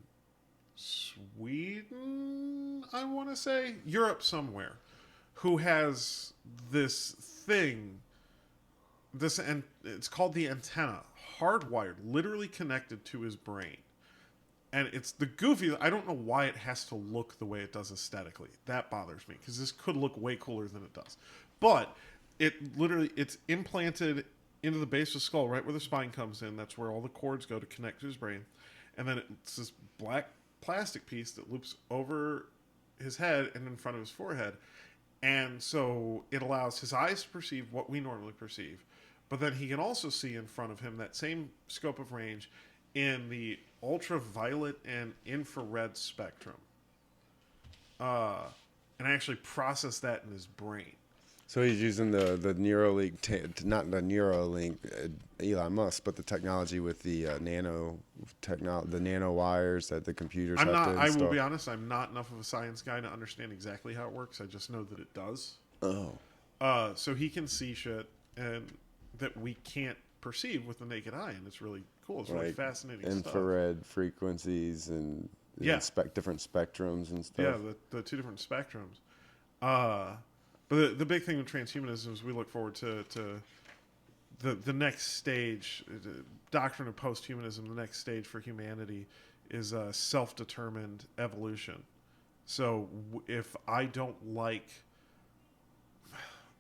Sweden, I want to say, Europe somewhere, who has this thing, and it's called the antenna, hardwired, literally connected to his brain. And it's the goofy, I don't know why it has to look the way it does aesthetically. That bothers me, because this could look way cooler than it does. But it's implanted into the base of the skull, right where the spine comes in. That's where all the cords go to connect to his brain. And then it's this black plastic piece that loops over his head and in front of his forehead, and so it allows his eyes to perceive what we normally perceive, but then he can also see in front of him that same scope of range in the ultraviolet and infrared spectrum, and actually process that in his brain. So he's using the Neuralink, not the Neuralink, Elon Musk, but the technology with the nano wires that the computers have to install. I will be honest, I'm not enough of a science guy to understand exactly how it works. I just know that it does. Oh. So he can see shit and that we can't perceive with the naked eye, and it's really cool. It's really fascinating infrared stuff. Frequencies and different spectrums and stuff. Yeah, the two different spectrums. But the big thing with transhumanism is we look forward to the next stage, doctrine of posthumanism, the next stage for humanity is self-determined evolution. So if I don't like,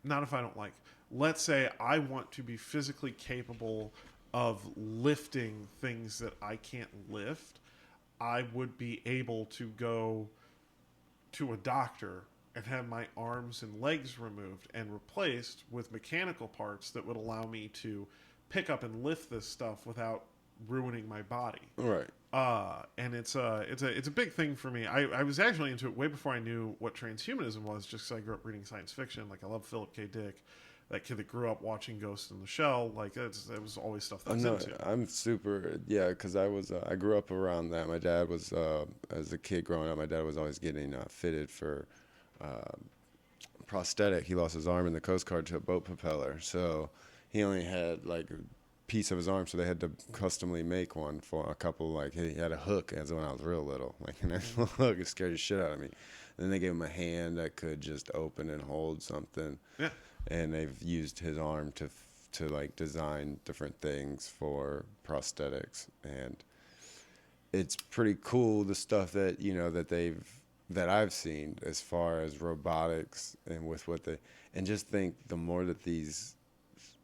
not if I don't like, let's say I want to be physically capable of lifting things that I can't lift, I would be able to go to a doctor and have my arms and legs removed and replaced with mechanical parts that would allow me to pick up and lift this stuff without ruining my body. Right. And it's a big thing for me. I was actually into it way before I knew what transhumanism was, just because I grew up reading science fiction. Like, I love Philip K. Dick, that kid that grew up watching Ghost in the Shell. Like, it was always stuff that I was into. I'm super, because I grew up around that. My dad was, as a kid growing up, my dad was always getting fitted for prosthetic. He lost his arm in the Coast Guard to a boat propeller, so he only had like a piece of his arm, so they had to customly make one for a couple. Like, he had a hook as when I was real little, like an actual hook. It scared the shit out of me. And then they gave him a hand that could just open and hold something. Yeah. And they've used his arm to like design different things for prosthetics, and it's pretty cool the stuff that that I've seen as far as robotics and with what they, and just think the more that these,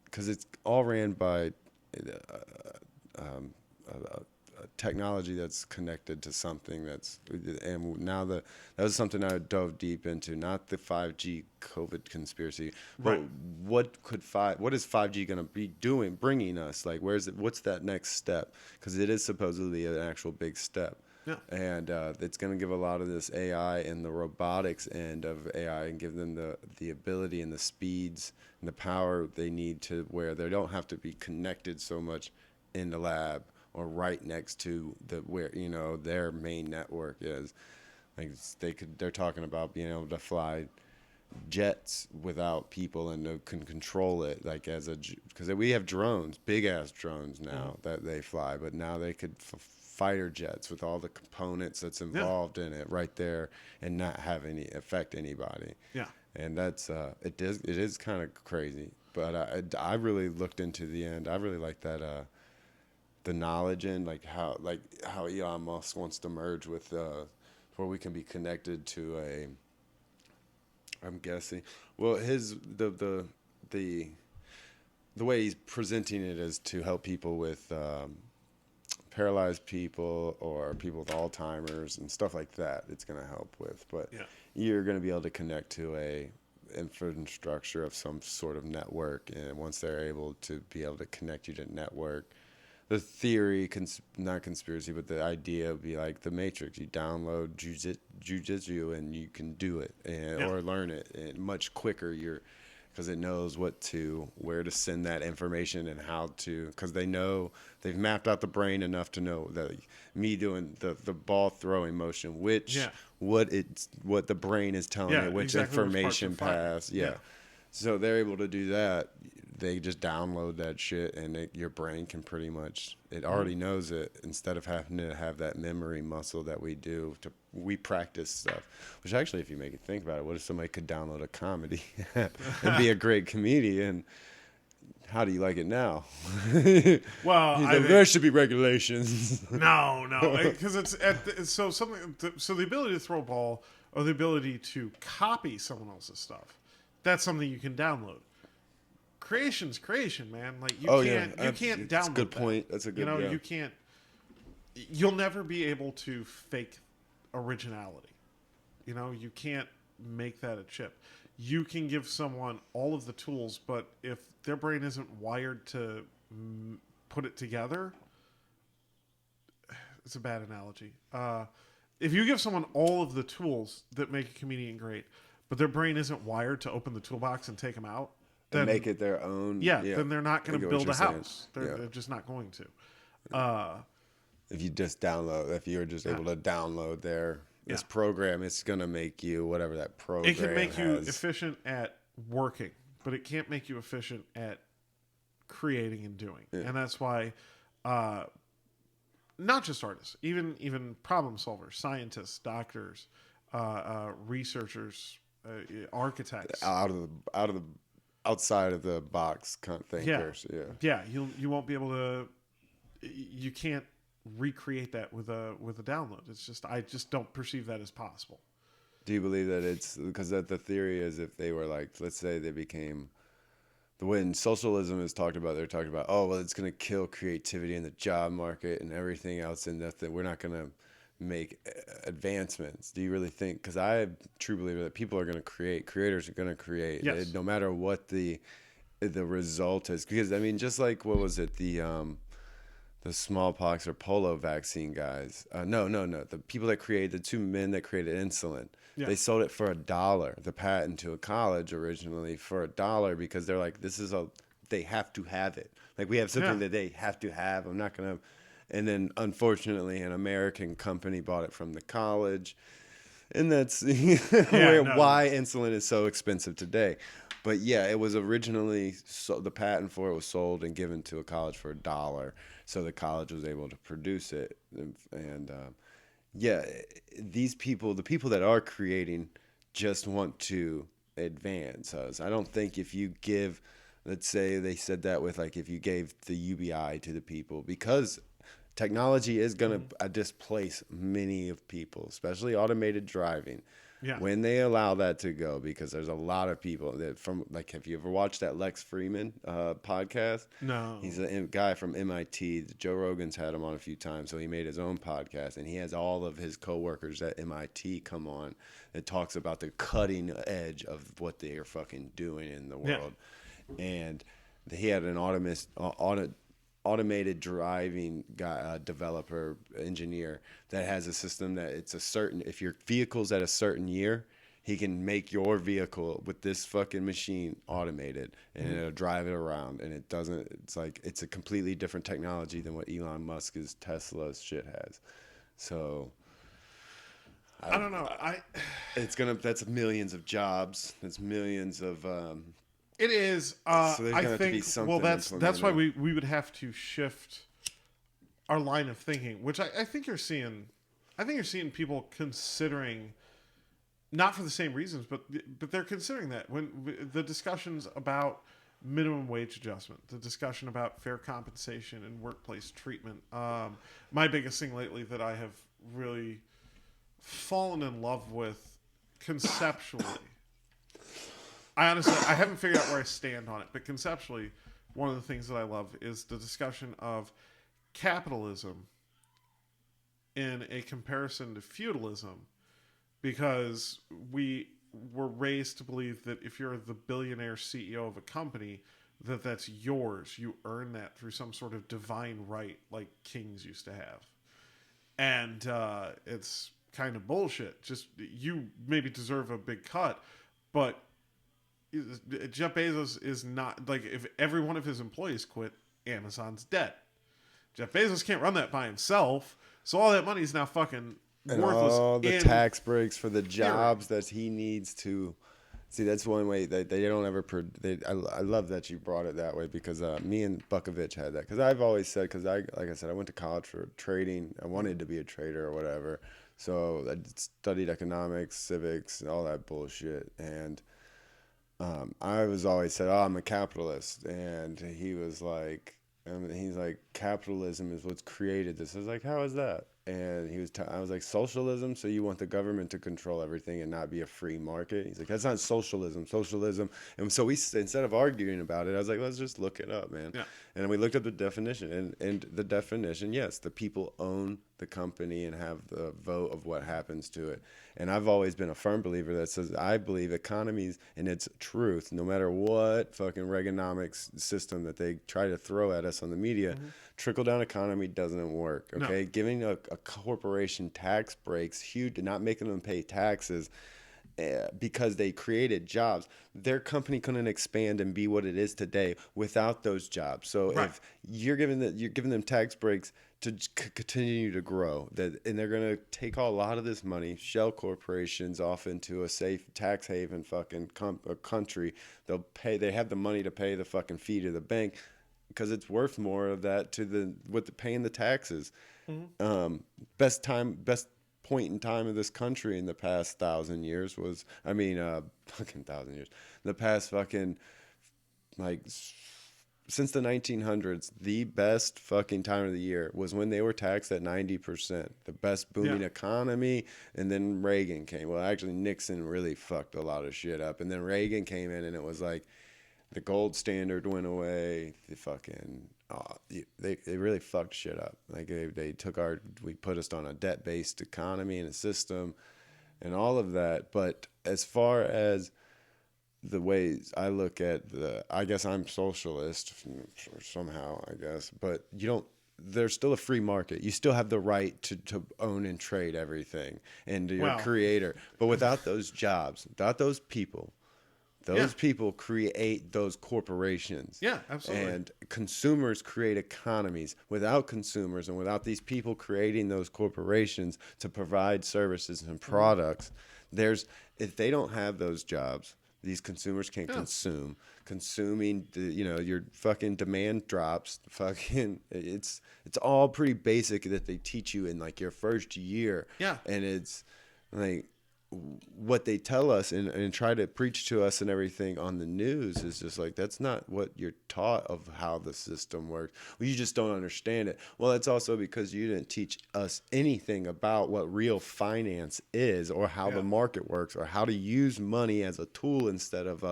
because it's all ran by technology that's connected to something that's, and now that was something I dove deep into, not the 5G COVID conspiracy, but Right. what is 5G going to be bringing us? Like, what's that next step? Because it is supposedly an actual big step. Yeah. And it's going to give a lot of this AI and the robotics end of AI, and give them the ability and the speeds and the power they need to where they don't have to be connected so much in the lab or right next to where their main network is. Like, they're talking about being able to fly jets without people and can control it, like because we have drones, big ass drones now that they fly, but now they could fighter jets with all the components that's involved in it right there and not have any affect anybody. Yeah. And that's it is kind of crazy, but I really looked into the end. I really like that the knowledge and how Elon Musk wants to merge with where we can be connected to a, I'm guessing, well, the way he's presenting it is to help people with paralyzed people or people with Alzheimer's and stuff like that. It's going to help with, but you're going to be able to connect to a infrastructure of some sort of network, and once they're able to be able to connect you to network, the theory, not conspiracy, but the idea would be like the Matrix. You download jujitsu and you can do it or learn it and much quicker. Because it knows where to send that information and how to, because they've mapped out the brain enough to know that me doing the ball throwing motion, what the brain is telling it, which exactly information pass. So they're able to do that. They just download that shit, and your brain can pretty much, it already knows it, instead of having to have that memory muscle that we practice stuff. Which actually, if you make it think about it, what if somebody could download a comedy app and be a great comedian? How do you like it now? Well, there should be regulations. No, because so the ability to throw a ball or the ability to copy someone else's stuff, that's something you can download. Creation's creation, man. Like, you can't download. That's a good that. point. That's a good. You can't. You'll never be able to fake originality. You can't make that a chip. You can give someone all of the tools, but if their brain isn't wired to put it together, it's a bad analogy. If you give someone all of the tools that make a comedian great, but their brain isn't wired to open the toolbox and take them out, then make it their own. Then they're not going to build a house. They're just not going to. If you just download, if you're just able to download this program, it's going to make you whatever that program It can make you efficient at working, but it can't make you efficient at creating and doing. And that's why not just artists, even problem solvers, scientists, doctors, researchers, architects, out of outside of the box kind of thinkers. Yeah, you won't be able to. You can't recreate that with a download. It's just I just don't perceive that as possible. Do you believe that it's because that the theory is if they were like, let's say they became, when socialism is talked about, they're talking about, oh, well, it's going to kill creativity in the job market and everything else, and that we're not going to make advancements. Do you really think? Because I truly believe that people are going to create, creators are going to create, Yes. no matter what the result is. Because I mean, just like what was it, the smallpox or polio vaccine guys. No. The people that created, the two men that created insulin, they sold it for $1. The patent to a college originally for $1 because they're like, they have to have it. Like we have something that they have to have. I'm not gonna. And then unfortunately, an American company bought it from the college, and that's why insulin is so expensive today. But yeah, it was originally the patent for it was sold and given to a college for $1, so the college was able to produce it. And these people, the people that are creating, just want to advance us. I don't think if you give, let's say they said that with like if you gave the UBI to the people, because technology is going to displace many of people, especially automated driving. Yeah. When they allow that to go, because there's a lot of people that have you ever watched that Lex Fridman podcast? No. He's a guy from MIT. Joe Rogan's had him on a few times, so he made his own podcast, and he has all of his coworkers at MIT come on that talks about the cutting edge of what they are fucking doing in the world. Yeah. And he had an automated driving guy, developer, engineer that has a system that it's a certain, if your vehicle's at a certain year, he can make your vehicle with this fucking machine automated and it'll drive it around, and it's a completely different technology than what Elon Musk's Tesla's shit has. So I don't know. That's millions of jobs. That's millions of it is. So I think. Well, that's why we would have to shift our line of thinking, which I think you're seeing. I think you're seeing people considering, not for the same reasons, but they're considering that when the discussions about minimum wage adjustment, the discussion about fair compensation and workplace treatment. My biggest thing lately that I have really fallen in love with conceptually. I haven't figured out where I stand on it, but conceptually, one of the things that I love is the discussion of capitalism in a comparison to feudalism, because we were raised to believe that if you're the billionaire CEO of a company, that's yours. You earn that through some sort of divine right like kings used to have. And it's kind of bullshit. Just you maybe deserve a big cut, but Jeff Bezos is not, like, if every one of his employees quit, Amazon's dead. Jeff Bezos can't run that by himself, so all that money is now fucking worthless. All the tax breaks for the jobs that he needs to. See, that's one way that they don't ever. I love that you brought it that way, because me and Bukovich had that. Because I've always said, like I said, I went to college for trading. I wanted to be a trader or whatever. So I studied economics, civics, and all that bullshit. And I was always said, oh, I'm a capitalist. And he's like, capitalism is what's created this. I was like, how is that? And I was like, socialism? So you want the government to control everything and not be a free market? He's like, that's not socialism. Socialism. And so instead of arguing about it, I was like, let's just look it up, man. Yeah. And we looked up the definition. And the definition, yes, the people own the company and have the vote of what happens to it. And I've always been a firm believer that says, I believe economies in its truth, no matter what fucking Reaganomics system that they try to throw at us on the media, trickle-down economy doesn't work, okay? No. Giving a corporation tax breaks, huge, not making them pay taxes because they created jobs. Their company couldn't expand and be what it is today without those jobs. So if you're giving them tax breaks to continue to grow, and they're going to take a lot of this money, shell corporations off into a safe tax haven fucking country. They have the money to pay the fucking fee to the bank, because it's worth more of that paying the taxes. Mm-hmm. Best point in time of this country in the past 1,000 years was, fucking 1,000 years. The past fucking like since the 1900s, the best fucking time of the year was when they were taxed at 90%. The best booming economy, and then Reagan came. Well, actually, Nixon really fucked a lot of shit up, and then Reagan came in, and it was like the gold standard went away. The fucking they really fucked shit up. Like they took we put us on a debt-based economy and a system, and all of that. But as far as the ways I look at I guess I'm socialist somehow, I guess, but there's still a free market. You still have the right to own and trade everything, and you're a creator. But without those jobs, without those people, people create those corporations. Yeah, absolutely. And consumers create economies. Without consumers and without these people creating those corporations to provide services and products, if they don't have those jobs, these consumers can't consume. Consuming, your fucking demand drops. Fucking, it's all pretty basic that they teach you in like your first year. Yeah. And it's like what they tell us and try to preach to us and everything on the news is just like, that's not what you're taught of how the system works. Well, you just don't understand it. Well, it's also because you didn't teach us anything about what real finance is, or how the market works, or how to use money as a tool instead of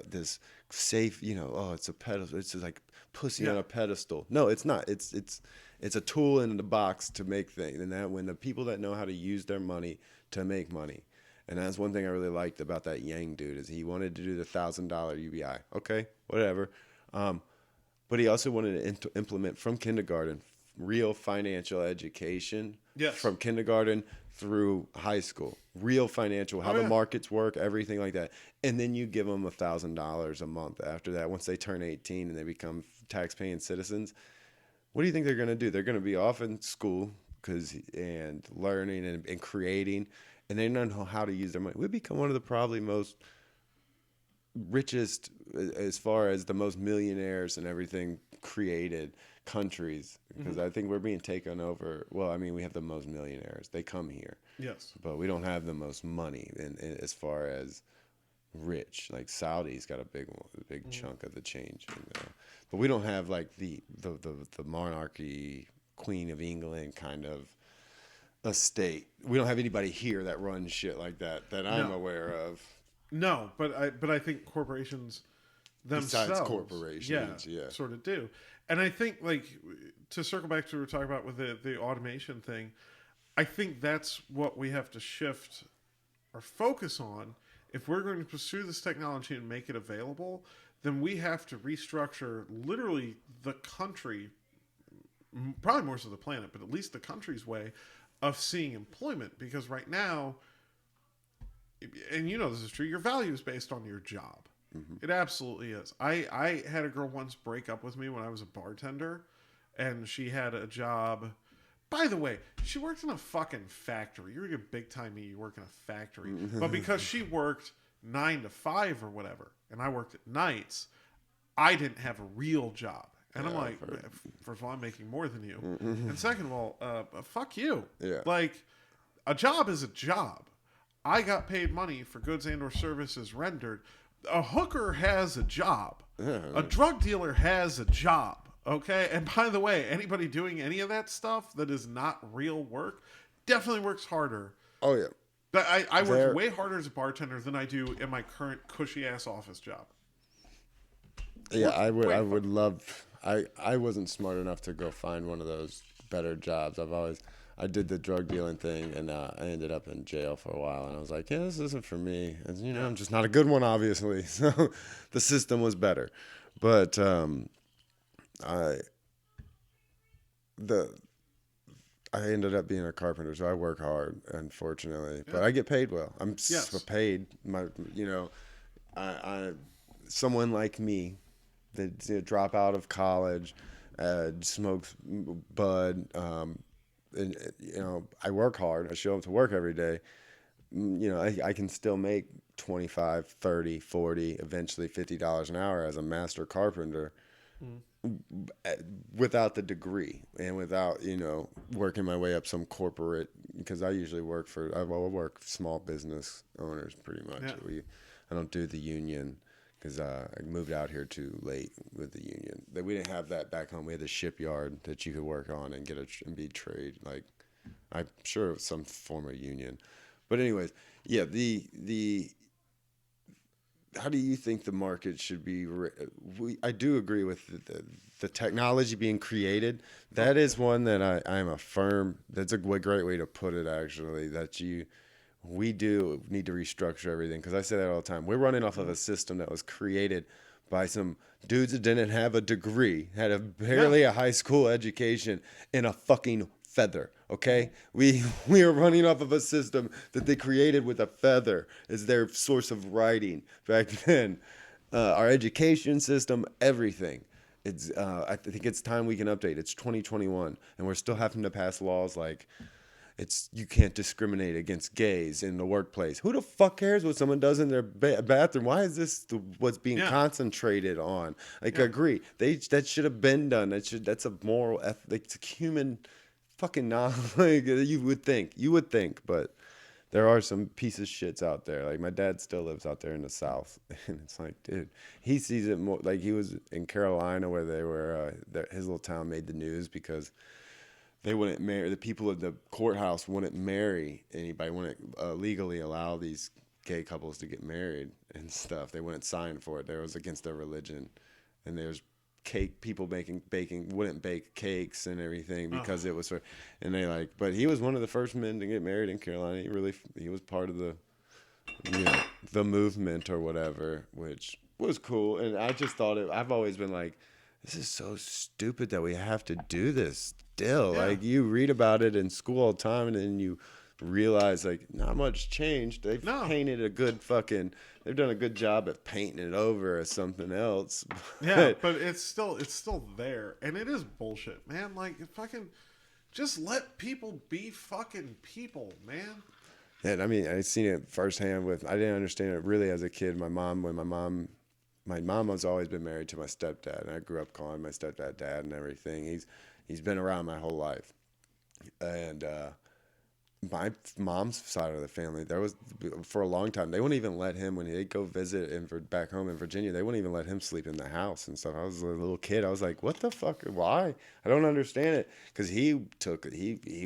this safe, it's a pedestal. It's just like pussy on a pedestal. No, it's not. It's a tool in the box to make things. And that when the people that know how to use their money to make money. And that's one thing I really liked about that Yang dude, is he wanted to do the $1,000 UBI. Okay, whatever. But he also wanted to implement from kindergarten real financial education. Yes. From kindergarten through high school. Real financial, how the markets work, everything like that. And then you give them $1,000 a month after that. Once they turn 18 and they become tax-paying citizens, what do you think they're going to do? They're going to be off in school and learning and creating, and they don't know how to use their money. We become one of the probably most richest, as far as the most millionaires and everything created countries, because I think we're being taken over. Well, I mean, we have the most millionaires. They come here. Yes. But we don't have the most money in as far as rich. Like Saudi's got a big chunk of the change. But we don't have like the monarchy, Queen of England kind of a state. We don't have anybody here that runs shit like that I'm aware of. No, but I think corporations themselves, besides corporations, sort of do. And I think, like, to circle back to what we were talking about with the automation thing, I think that's what we have to shift our focus on. If we're going to pursue this technology and make it available, then we have to restructure literally the country, probably more so the planet, but at least the country's way of seeing employment. Because right now, and this is true, your value is based on your job. Mm-hmm. It absolutely is. I had a girl once break up with me when I was a bartender, and she had a job. By the way, she worked in a fucking factory. You're a big time me, you work in a factory. But because she worked 9 to 5 or whatever, and I worked at nights, I didn't have a real job. And I'm like, first of all, I'm making more than you. Mm-hmm. And second of all, fuck you. Yeah. Like, a job is a job. I got paid money for goods and or services rendered. A hooker has a job. A drug dealer has a job. Okay? And by the way, anybody doing any of that stuff that is not real work definitely works harder. Oh, yeah. But I work way harder as a bartender than I do in my current cushy-ass office job. Yeah, I would love... I wasn't smart enough to go find one of those better jobs. I did the drug dealing thing, and I ended up in jail for a while. And I was like, yeah, this isn't for me. And, I'm just not a good one, obviously. So the system was better. But I ended up being a carpenter, so I work hard, unfortunately. Yeah. But I get paid well. I'm paid. Someone like me that drop out of college, smokes bud, and I work hard. I show up to work every day. I can still make 25, 30, 40, eventually $50 an hour as a master carpenter without the degree and without, working my way up some corporate, because I usually work small business owners pretty much. Yeah. I don't do the union because I moved out here too late with the union. That we didn't have that back home. We had the shipyard that you could work on and and be trade. Like I'm sure it was some form of union, but anyways, yeah. The how do you think the market should be? I do agree with the technology being created. That is one that I'm a firm. That's a great way to put it. Actually, we do need to restructure everything because I say that all the time. We're running off of a system that was created by some dudes that didn't have a degree, had barely a high school education, and a fucking feather. Okay, we are running off of a system that they created with a feather as their source of writing back then. Our education system, everything. I think it's time we can update. It's 2021, and we're still having to pass laws like you can't discriminate against gays in the workplace. Who the fuck cares what someone does in their bathroom? Why is this what's being concentrated on? Like, I agree. That should have been done. That's a moral ethic. It's a human fucking knowledge. Like, you would think, but there are some piece of shits out there. Like, my dad still lives out there in the South, and it's like, dude, he sees it more. Like, he was in Carolina where they were. His little town made the news because they wouldn't marry. The people at the courthouse wouldn't marry anybody. Wouldn't legally allow these gay couples to get married and stuff. They wouldn't sign for it. It was against their religion, and there's people wouldn't bake cakes and everything because it was for, and but he was one of the first men to get married in Carolina. He was part of the movement or whatever, which was cool. And I just thought I've always been like, this is so stupid that we have to do this still. Like, you read about it in school all the time, and then you realize like not much changed. They've painted they've done a good job at painting it over as something else. But it's still there, and it is bullshit, man. Like, fucking just let people be fucking people, man. And I mean, I seen it firsthand I didn't understand it really as a kid. My mom has always been married to my stepdad, and I grew up calling my stepdad dad and everything. He's been around my whole life, and my mom's side of the family, there was for a long time they wouldn't even let him when he'd go visit back home in Virginia. They wouldn't even let him sleep in the house and stuff. I was a little kid. I was like, what the fuck? Why? I don't understand it. Because he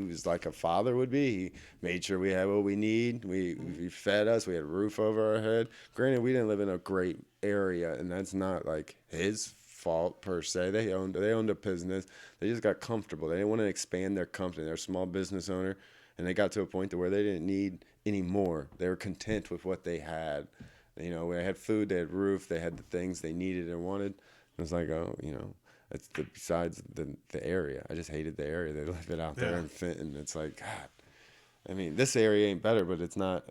was like a father would be. He made sure we had what we need. We fed us. We had a roof over our head. Granted, we didn't live in a great area, and that's not like his fault per se. They owned a business. They just got comfortable. They didn't want to expand their company. They're a small business owner. And they got to a point to where they didn't need any more. They were content with what they had. They had food, they had roof, they had the things they needed and wanted. It was like, that's besides the area. I just hated the area. They lived it out there in Fenton. It's like, God. I mean, this area ain't better, but it's not,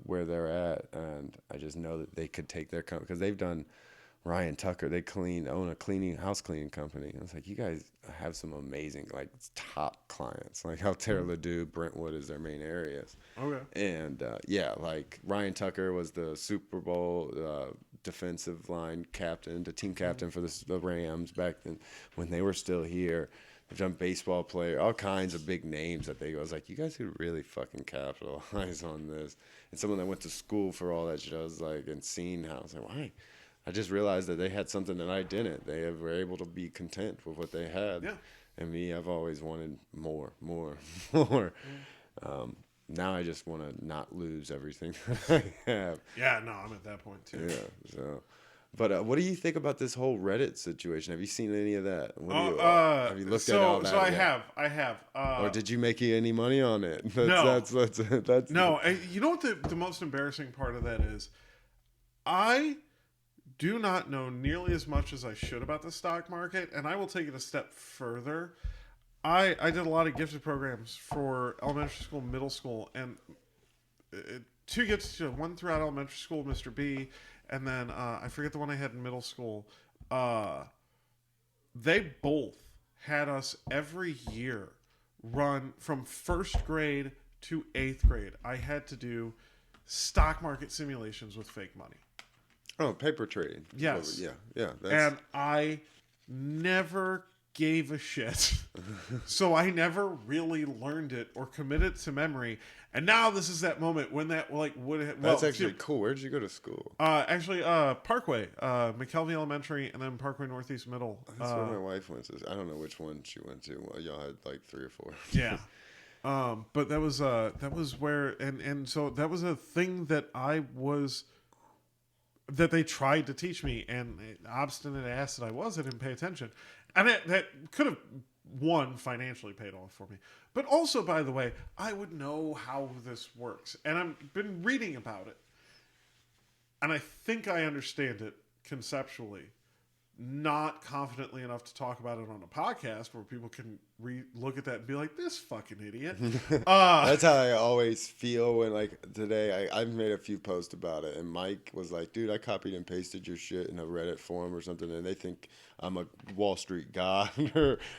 where they're at. And I just know that they could take their company because they've done. Ryan Tucker, they own a house cleaning company. I was like, you guys have some amazing, like, top clients. Like Altair Ladue, Brentwood is their main areas. Okay. And, like Ryan Tucker was the Super Bowl defensive line captain, the team captain for the Rams back then when they were still here. They've done baseball player, all kinds of big names that I was like, you guys could really fucking capitalize on this. And someone that went to school for all that shit, I was like, and seen how, I was like, why? I just realized that they had something that I didn't. They were able to be content with what they had. Yeah. And me, I've always wanted more. Now I just want to not lose everything that I have. Yeah, no, I'm at that point too. Yeah. So, but what do you think about this whole Reddit situation? Have you seen any of that? Have you looked at all that? So I have. Or did you make any money on it? No. That's no. You know what the most embarrassing part of that is? I do not know nearly as much as I should about the stock market, and I will take it a step further. I did a lot of gifted programs for elementary school, middle school, and two gifts, one throughout elementary school, Mr. B, and then I forget the one I had in middle school. They both had us every year run from first grade to 8th grade. I had to do stock market simulations with fake money. Oh, paper trading. Yes. Yeah. And I never gave a shit. So I never really learned it or committed to memory. And now this is that moment when that like would have, That's actually cool. Where did you go to school? Actually, Parkway, McKelvey Elementary, and then Parkway Northeast Middle. That's where my wife went to. I don't know which one she went to. Well, y'all had like 3 or 4. Yeah. But that was where and so that was a thing that that they tried to teach me, and obstinate ass that I was, I didn't pay attention, and that could have financially paid off for me, but also, by the way, I would know how this works, and I've been reading about it, and I think I understand it conceptually. Not confidently enough to talk about it on a podcast where people can look at that and be like, this fucking idiot. That's how I always feel when, like, today I've made a few posts about it, and Mike was like, dude, I copied and pasted your shit in a Reddit forum or something, and they think I'm a Wall Street god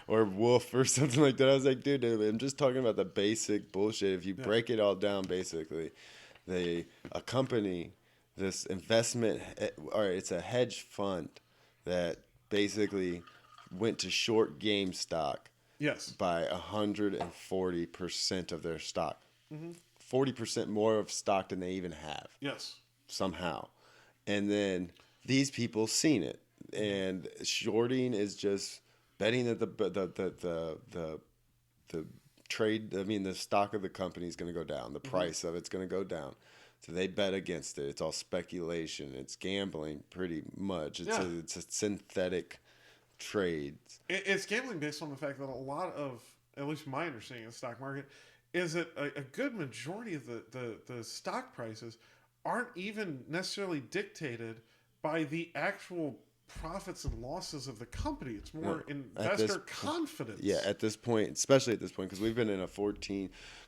or wolf or something like that. I was like, dude, I'm just talking about the basic bullshit. If you break it all down, basically, a company, this investment, or it's a hedge fund that basically went to short GameStop by 140% of their stock. 40% more of stock than they even have. Yes. Somehow. And then these people seen it. And shorting is just betting that the trade, I mean, the stock of the company is going to go down. The price of it's going to go down. So they bet against it. It's all speculation. It's gambling, pretty much. It's a synthetic trade. It's gambling based on the fact that a lot of, at least my understanding of the stock market, is that a good majority of the stock prices aren't even necessarily dictated by the actual profits and losses of the company. It's more investor confidence. Yeah, at this point, especially at this point, because we've been in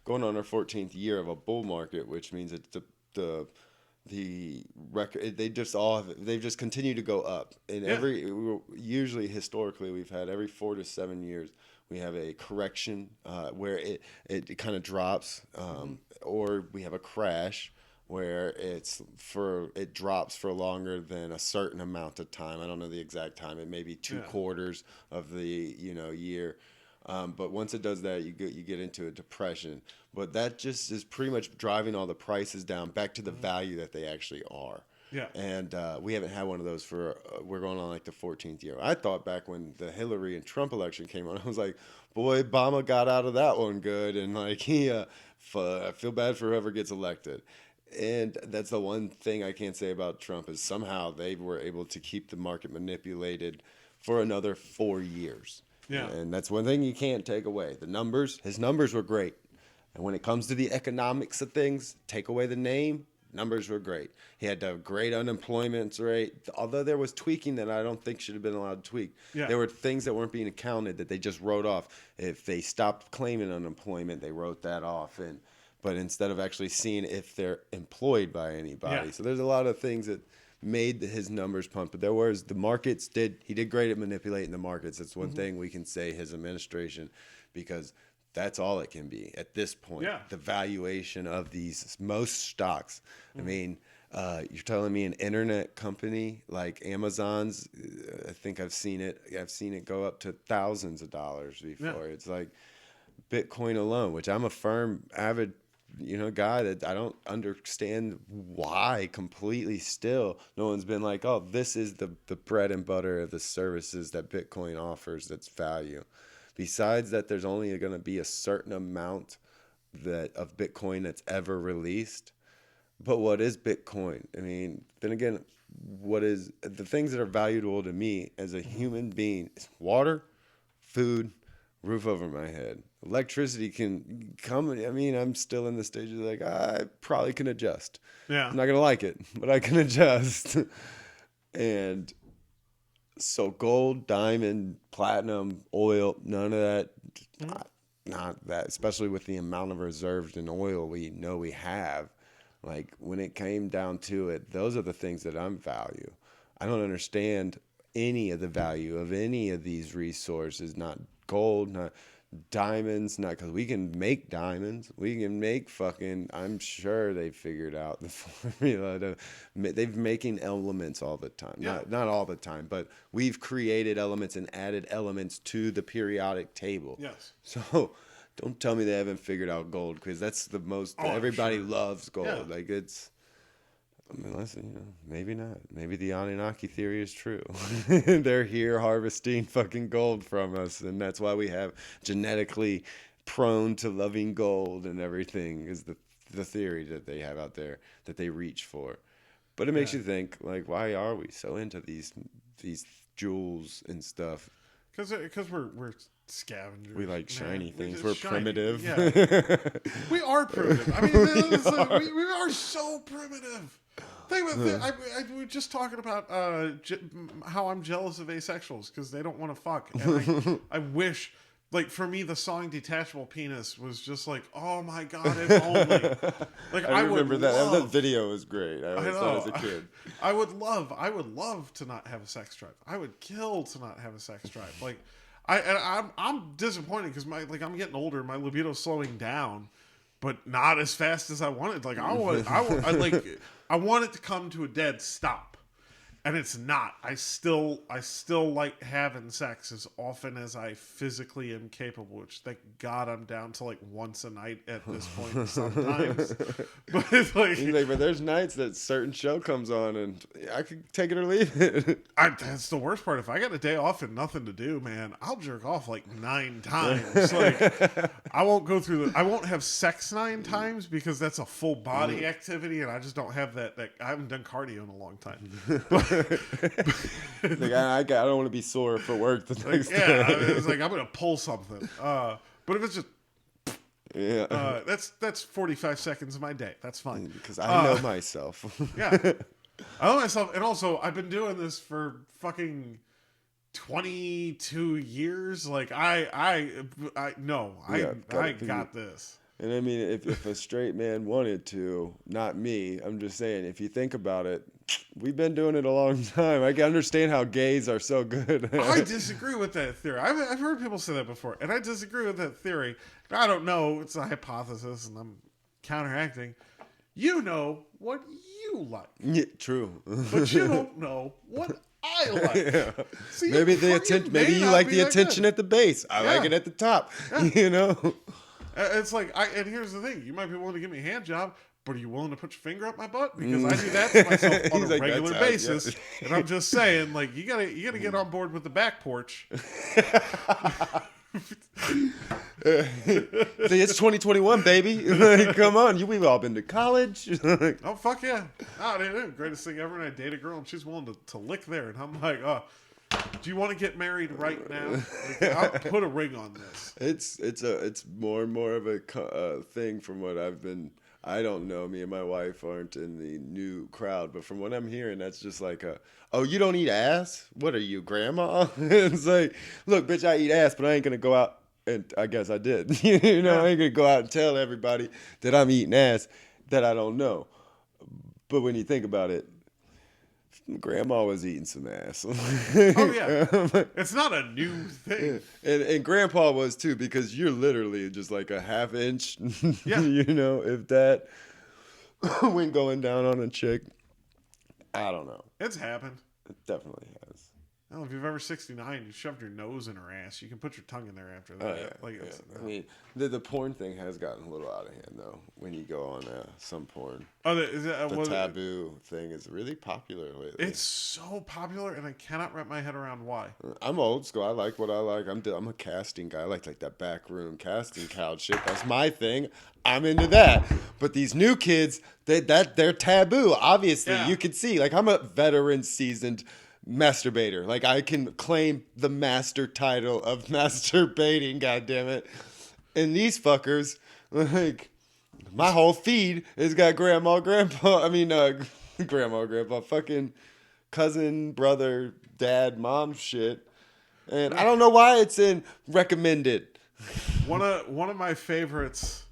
going on our 14th year of a bull market, which means that the record they've just continued to go up. And usually historically we've had every 4 to 7 years we have a correction where it kind of drops, or we have a crash where it drops for longer than a certain amount of time. I don't know the exact time. It may be 2 quarters of the year. But once it does that, you get into a depression. But that just is pretty much driving all the prices down back to the value that they actually are. Yeah. And we haven't had one of those we're going on like the 14th year. I thought back when the Hillary and Trump election came on, I was like, boy, Obama got out of that one good. And like I feel bad for whoever gets elected. And that's the one thing I can't say about Trump is somehow they were able to keep the market manipulated for another 4 years. Yeah. And that's one thing you can't take away. His numbers were great. And when it comes to the economics of things, take away the name, numbers were great. He had a great unemployment rate, although there was tweaking that I don't think should have been allowed to tweak. Yeah. There were things that weren't being accounted that they just wrote off. If they stopped claiming unemployment, they wrote that off. But instead of actually seeing if they're employed by anybody. Yeah. So there's a lot of things that made his numbers pump. But the markets he did great at manipulating the markets. That's one thing we can say his administration, because that's all it can be at this point. Yeah. The valuation of most stocks. I mean, you're telling me an internet company like Amazon's, I think I've seen it go up to thousands of dollars before. Yeah. It's like Bitcoin alone, which I'm a firm, avid guy that I don't understand why completely still. No one's been like, oh, this is the bread and butter of the services that Bitcoin offers that's value. Besides that, there's only going to be a certain amount of Bitcoin that's ever released. But what is Bitcoin? I mean, then again, what is the things that are valuable to me as a human being is water, food, roof over my head. Electricity can come. I mean, I'm still in the stage of like, I probably can adjust. Yeah. I'm not going to like it, but I can adjust. And so gold, diamond, platinum, oil, none of that, not that, especially with the amount of reserves in oil we know we have. Like when it came down to it, those are the things that I'm value. I don't understand any of the value of any of these resources, not gold, not diamonds, not because we can make diamonds. We can make fucking, I'm sure they figured out the formula to, they've making elements all the time. Yeah. Not all the time, but we've created elements and added elements to the periodic table. Yes. So don't tell me they haven't figured out gold, because that's the most, everybody loves gold. Yeah. Like it's, I mean, listen, maybe not. Maybe the Anunnaki theory is true. They're here harvesting fucking gold from us, and that's why we have genetically prone to loving gold and everything, is the theory that they have out there that they reach for. But it makes you think, like, why are we so into these jewels and stuff? Because we're scavengers. We like shiny things. We're We're primitive. Yeah. We are primitive. I mean, we are so primitive. We're just talking about how I'm jealous of asexuals because they don't want to fuck. And I wish, like, for me, the song "Detachable Penis" was just like, oh my god, if only. Like, I remember that video was great. I always thought as a kid. I would love to not have a sex drive. I would kill to not have a sex drive. Like, I'm disappointed because I'm getting older, my libido's slowing down, but not as fast as I wanted. Like, I want it to come to a dead stop. And it's not. I still like having sex as often as I physically am capable, which thank God I'm down to like once a night at this point sometimes. But it's like, but there's nights that certain show comes on and I could take it or leave it. That's the worst part. If I got a day off and nothing to do, man, I'll jerk off like 9 times. Like, I won't have sex 9 times because that's a full body activity, and I just don't have that. I haven't done cardio in a long time. Like, I don't want to be sore for work the next day. Yeah, it's like I'm gonna pull something. But if it's just that's 45 seconds of my day. That's fine because I know myself. Yeah, I know myself, and also I've been doing this for fucking 22 years. Like I got this. And I mean, if a straight man wanted to, not me, I'm just saying, if you think about it, we've been doing it a long time. I can understand how gays are so good. I disagree with that theory. I've heard people say that before, and I disagree with that theory. I don't know. It's a hypothesis, and I'm counteracting. You know what you like. Yeah, true. But you don't know what I like. Yeah. See, maybe maybe you like the attention at the base. I like it at the top. Yeah. You know? It's like, and here's the thing: you might be willing to give me a hand job, but are you willing to put your finger up my butt? Because I do that to myself on a regular basis, and I'm just saying, like, you gotta get on board with the back porch. See, it's 2021, baby. Like, come on, we've all been to college. Oh fuck yeah! Oh, dude, greatest thing ever. And I date a girl, and she's willing to lick there, and I'm like, oh. Do you want to get married right now? Like, I'll put a ring on this. It's more and more of a thing from what I've been. I don't know. Me and my wife aren't in the new crowd, but from what I'm hearing, that's just like oh, you don't eat ass? What are you, grandma? It's like, look, bitch, I eat ass, but I ain't gonna go out. And I guess I did. You know, I ain't gonna go out and tell everybody that I'm eating ass that I don't know. But when you think about it, Grandma was eating some ass. Oh yeah, it's not a new thing. And Grandpa was too, because you're literally just like a half inch. Yeah, you know, if that when going down on a chick, I don't know. It's happened. It definitely has. I don't know if you've ever 69, you shoved your nose in her ass. You can put your tongue in there after that. Oh, yeah, I mean, the porn thing has gotten a little out of hand, though, when you go on some porn. Oh, the taboo thing is really popular lately. It's so popular, and I cannot wrap my head around why. I'm old school. I like what I like. I'm a casting guy. I like that backroom casting couch shit. That's my thing. I'm into that. But these new kids, they're taboo. Obviously, you can see. Like, I'm a veteran, seasoned masturbator. Like, I can claim the master title of masturbating, goddammit. And these fuckers, like, my whole feed has got grandma, grandpa, fucking cousin, brother, dad, mom shit. And I don't know why it's in recommended. One of my favorites,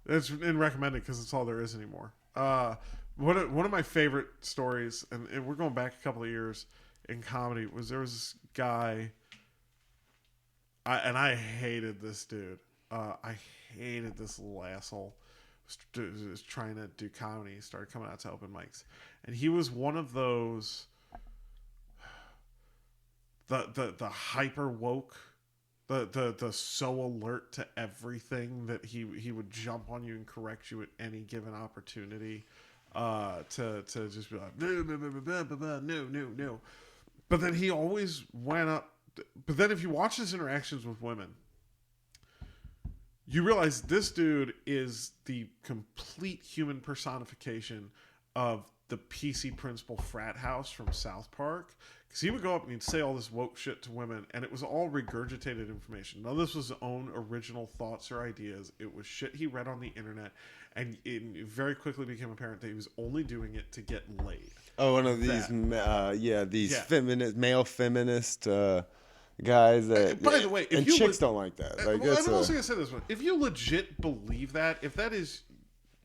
it's in recommended because it's all there is anymore. One of my favorite stories, and we're going back a couple of years in comedy, was there was this guy. I hated this dude. I hated this little asshole. Was trying to do comedy. He started coming out to open mics, and he was one of those the hyper woke, the so alert to everything that he would jump on you and correct you at any given opportunity. To just be like no. But then he always went up. But then if you watch his interactions with women, you realize this dude is the complete human personification of the PC principal frat house from South Park. Because he would go up and he'd say all this woke shit to women, and it was all regurgitated information. None of this was his own original thoughts or ideas. It was shit he read on the internet, and it very quickly became apparent that he was only doing it to get laid. Oh, one of these, feminist, male feminist guys that. By the way, if and you chicks don't like that. Like, well, I'm also gonna say this one: if you legit believe that, if that is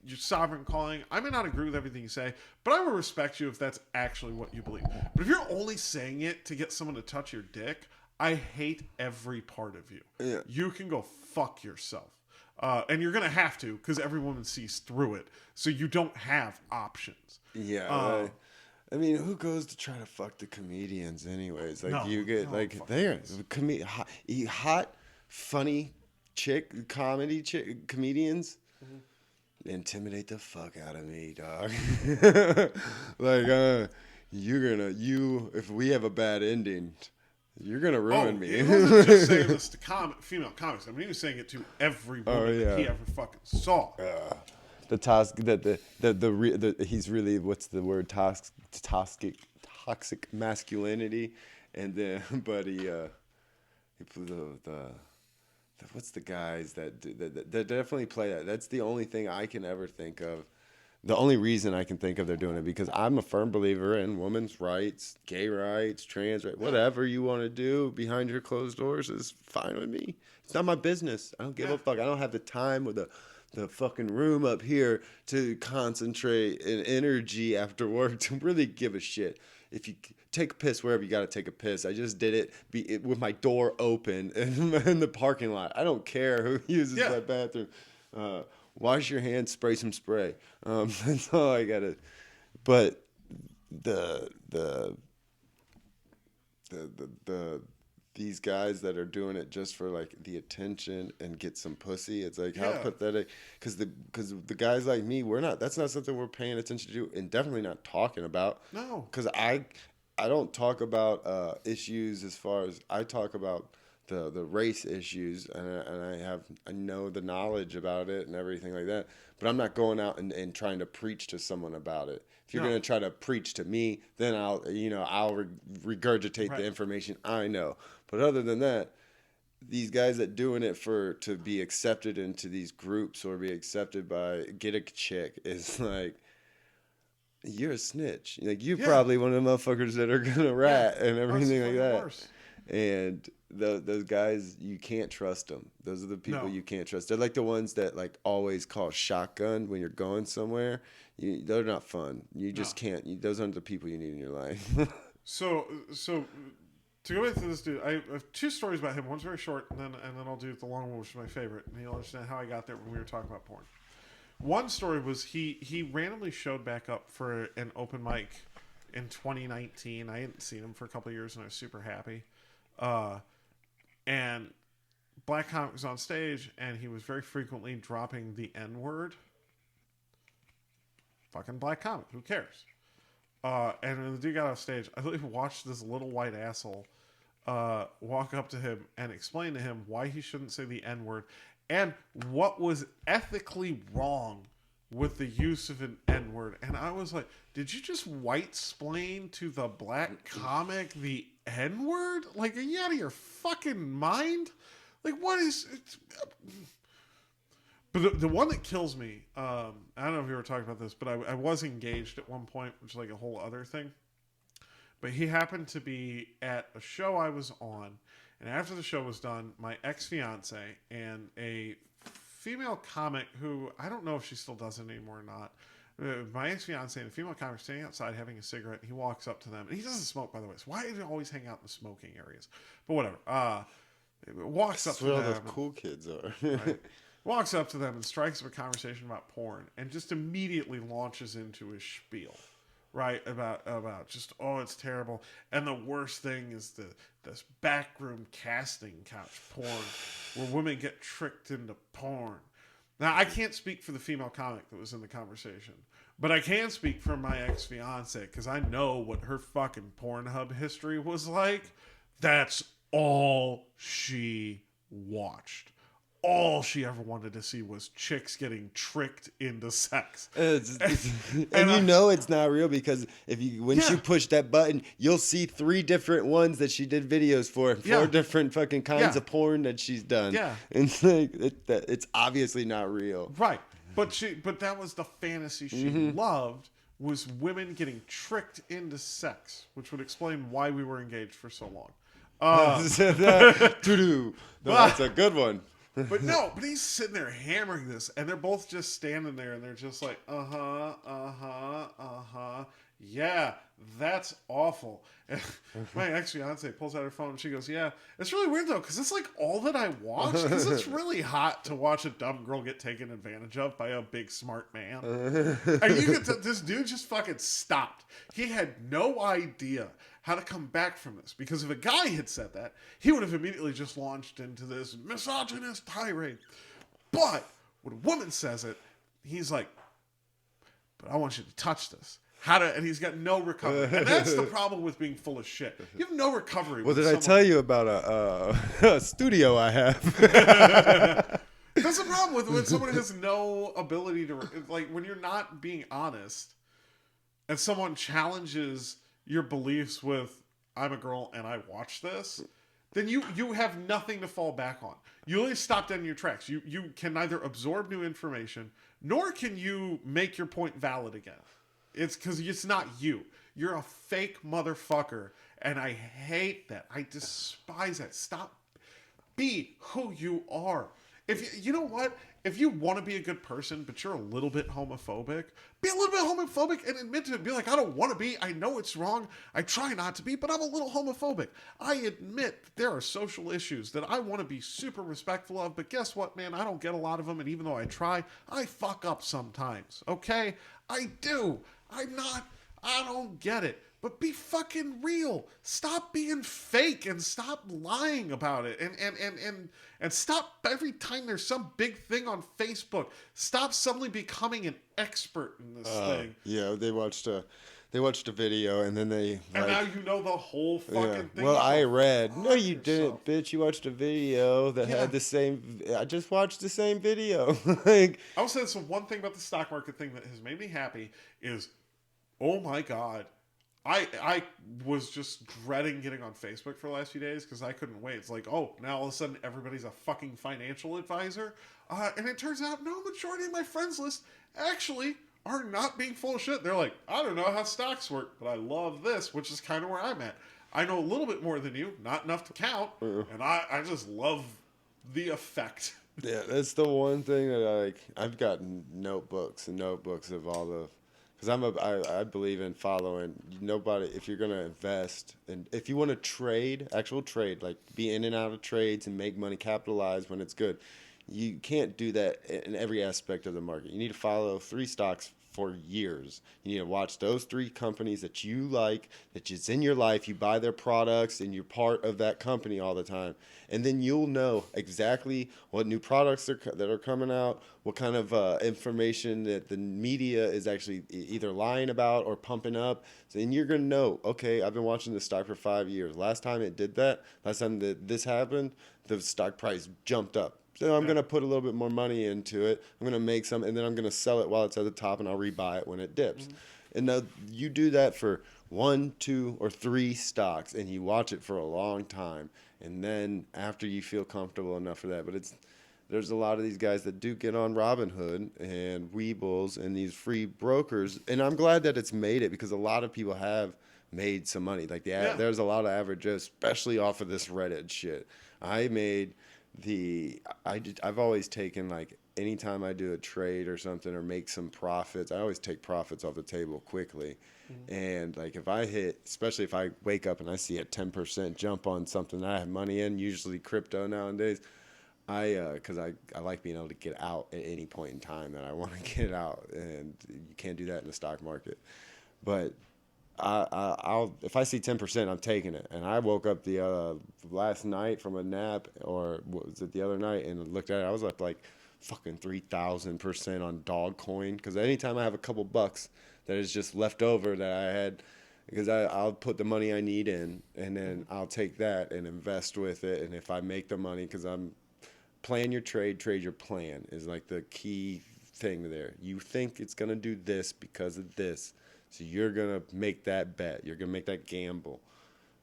your sovereign calling, I may not agree with everything you say, but I will respect you if that's actually what you believe. But if you're only saying it to get someone to touch your dick, I hate every part of you. Yeah. You can go fuck yourself. And you're gonna have to, because every woman sees through it, so you don't have options. Yeah, I mean, who goes to try to fuck the comedians anyways? Like, you get they're hot, funny comedians. Mm-hmm. Intimidate the fuck out of me, dog. Like, if we have a bad ending, you're gonna ruin me. He wasn't just saying this to female comics. I mean, he was saying it to every woman that he ever fucking saw. He's really, what's the word, toxic masculinity, and then he put what's the guys that definitely play that. That's the only thing I can ever think of. The only reason I can think of they're doing it, because I'm a firm believer in women's rights, gay rights, trans rights, whatever you want to do behind your closed doors is fine with me. It's not my business. I don't give a fuck. I don't have the time or the fucking room up here to concentrate and energy after work to really give a shit. If you take a piss wherever you got to take a piss, I just did it with my door open in the parking lot. I don't care who uses that bathroom. Wash your hands, spray some spray. That's all I gotta. But these guys that are doing it just for like the attention and get some pussy, it's like how pathetic. Because the guys like me, that's not something we're paying attention to, and definitely not talking about. No. Because I don't talk about issues as far as I talk about the race issues, and I know the knowledge about it and everything like that. But I'm not going out and trying to preach to someone about it. If you're going to try to preach to me, then I'll regurgitate the information I know. But other than that, these guys that doing it to be accepted into these groups or be accepted by get a chick is like, you're a snitch. Like, you're probably one of the motherfuckers that are gonna rat and everything like that. Worse. And those guys, you can't trust them. Those are the people you can't trust. They're like the ones that like always call shotgun when you're going somewhere. They're not fun. You just can't. Those aren't the people you need in your life. So to go back to this dude, I have two stories about him. One's very short, and then I'll do the long one, which is my favorite, and you'll understand how I got there when we were talking about porn. One story was he randomly showed back up for an open mic in 2019. I hadn't seen him for a couple of years, and I was super happy. And Black Comic was on stage, and he was very frequently dropping the N-word. Fucking Black Comic, who cares? And when the dude got off stage, I literally watched this little white asshole walk up to him and explain to him why he shouldn't say the N-word and what was ethically wrong with the use of an N-word. And I was like, did you just white-splain to the black comic the N-word? Like, are you out of your fucking mind? Like, what is... But the one that kills me, I don't know if you were talking about this, but I was engaged at one point, which is like a whole other thing. But he happened to be at a show I was on, and after the show was done, my ex-fiance and a female comic who, I don't know if she still does it anymore or not, my ex-fiance and a female comic standing outside having a cigarette, and he walks up to them, and he doesn't smoke, by the way, so why do they always hang out in the smoking areas? But whatever. walks up That's to what all them. those cool kids are. Right. Walks up to them and strikes up a conversation about porn and just immediately launches into his spiel, right? About just, oh, it's terrible. And the worst thing is this backroom casting couch porn where women get tricked into porn. Now, I can't speak for the female comic that was in the conversation, but I can speak for my ex-fiance because I know what her fucking Pornhub history was like. That's all she watched. All she ever wanted to see was chicks getting tricked into sex. And you know it's not real because when she pushed that button, you'll see 3 different ones that she did videos for, and 4 different fucking kinds of porn that she's done. Yeah, and it's like it's obviously not real. Right, but that was the fantasy she loved, was women getting tricked into sex, which would explain why we were engaged for so long. That's a good one. But he's sitting there hammering this, and they're both just standing there, and they're just like, yeah, that's awful. And my ex-fiance pulls out her phone, and she goes, yeah, it's really weird, though, because it's like all that I watch, because it's really hot to watch a dumb girl get taken advantage of by a big, smart man. And you get this dude just fucking stopped. He had no idea how to come back from this, because if a guy had said that, he would have immediately just launched into this misogynist tirade. But when a woman says it, he's like, but I want you to touch this. And he's got no recovery. And that's the problem with being full of shit. You have no recovery. Well, did I tell you about a studio I have? That's the problem with when someone has no ability to, like, when you're not being honest and someone challenges your beliefs with, I'm a girl and I watch this, then you have nothing to fall back on. You only stop dead in your tracks. You can neither absorb new information, nor can you make your point valid again. It's because it's not you. You're a fake motherfucker, and I hate that. I despise that. Stop. Be who you are. If you know what? If you want to be a good person, but you're a little bit homophobic, be a little bit homophobic and admit to it. Be like, I don't want to be. I know it's wrong. I try not to be, but I'm a little homophobic. I admit that there are social issues that I want to be super respectful of, but guess what, man? I don't get a lot of them, and even though I try, I fuck up sometimes, okay? I do. I don't get it. But be fucking real. Stop being fake and stop lying about it. And stop every time there's some big thing on Facebook. Stop suddenly becoming an expert in this thing. Yeah, they watched a video and then they now you know the whole fucking thing. Well, I read. No, you didn't, bitch. You watched a video that had the same. I just watched the same video. Like, I will say this one thing about the stock market thing that has made me happy is, oh my God. I was just dreading getting on Facebook for the last few days because I couldn't wait. It's like, oh, now all of a sudden everybody's a fucking financial advisor. And it turns out no majority of my friends list actually are not being full of shit. They're like, I don't know how stocks work, but I love this, which is kind of where I'm at. I know a little bit more than you, not enough to count, and I just love the effect. Yeah, that's the one thing that I've got notebooks and notebooks of all the. Because I believe in following nobody. If you're gonna invest and if you want to trade, actual trade, like be in and out of trades and make money, capitalize when it's good, you can't do that in every aspect of the market. You need to follow 3 stocks for years. You need to watch those 3 companies that you like, that is in your life. You buy their products and you're part of that company all the time. And then you'll know exactly what new products that are coming out, what kind of information that the media is actually either lying about or pumping up. So, and you're going to know, okay, I've been watching this stock for 5 years. Last time it did that, last time that this happened, the stock price jumped up. So I'm going to put a little bit more money into it. I'm going to make some, and then I'm going to sell it while it's at the top, and I'll rebuy it when it dips. Mm-hmm. And now you do that for 1, 2, or 3 stocks, and you watch it for a long time. And then after you feel comfortable enough for that, but there's a lot of these guys that do get on Robinhood and Weebles and these free brokers, and I'm glad that it's made it because a lot of people have made some money. Like there's a lot of average Joe, especially off of this Reddit shit. I've always taken like anytime I do a trade or something or make some profits, I always take profits off the table quickly. And like if I hit, especially if I wake up and I see a 10% jump on something that I have money in, usually crypto nowadays, because I like being able to get out at any point in time that I want to get out, and you can't do that in the stock market. But I'll if I see 10%, I'm taking it. And I woke up the last night from a nap, or what was it, the other night, and looked at it. I was up like fucking 3,000% on dog coin, because anytime I have a couple bucks that is just left over that I had, because I'll put the money I need in, and then I'll take that and invest with it. And if I make the money, because I'm plan your trade your plan is like the key thing there. You think it's gonna do this because of this, so you're gonna make that bet. You're gonna make that gamble.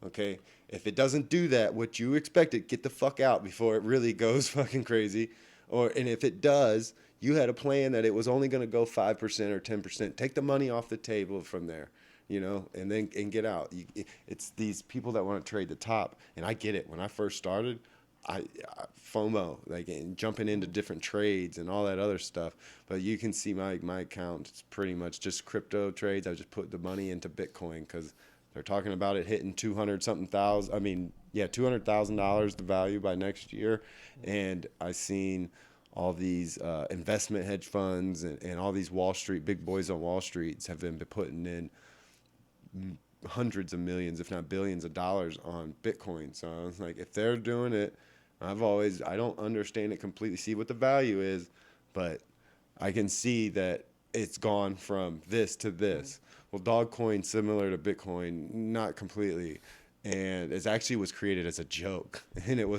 Okay, if it doesn't do that, what you expected, get the fuck out before it really goes fucking crazy. And if it does, you had a plan that it was only gonna go 5% or 10%. Take the money off the table from there, and then get out. It's these people that want to trade the top, and I get it. When I first started, I FOMO, like, and jumping into different trades and all that other stuff. But you can see my account. It's pretty much just crypto trades. I just put the money into Bitcoin because they're talking about it hitting $200,000 the value by next year. And I seen all these investment hedge funds and all these big boys on Wall Street have been putting in hundreds of millions, if not billions of dollars on Bitcoin. So I was like, if they're doing it, I don't understand it completely, see what the value is, but I can see that it's gone from this to this. Well, Dogcoin, similar to Bitcoin, not completely. And it actually was created as a joke. And so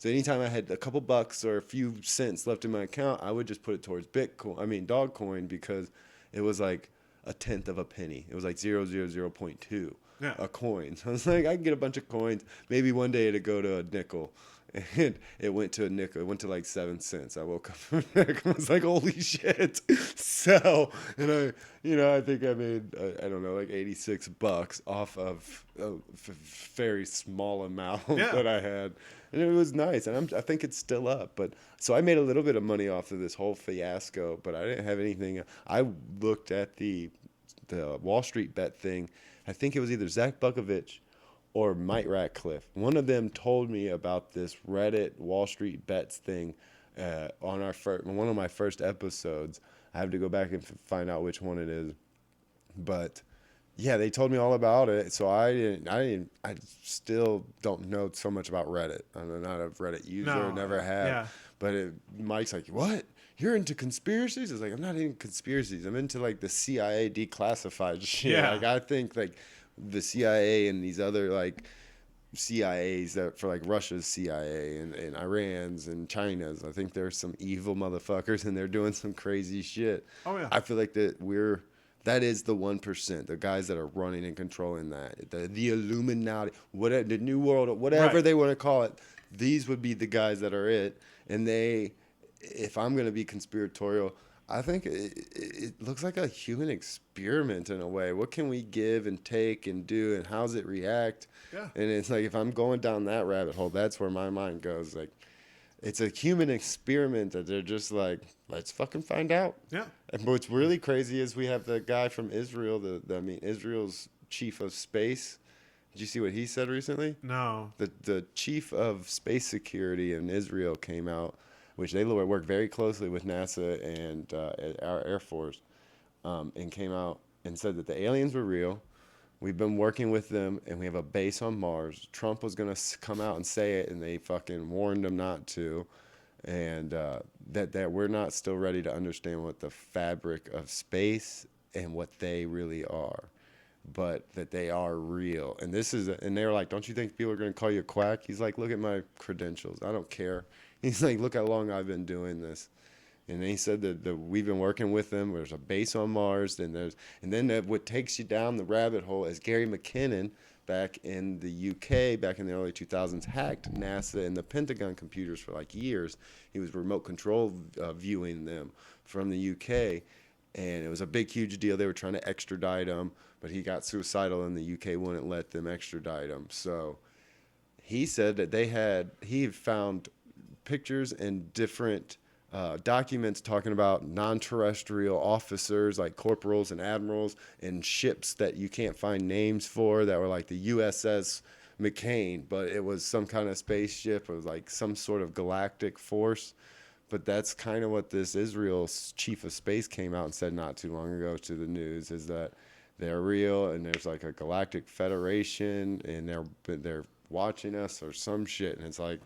anytime I had a couple bucks or a few cents left in my account, I would just put it towards Dogcoin, because it was like a tenth of a penny. It was like 0.000.2 a coin. So I was like, I can get a bunch of coins. Maybe one day it'd go to a nickel. And it went to a nickel. It went to like 7 cents. I woke up from that. I was like, holy shit. So, and I think I made, I don't know, like $86 off of a very small amount that I had. And it was nice. And I think it's still up. But so I made a little bit of money off of this whole fiasco, but I didn't have anything. I looked at the Wall Street bet thing. I think it was either Zach Bukovich or Mike Ratcliffe. One of them told me about this Reddit Wall Street bets thing on one of my first episodes. I have to go back and find out which one it is. But yeah, they told me all about it. So I still don't know so much about Reddit. I'm not a Reddit user, never have. Yeah. But Mike's like, what? You're into conspiracies? I was like, I'm not into conspiracies. I'm into like the CIA declassified shit. Yeah. Like I think like the CIA and these other like CIAs that for like Russia's CIA and Iran's and China's. I think there's some evil motherfuckers and they're doing some crazy shit. Oh yeah. I feel like that is the 1%, the guys that are running and controlling that. The Illuminati, whatever, the New World, whatever they want to call it. These would be the guys that are it. And if I'm going to be conspiratorial, I think it looks like a human experiment in a way. What can we give and take and do, and how's it react? Yeah. And it's like, if I'm going down that rabbit hole, that's where my mind goes. Like, it's a human experiment that they're just like, let's fucking find out. Yeah. And what's really crazy is we have the guy from Israel, Israel's chief of space. Did you see what he said recently? No. The chief of space security in Israel came out, which they work very closely with NASA and our Air Force, and came out and said that the aliens were real. We've been working with them, and we have a base on Mars. Trump was going to come out and say it, and they fucking warned him not to. And that we're not still ready to understand what the fabric of space and what they really are, but that they are real. And and they were like, don't you think people are going to call you a quack? He's like, look at my credentials. I don't care. He's like, look how long I've been doing this. And he said that we've been working with them. There's a base on Mars. And then what takes you down the rabbit hole is Gary McKinnon back in the UK, back in the early 2000s, hacked NASA and the Pentagon computers for like years. He was remote control viewing them from the UK. And it was a big, huge deal. They were trying to extradite him, but he got suicidal and the UK wouldn't let them extradite him. So he said that he had found pictures and different documents talking about non-terrestrial officers like corporals and admirals and ships that you can't find names for that were like the USS McCain, but it was some kind of spaceship. It was like some sort of galactic force. But that's kind of what this Israel chief of space came out and said not too long ago to the news, is that they're real and there's like a galactic federation and they're watching us or some shit. And it's like,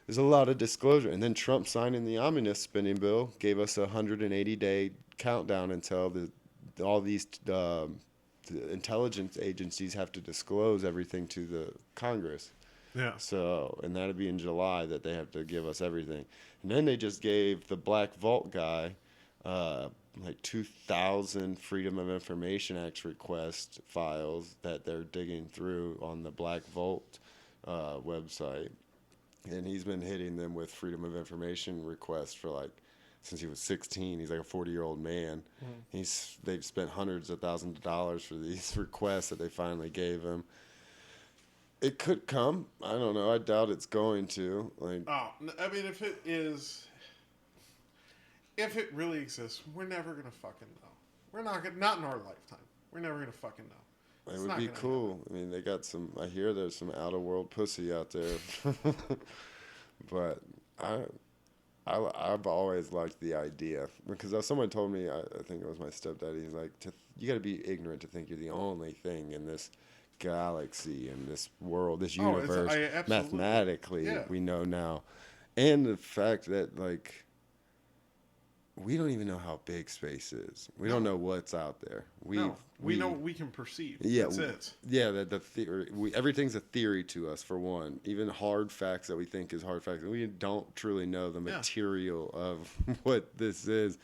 there's a lot of disclosure. And then Trump signing the omnibus spending bill gave us a 180-day countdown until all these the intelligence agencies have to disclose everything to the Congress. Yeah. So, and that'll be in July that they have to give us everything. And then they just gave the Black Vault guy like 2,000 Freedom of Information Act request files that they're digging through on the Black Vault website. And he's been hitting them with Freedom of Information requests for like since he was 16. He's like a 40-year-old man. They've spent hundreds of thousands of dollars for these requests that they finally gave him. It could come. I don't know. I doubt it's going to. Like, I mean, if it really exists, we're never gonna fucking know. We're not gonna, not in our lifetime. We're never gonna fucking know. it would be cool. I mean, they got some. I hear there's some out of world pussy out there, but I've always liked the idea because someone told me. I think it was my stepdaddy. He's like, you got to be ignorant to think you're the only thing in this galaxy and this world, this universe. Mathematically, we know now, and the fact that like. We don't even know how big space is. We don't know what's out there. We know what we can perceive. Yeah, that's it. Yeah, the theory. Everything's a theory to us. For one, even hard facts that we think is hard facts, we don't truly know the material of what this is.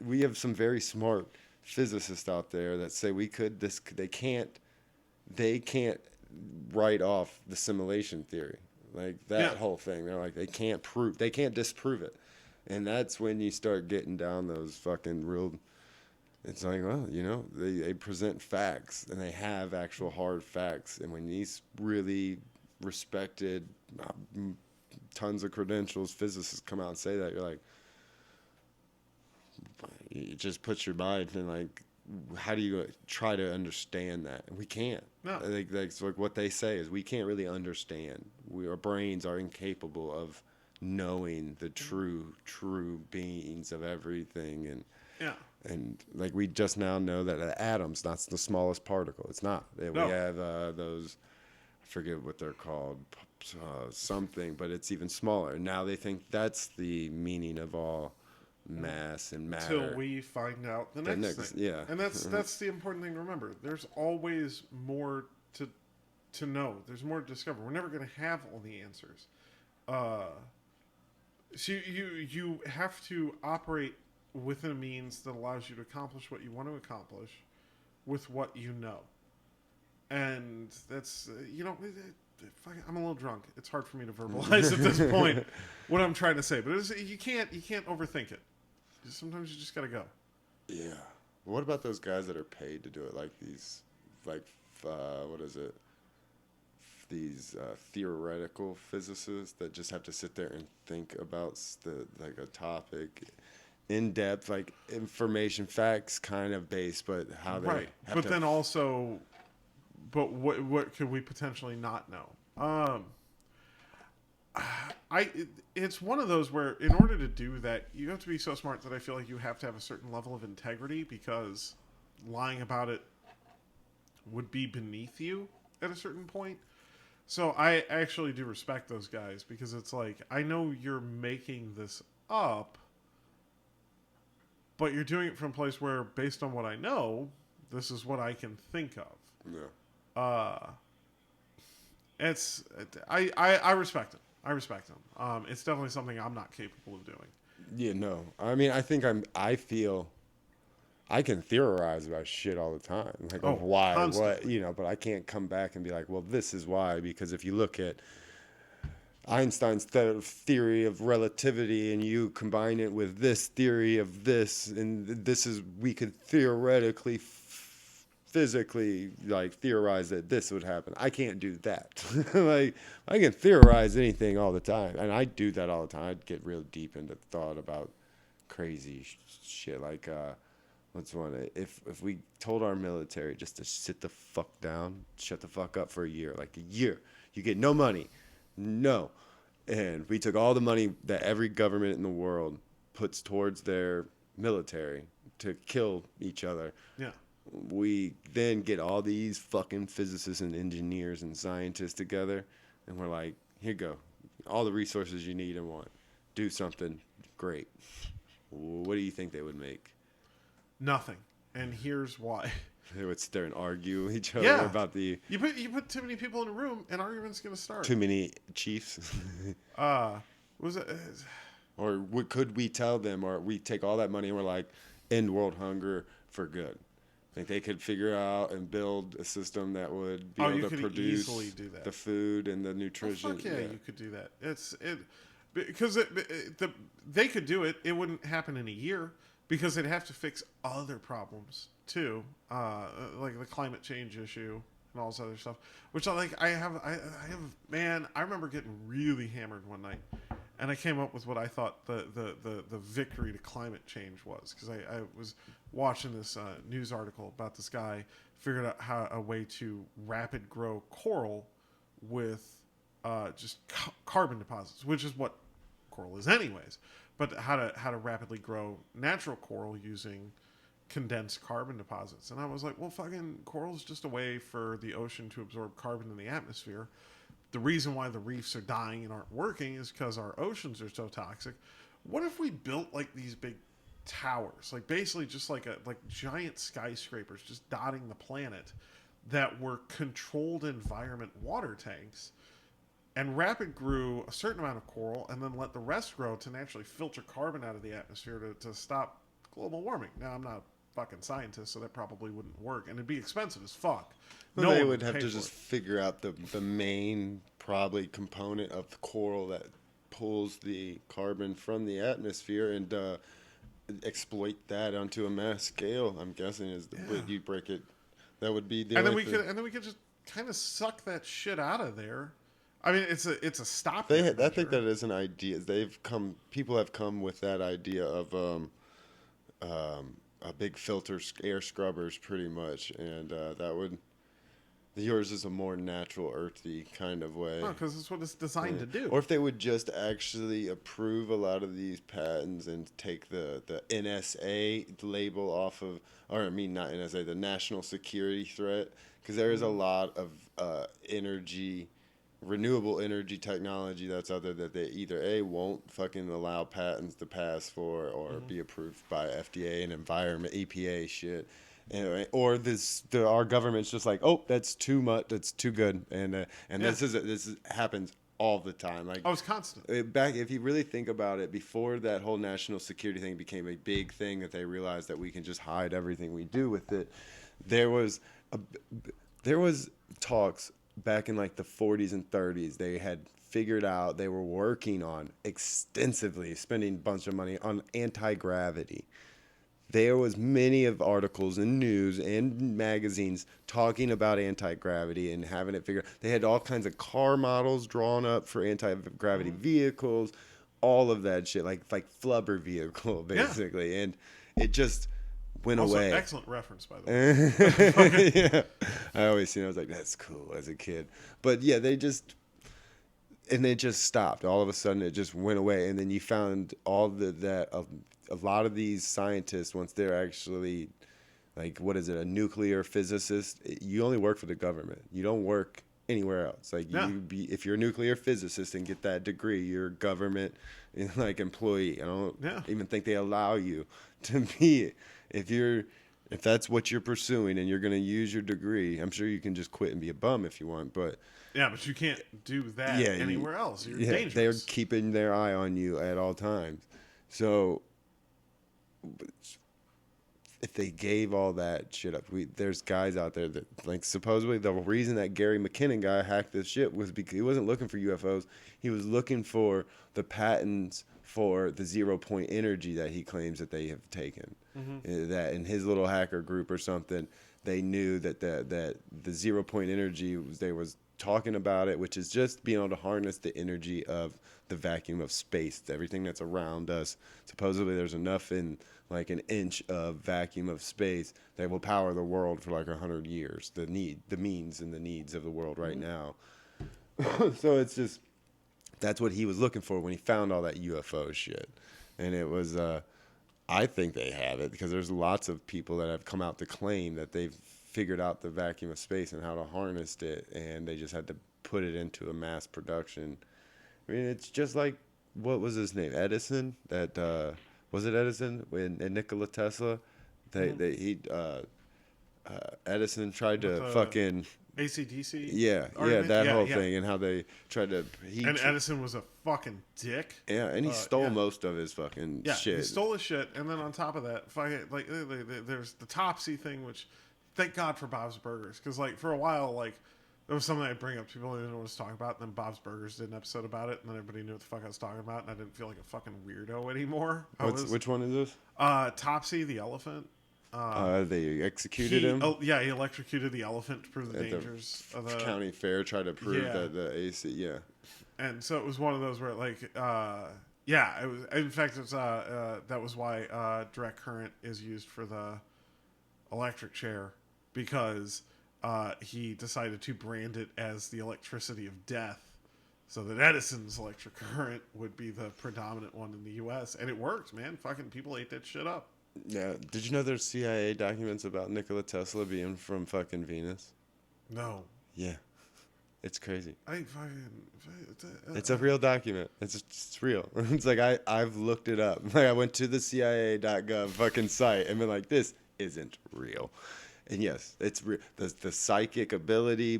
We have some very smart physicists out there that say we could. They can't write off the simulation theory, like that whole thing. They're like they can't disprove it. And that's when you start getting down those fucking real. It's like, well, they present facts and they have actual hard facts. And when these really respected, tons of credentials physicists come out and say that, you're like, it just puts your mind in like, how do you try to understand that? And we can't. No. It's like what they say is we can't really understand. Our brains are incapable of knowing the true beings of everything, and like we just now know that an atom's not the smallest particle. It's not. We have those, I forget what they're called, something, but it's even smaller. And now they think that's the meaning of all mass and matter. Until we find out the next thing. Yeah, and that's the important thing to remember. There's always more to know. There's more to discover. We're never going to have all the answers. So you have to operate within a means that allows you to accomplish what you want to accomplish with what you know. And that's, I'm a little drunk. It's hard for me to verbalize at this point what I'm trying to say. But you can't overthink it. Sometimes you just got to go. Yeah. What about those guys that are paid to do it? Like these, what is it? These theoretical physicists that just have to sit there and think about a topic in depth, like information, facts, kind of based, but how they right. Have but to then also, but what could we potentially not know? It's one of those where in order to do that, you have to be so smart that I feel like you have to have a certain level of integrity because lying about it would be beneath you at a certain point. So I actually do respect those guys because it's like, I know you're making this up, but you're doing it from a place where, based on what I know, this is what I can think of. Yeah. I respect him. I respect him. It's definitely something I'm not capable of doing. Yeah, no. I mean, I feel I can theorize about shit all the time. Like, why, constantly. What, but I can't come back and be like, well, this is why. Because if you look at Einstein's theory of relativity and you combine it with this theory of this, and this is, we could theoretically physically like theorize that this would happen. I can't do that. Like I can theorize anything all the time, and I do that all the time. I'd get real deep into thought about crazy shit. Like what's one? If we told our military just to sit the fuck down, shut the fuck up for a year, like a year, you get no money, no, and we took all the money that every government in the world puts towards their military to kill each other. Yeah. We then get all these fucking physicists and engineers and scientists together, and we're like, here you go, all the resources you need and want. Do something great. What do you think they would make? Nothing. And here's why. They would sit there and argue with each other Yeah. about the You put too many people in a room, an argument's gonna start. too many chiefs. Was it? Or could we tell them, or we take all that money and we're like, end world hunger for good? Think they could figure out and build a system that would be able to produce easily do that. the food and the nutrition. Well, fuck yeah, you could do that. Because they could do it. It wouldn't happen in a year because they'd have to fix other problems too, like the climate change issue and all this other stuff. Which I remember getting really hammered one night. And I came up with what I thought the victory to climate change was, because I was watching this news article about this guy figured out a way to rapid grow coral with just carbon deposits, which is what coral is anyways. But how to rapidly grow natural coral using condensed carbon deposits. And I was like, well, fucking coral is just a way for the ocean to absorb carbon in the atmosphere. The reason why the reefs are dying and aren't working is because our oceans are so toxic. What if we built like these big towers, like basically just like giant skyscrapers just dotting the planet that were controlled environment water tanks, and rapid grew a certain amount of coral and then let the rest grow to naturally filter carbon out of the atmosphere to stop global warming. Now, I'm not a fucking scientist, so that probably wouldn't work, and it'd be expensive as fuck. Well, they would have to just figure out the main probably component of the coral that pulls the carbon from the atmosphere and exploit that onto a mass scale. I'm guessing is the way you break it. That would be the. And then we could just kind of suck that shit out of there. I mean, it's a stop. I think that is an idea. People have come with that idea of a big filter air scrubbers, pretty much, and that would. Yours is a more natural, earthy kind of way. Oh, because it's what it's designed to do. Or if they would just actually approve a lot of these patents and take the NSA label off of, or I mean not NSA, the national security threat, because there is a lot of renewable energy technology that's out there that they either won't fucking allow patents to pass for or be approved by FDA and environment EPA shit. Anyway, or our government's just like, oh, that's too much, that's too good, and this happens all the time. Like, it's constant. If you really think about it, before that whole national security thing became a big thing, that they realized that we can just hide everything we do with it. There was talks back in like the 40s and 30s. They had figured out, they were working on extensively, spending a bunch of money on anti-gravity. There was many of articles in news and magazines talking about anti-gravity and having it figured. They had all kinds of car models drawn up for anti-gravity vehicles, all of that shit, like flubber vehicle basically, and it just went away. Excellent reference, by the way. Yeah, I always I was like, that's cool as a kid, but yeah, they just stopped. All of a sudden, it just went away, and then you found a lot of these scientists, once they're actually, like, what is it, a nuclear physicist, you only work for the government. You don't work anywhere else. Like, if you're a nuclear physicist and get that degree, you're a government, like, employee. I don't even think they allow you to be, if that's what you're pursuing and you're going to use your degree, I'm sure you can just quit and be a bum if you want, but... Yeah, but you can't do that anywhere else. You're dangerous. They're keeping their eye on you at all times. So... if they gave all that shit up, there's guys out there that, like, supposedly the reason that Gary McKinnon guy hacked this shit was because he wasn't looking for UFOs. He was looking for the patents for the 0-point energy that he claims that they have taken. That in his little hacker group or something, they knew that the 0 point energy they was talking about it, which is just being able to harness the energy of the vacuum of space, everything that's around us. Supposedly there's enough in like an inch of vacuum of space that will power the world for like 100 years, the means and the needs of the world right now. So it's just, that's what he was looking for when he found all that UFO shit. And it was I think they have it because there's lots of people that have come out to claim that they've figured out the vacuum of space and how to harness it, and they just had to put it into a mass production. I mean, it's just like, what was his name? Edison? That was it Edison and Nikola Tesla? Edison tried to fucking AC/DC. yeah, that whole thing, and how they tried to. Edison was a fucking dick. Yeah, and he stole most of his fucking shit. He stole his shit, and then on top of that, like there's the Topsy thing, which thank God for Bob's Burgers, because like for a while, like there was something I'd bring up, people didn't know what I was talking about, and then Bob's Burgers did an episode about it, and then everybody knew what the fuck I was talking about, and I didn't feel like a fucking weirdo anymore. Which one is this? Topsy the elephant. They executed him. Oh yeah, he electrocuted the elephant to prove the dangers of the county fair. Tried to prove that the AC. Yeah, and so it was one of those where like it was. In fact, it's that was why direct current is used for the electric chair, because he decided to brand it as the electricity of death, so that Edison's electric current would be the predominant one in the U.S. And it worked, man. Fucking people ate that shit up. Yeah. Did you know there's CIA documents about Nikola Tesla being from fucking Venus? No. Yeah. It's crazy. It's a real document. It's real. It's like I've looked it up. Like I went to the CIA.gov fucking site and been like, this isn't real. And yes, it's real. The psychic ability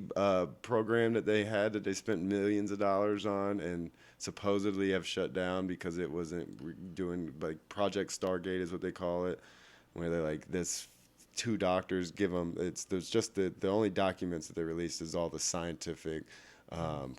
program that they had, that they spent millions of dollars on and supposedly have shut down because it wasn't doing, like, Project Stargate is what they call it, where they're like, this two doctors give them, there's just the only documents that they released is all the scientific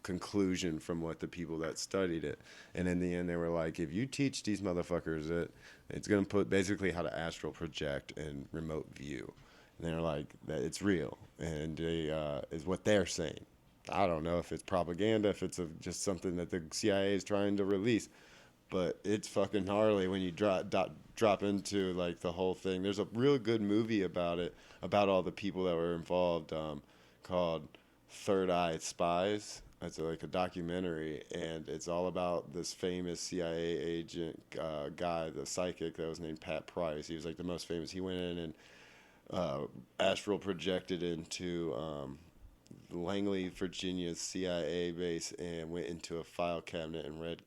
conclusion from what the people that studied it. And in the end, they were like, if you teach these motherfuckers it, it's going to put basically how to astral project and remote view. And they're like, that it's real, and they is what they're saying. I don't know if it's propaganda, if it's just something that the CIA is trying to release, but it's fucking gnarly when you drop into like the whole thing. There's a real good movie about it, about all the people that were involved, called Third Eye Spies. It's like a documentary, and it's all about this famous CIA agent guy, the psychic that was named Pat Price. He was like the most famous. He went in and astral projected into Langley, Virginia's CIA base, and went into a file cabinet and read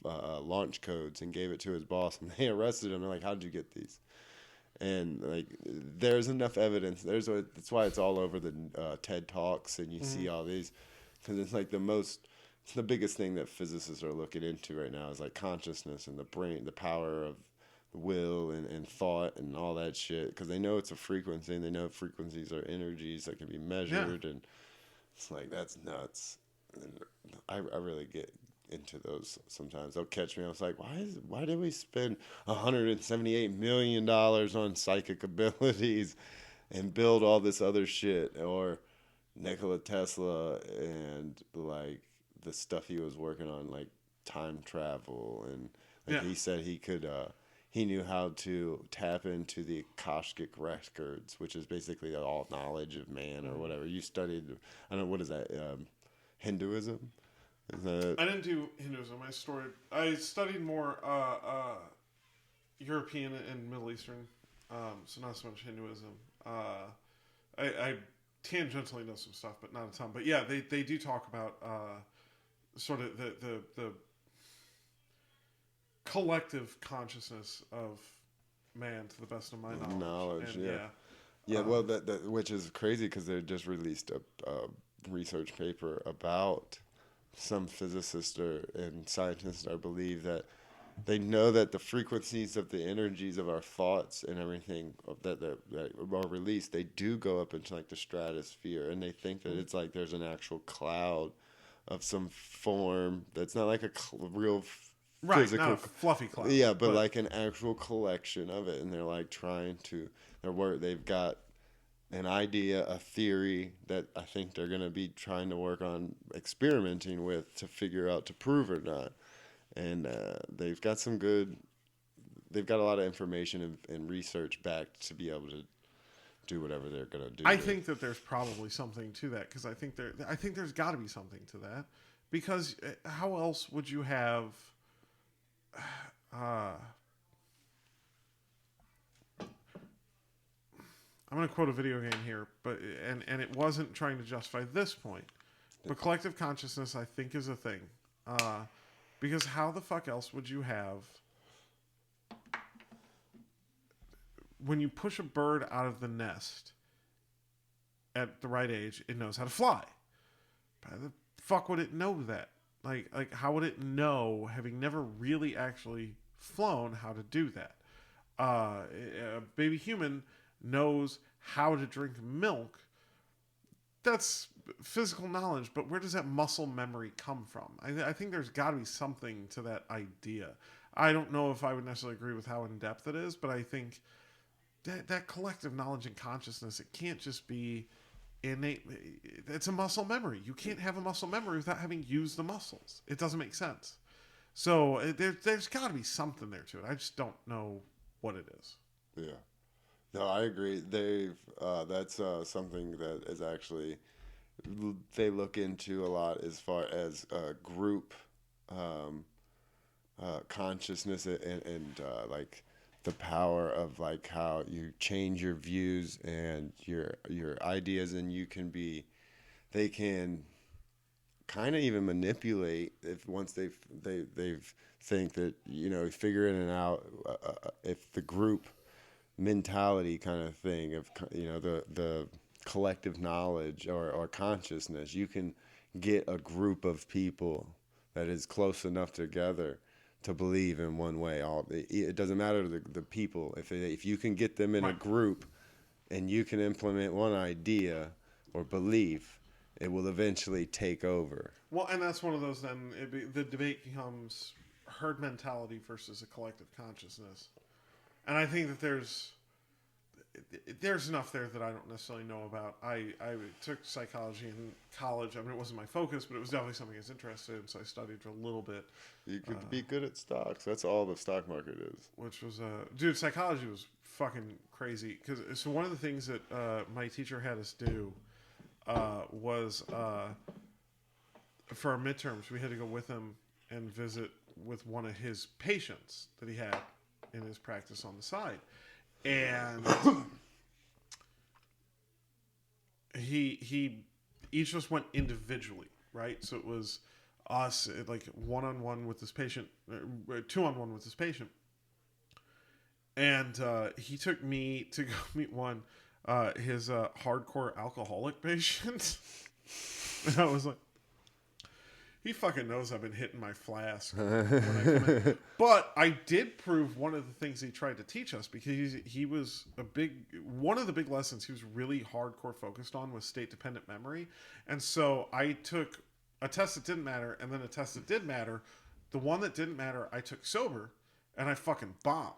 launch codes and gave it to his boss, and they arrested him. They're like, how did you get these? And like, there's enough evidence. That's why it's all over the TED Talks, and you see all these, because it's like it's the biggest thing that physicists are looking into right now is like consciousness and the brain, the power of will and thought and all that shit, because they know it's a frequency, and they know frequencies are energies that can be measured, and it's like, that's nuts. And I really get into those sometimes. They'll catch me. I was like, why did we spend $178 million on psychic abilities and build all this other shit? Or Nikola Tesla and like the stuff he was working on, like time travel, and like he said he could he knew how to tap into the Akashic records, which is basically all knowledge of man or whatever. You studied, I don't know, what is that, Hinduism? I didn't do Hinduism. I studied more European and Middle Eastern, so not so much Hinduism. I tangentially know some stuff, but not a ton. But yeah, they do talk about sort of the collective consciousness of man, to the best of my knowledge. Well, that which is crazy, because they just released a research paper about some physicists and scientists, I believe, that they know that the frequencies of the energies of our thoughts and everything that are released, they do go up into like the stratosphere, and they think that it's like there's an actual cloud of some form that's not like a real physical, not a fluffy cloud. Yeah, but like an actual collection of it, and they're like trying to. They've got an idea, a theory that I think they're going to be trying to work on experimenting with to figure out to prove or not. And they've got a lot of information and research backed to be able to do whatever they're going to do. I think that there's probably something to that, because I think there's got to be something to that, because how else would you have? I'm going to quote a video game here, but and it wasn't trying to justify this point, but collective consciousness I think is a thing, because how the fuck else would you have? When you push a bird out of the nest at the right age, it knows how to fly. How the fuck would it know that? Like how would it know, having never really actually flown, how to do that? A baby human knows how to drink milk. That's physical knowledge, but where does that muscle memory come from? I think there's got to be something to that idea. I don't know if I would necessarily agree with how in depth it is, but I think that collective knowledge and consciousness, it can't just be innate. It's a muscle memory. You can't have a muscle memory without having used the muscles. It doesn't make sense. So there's got to be something there to it. I just don't know what it is. Yeah. No, I agree. That's something that is actually they look into a lot as far as group consciousness and like the power of like how you change your views and your ideas, and they can kind of even manipulate if once they've think that figuring it out if the group mentality kind of thing of the collective knowledge or consciousness, you can get a group of people that is close enough together to believe in one way. It doesn't matter the people. If you can get them in a group and you can implement one idea or belief, it will eventually take over. Well, and that's one of those then, the debate becomes herd mentality versus a collective consciousness. And I think that there's enough there that I don't necessarily know about. I took psychology in college. I mean, it wasn't my focus, but it was definitely something I was interested in, so I studied a little bit. You could be good at stocks. That's all the stock market is. Which was, dude, psychology was fucking crazy. So one of the things that my teacher had us do was, for our midterms, we had to go with him and visit with one of his patients that he had in his practice on the side. And he each of us went individually, right? So it was us like one-on-one with this patient, two-on-one with this patient. And he took me to go meet his hardcore alcoholic patient. And I was like, he fucking knows I've been hitting my flask when I come in. But I did prove one of the things he tried to teach us, because he was one of the big lessons he was really hardcore focused on was state-dependent memory. And so I took a test that didn't matter and then a test that did matter. The one that didn't matter, I took sober and I fucking bombed.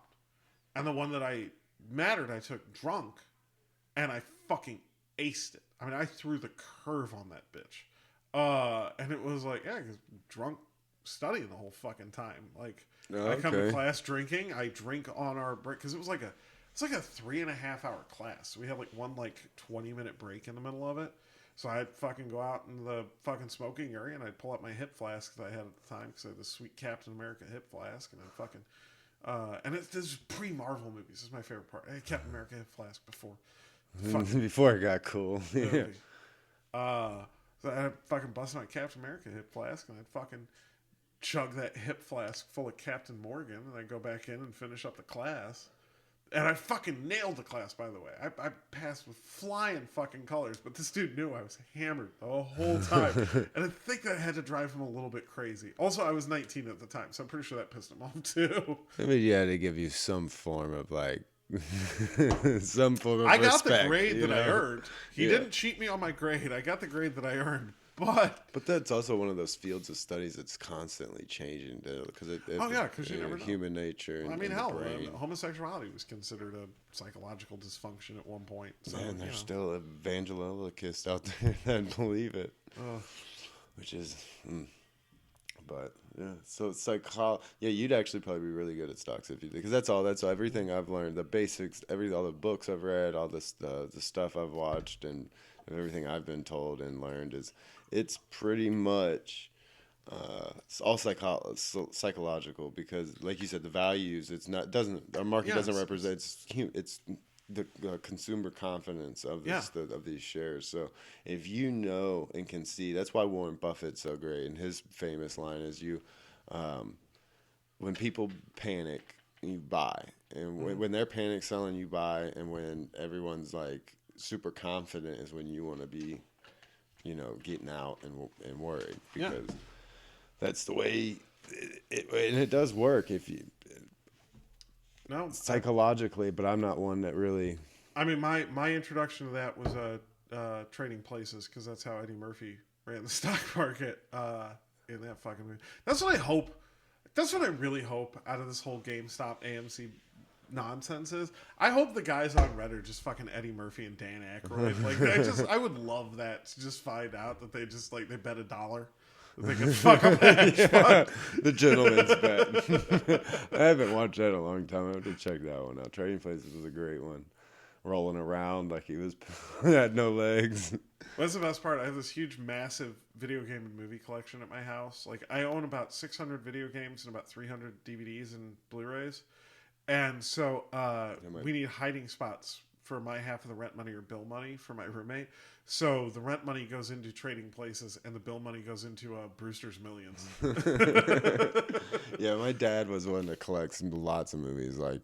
And the one that I mattered, I took drunk and I fucking aced it. I mean, I threw the curve on that bitch. And it was like, yeah, because drunk studying the whole fucking time. Like, I come to class drinking. I drink on our break, because it's like a 3.5 hour class. So we had like one 20-minute break in the middle of it. So I'd fucking go out in the fucking smoking area and I'd pull up my hip flask that I had at the time, because I had the sweet Captain America hip flask, and I'd fucking and this is pre-Marvel movies. This is my favorite part. I had Captain America hip flask before it got cool. Yeah. So I'd fucking bust my Captain America hip flask, and I'd fucking chug that hip flask full of Captain Morgan, and I'd go back in and finish up the class. And I fucking nailed the class, by the way. I passed with flying fucking colors, but this dude knew I was hammered the whole time. And I think that had to drive him a little bit crazy. Also, I was 19 at the time, so I'm pretty sure that pissed him off too. I mean, you had to give you some form of some form of I got respect, the grade that I earned. He didn't cheat me on my grade. I got the grade that I earned. But that's also one of those fields of studies that's constantly changing, because because you never know. Human nature. Well, I mean, and hell, the brain. homosexuality was considered a psychological dysfunction at one point. So, Man, there's still evangelists out there that believe it, which is. But yeah, so it's you'd actually probably be really good at stocks if you did, because that's everything I've learned, the basics, all the books I've read, all this the stuff I've watched, and everything I've been told and learned it's pretty much it's all psychological, because like you said, the values, our market doesn't represent, it's the consumer confidence of of these shares. So if you know and can see, that's why Warren Buffett's so great, and his famous line is when people panic, you buy, and when they're panic selling, you buy, and when everyone's like super confident is when you want to be getting out and worried, because that's the way and it does work if you psychologically, but I'm not one that really. I mean, my introduction to that was Trading Places, because that's how Eddie Murphy ran the stock market in that fucking movie. That's what I hope. That's what I really hope out of this whole GameStop AMC nonsense is. I hope the guys on Reddit are just fucking Eddie Murphy and Dan Aykroyd. Like, I would love that, to just find out that they just they bet $1. They can fuck up a hedge fund. The gentleman's bet. I haven't watched that in a long time. I have to check that one out. Trading Places was a great one. Rolling around like he had no legs. What's the best part? I have this huge, massive video game and movie collection at my house. Like, I own about 600 video games and about 300 DVDs and Blu-rays. And so we need hiding spots for my half of the rent money or bill money for my roommate. So the rent money goes into Trading Places, and the bill money goes into Brewster's Millions. Yeah, my dad was one that collects lots of movies. Like,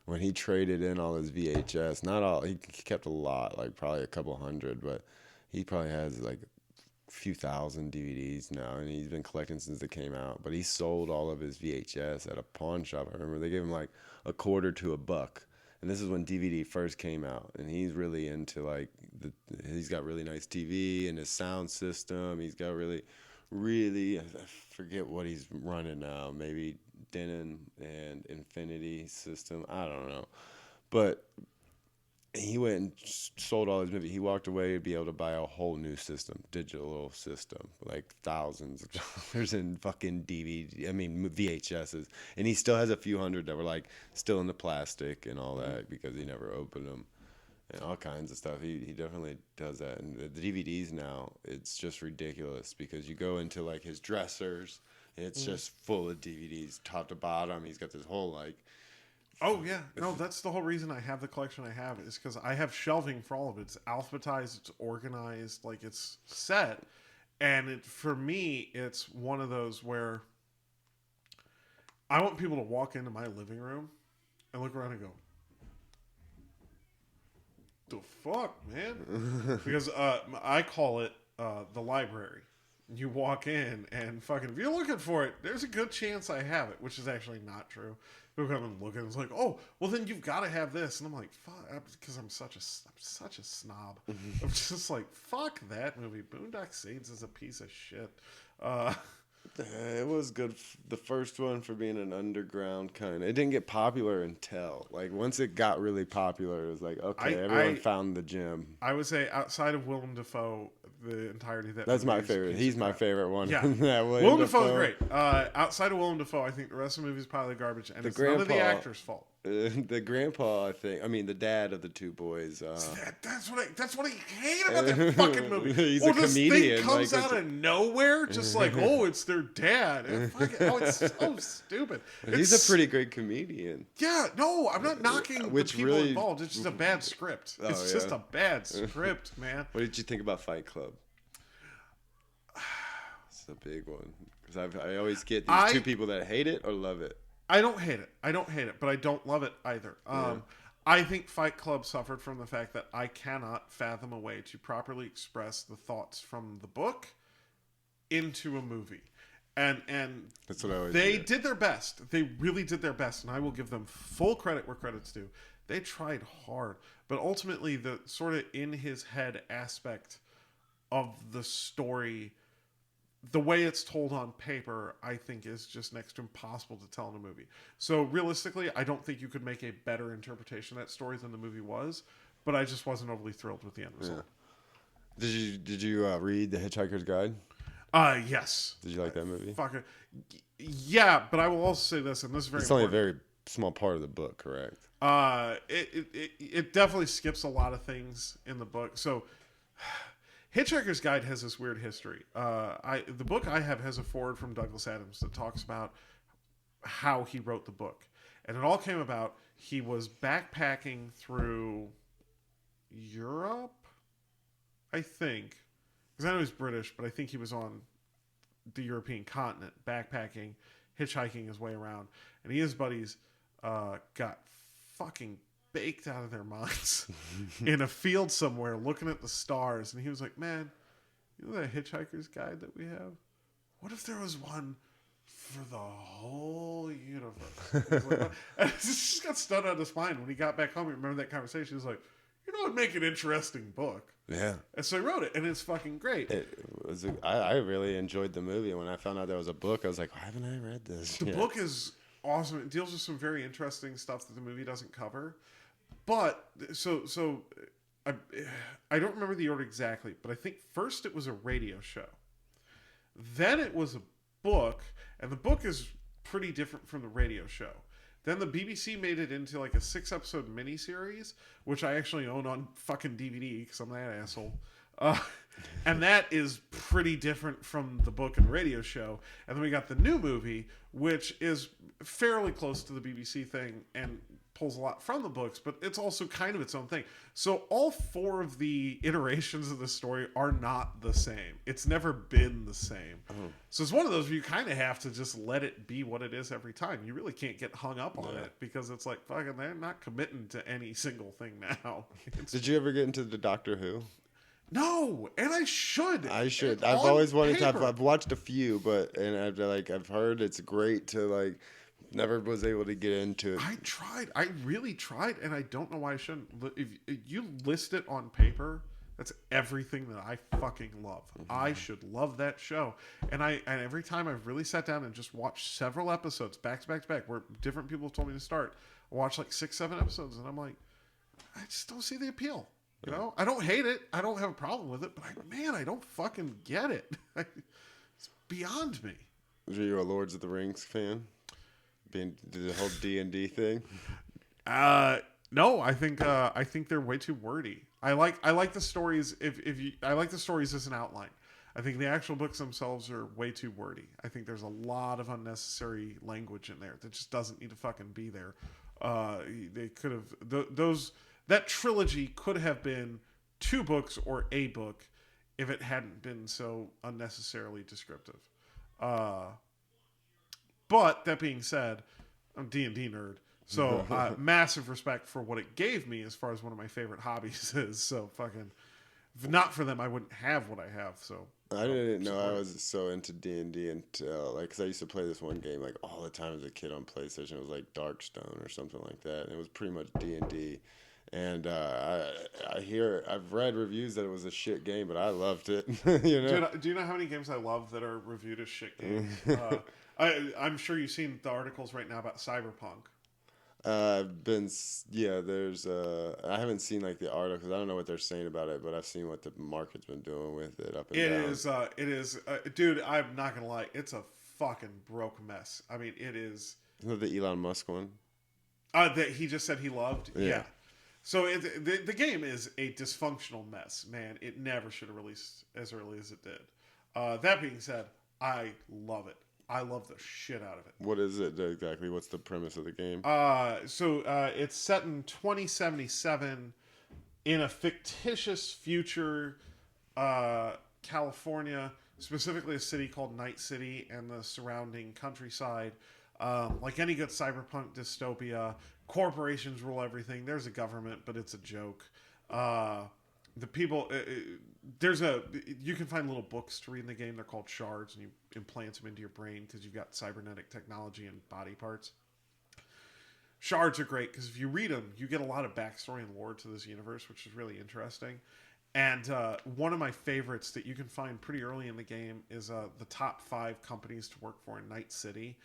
when he traded in all his VHS, not all, he kept a lot, like probably a couple hundred, but he probably has like a few thousand DVDs now, and he's been collecting since they came out. But he sold all of his VHS at a pawn shop. I remember they gave him like $0.25 to $1. And this is when DVD first came out, and he's really into he's got really nice TV and his sound system. He's got really, I forget what he's running now. Maybe Denon and Infinity system. I don't know, but he went and sold all his movies. He walked away to be able to buy a whole new system, digital system, like thousands of dollars in fucking VHSs. And he still has a few hundred that were like still in the plastic and all that, because he never opened them, and all kinds of stuff. He definitely does that. And the DVDs now, it's just ridiculous, because you go into like his dressers, and it's just full of DVDs top to bottom. He's got this whole Oh, yeah. No, that's the whole reason I have the collection I have, is because I have shelving for all of it. It's alphabetized, it's organized, like it's set. And for me, it's one of those where I want people to walk into my living room and look around and go, the fuck, man? Because I call it the library. You walk in and fucking, if you're looking for it, there's a good chance I have it, which is actually not true. People come and look, and it's like, oh, well then you've got to have this, and I'm like, fuck, because I'm such a snob. I'm just like, fuck that movie. Boondock Saints is a piece of shit. It was good. The first one, for being an underground kind of. It didn't get popular until once it got really popular, it was like, okay, everyone found the gem. I would say outside of Willem Dafoe, the entirety of that. That's my favorite. He's my favorite one. Yeah, Willem Dafoe's great. Outside of Willem Dafoe, I think the rest of the movie is probably garbage, and it's none of the actor's fault. The grandpa, the dad of the two boys. That's what I hate about that fucking movie. He's a comedian. This thing comes out of nowhere, just like, oh, it's their dad. And it's so stupid. He's a pretty great comedian. Yeah, no, I'm not knocking the people involved. It's just a bad script. It's just a bad script, man. What did you think about Fight Club? It's a big one, because I always get these two people that hate it or love it. I don't hate it, but I don't love it either. I think Fight Club suffered from the fact that I cannot fathom a way to properly express the thoughts from the book into a movie. And that's what I always they did their best. They really did their best, and I will give them full credit where credit's due. They tried hard, but ultimately the sort of in his head aspect of the story the way it's told on paper, I think is just next to impossible to tell in a movie. So realistically, I don't think you could make a better interpretation of that story than the movie was, but I just wasn't overly thrilled with the end result. Did you read The Hitchhiker's Guide? Yes. Did you like that movie? Fucking yeah, but I will also say this, and this is very It's only a important. very small part of the book, correct? It definitely skips a lot of things in the book. So Hitchhiker's Guide has this weird history. The book I have has a foreword from Douglas Adams that talks about how he wrote the book, and it all came about. He was backpacking through Europe, I think, because I know he's British, but I think he was on the European continent, backpacking, hitchhiking his way around, and he and his buddies got fucking baked out of their minds in a field somewhere looking at the stars, and he was like, man, you know that Hitchhiker's Guide that we have? What if there was one for the whole universe? And he just got stunned out of his mind when he got back home. He remembered that conversation. He was like, you know, it'd make an interesting book. Yeah. And so he wrote it, and it's fucking great. I really enjoyed the movie. When I found out there was a book, I was like, why haven't I read this? The book is awesome. It deals with some very interesting stuff that the movie doesn't cover. But so I don't remember the order exactly, but I think first it was a radio show. Then it was a book, and the book is pretty different from the radio show. Then the BBC made it into like a 6-episode miniseries, which I actually own on fucking DVD because I'm that asshole. And that is pretty different from the book and radio show. And then we got the new movie, which is fairly close to the BBC thing and pulls a lot from the books, but it's also kind of its own thing. So all 4 of the iterations of the story are not the same. It's never been the same. So it's one of those where you kind of have to just let it be what it is every time. You really can't get hung up on it because it's like, fucking, they're not committing to any single thing now. Did you ever get into the Doctor Who? No, and I should. I should. It's I've on always wanted to. paper. I've watched a few, but I've heard it's great to like. Never was able to get into it. I tried. I really tried, and I don't know why I shouldn't. If you list it on paper, that's everything that I fucking love. I should love that show. And every time I've really sat down and just watched several episodes back to back to back, where different people have told me to start, I watched like 6, 7 episodes, and I'm like, I just don't see the appeal. You know, I don't hate it. I don't have a problem with it, but I don't fucking get it. It's beyond me. Were you a Lords of the Rings fan? Did the whole D&D thing? No, I think they're way too wordy. I like the stories I like the stories as an outline. I think the actual books themselves are way too wordy. I think there's a lot of unnecessary language in there that just doesn't need to fucking be there. They could have that trilogy could have been 2 books or a book if it hadn't been so unnecessarily descriptive. But that being said, I'm D&D nerd, so massive respect for what it gave me as far as one of my favorite hobbies is. So fucking, if not for them, I wouldn't have what I have. So I didn't know I was so into D&D until because I used to play this one game like all the time as a kid on PlayStation. It was like Darkstone or something like that, and it was pretty much D&D. And I've read reviews that it was a shit game, but I loved it. You know? Do you know how many games I love that are reviewed as shit games? I'm sure you've seen the articles right now about Cyberpunk. There's I haven't seen like the articles. I don't know what they're saying about it, but I've seen what the market's been doing with it up and down. It is, dude, I'm not gonna lie, it's a fucking broke mess. I mean, it is. Isn't that the Elon Musk one? That he just said he loved? Yeah. So the game is a dysfunctional mess, man. It never should have released as early as it did. That being said, I love it. I love the shit out of it. What is it exactly? What's the premise of the game? It's set in 2077 in a fictitious future, California, specifically a city called Night City and the surrounding countryside. Like any good cyberpunk dystopia, corporations rule everything. There's a government, but it's a joke. The people, you can find little books to read in the game. They're called shards, and you implant them into your brain because you've got cybernetic technology and body parts. Shards are great because if you read them, you get a lot of backstory and lore to this universe, which is really interesting. And one of my favorites that you can find pretty early in the game is the top 5 companies to work for in Night City.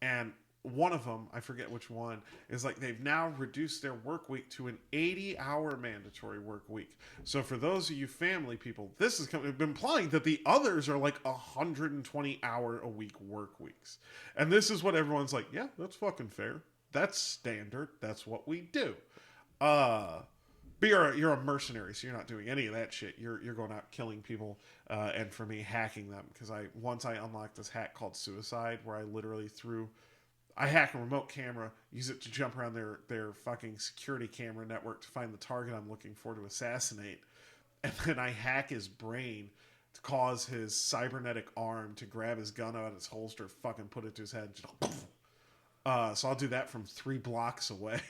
And one of them, I forget which one, is like they've now reduced their work week to an 80-hour mandatory work week. So for those of you family people, this is implying that the others are like 120-hour a week work weeks. And this is what everyone's like, yeah, that's fucking fair. That's standard. That's what we do. But you're a mercenary, so you're not doing any of that shit. You're going out killing people, and for me, hacking them. Because once I unlocked this hack called Suicide, where I literally I hack a remote camera, use it to jump around their fucking security camera network to find the target I'm looking for to assassinate, and then I hack his brain to cause his cybernetic arm to grab his gun out of its holster, fucking put it to his head. So I'll do that from 3 blocks away.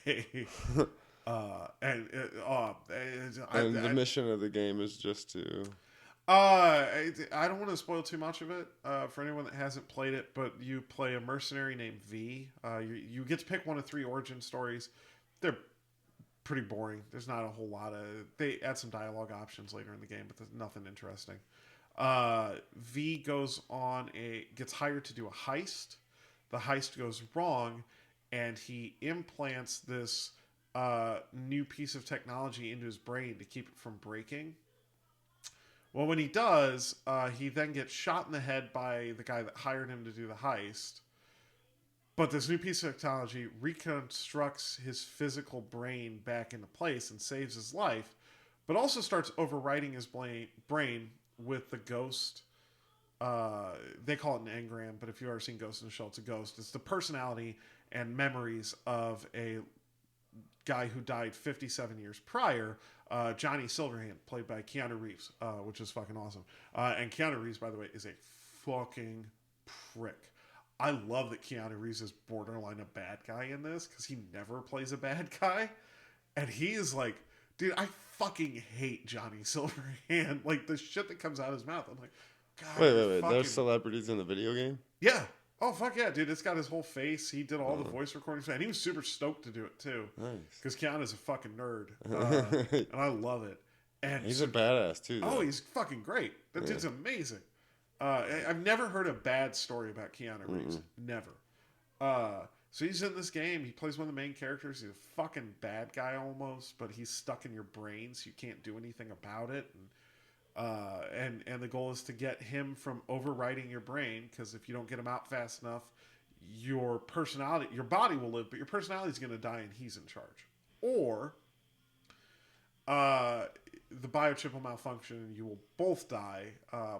And the mission of the game is just to. I don't want to spoil too much of it for anyone that hasn't played it, but you play a mercenary named V. You get to pick one of 3 origin stories. They're pretty boring. There's not a whole lot of. They add some dialogue options later in the game, but there's nothing interesting. V gets hired to do a heist. The heist goes wrong, and he implants this new piece of technology into his brain to keep it from breaking. Well, when he does, he then gets shot in the head by the guy that hired him to do the heist. But this new piece of technology reconstructs his physical brain back into place and saves his life, but also starts overwriting his brain with the ghost. They call it an engram, but if you've ever seen Ghost in the Shell, it's a ghost. It's the personality and memories of a guy who died 57 years prior, Johnny Silverhand, played by Keanu Reeves, which is fucking awesome. And Keanu Reeves, by the way, is a fucking prick. I love that Keanu Reeves is borderline a bad guy in this, because he never plays a bad guy. And he is like, dude, I fucking hate Johnny Silverhand. Like, the shit that comes out of his mouth. I'm like, God. Wait. There's celebrities in the video game? Yeah. Oh, fuck yeah, dude. It's got his whole face. He did all the voice recordings. And he was super stoked to do it, too. Nice. Because Keanu's a fucking nerd. And I love it. And he's a badass, too, though. Oh, he's fucking great. That dude's amazing. I've never heard a bad story about Keanu Reeves. Never. So he's in this game. He plays one of the main characters. He's a fucking bad guy almost, but he's stuck in your brain, so you can't do anything about it. And the goal is to get him from overwriting your brain, because if you don't get him out fast enough, your body will live, but your personality is going to die, and he's in charge. Or the biochip will malfunction, and you will both die.